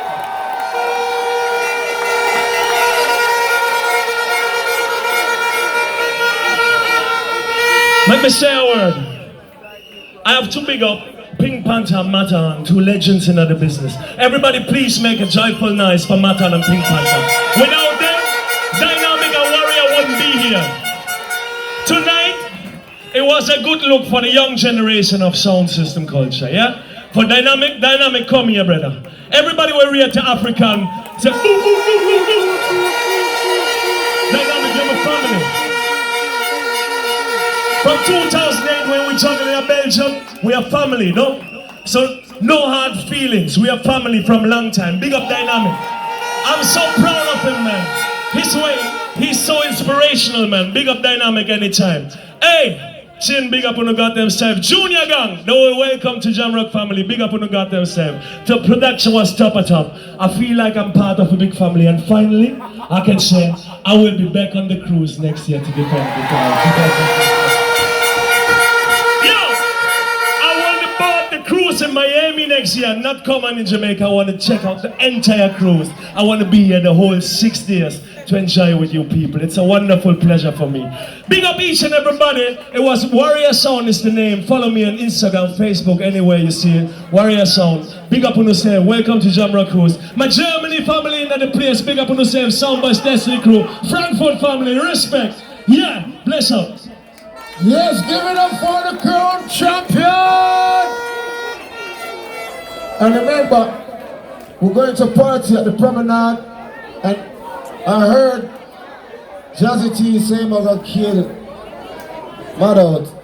Let me say a word. I have to big up Pink Panther and Matan, two legends in the business. Everybody please make a joyful noise for Matan and Pink Panther. Without them, Dynamic and Warrior wouldn't be here. Tonight, it was a good look for the young generation of sound system culture, yeah? For Dynamic, come here, brother. Everybody will react to African. Say, ooh, ooh, ooh, ooh, ooh. Dynamic, you're my family. From 2008 when we jungle in Belgium, we are family, no? So no hard feelings, we are family from a long time. Big up Dynamic. I'm so proud of him, man. His way, he's so inspirational, man. Big up Dynamic anytime. Hey, Chin, big up on the goddamn self. Junior Gang, no, welcome to Jamrock family. Big up on the goddamn self. The production was top at top. I feel like I'm part of a big family, and finally, I can say I will be back on the cruise next year to defend the town. Cruise in Miami next year, not coming in Jamaica. I want to check out the entire cruise. I want to be here the whole 6 days to enjoy with you people. It's a wonderful pleasure for me. Big up each and everybody. It was Warrior Sound is the name. Follow me on Instagram, Facebook, anywhere you see it. Warrior Sound. Big up on yourself. Welcome to Jamrock Cruise. My Germany family in the place. Big up on yourself. Soundboys Destiny Crew. Frankfurt family. Respect. Yeah. Bless up. Yes, give it up for the crown champion! And remember, we're going to party at the promenade, and I heard Jazzy T saying I'm gonna kill Mad Out.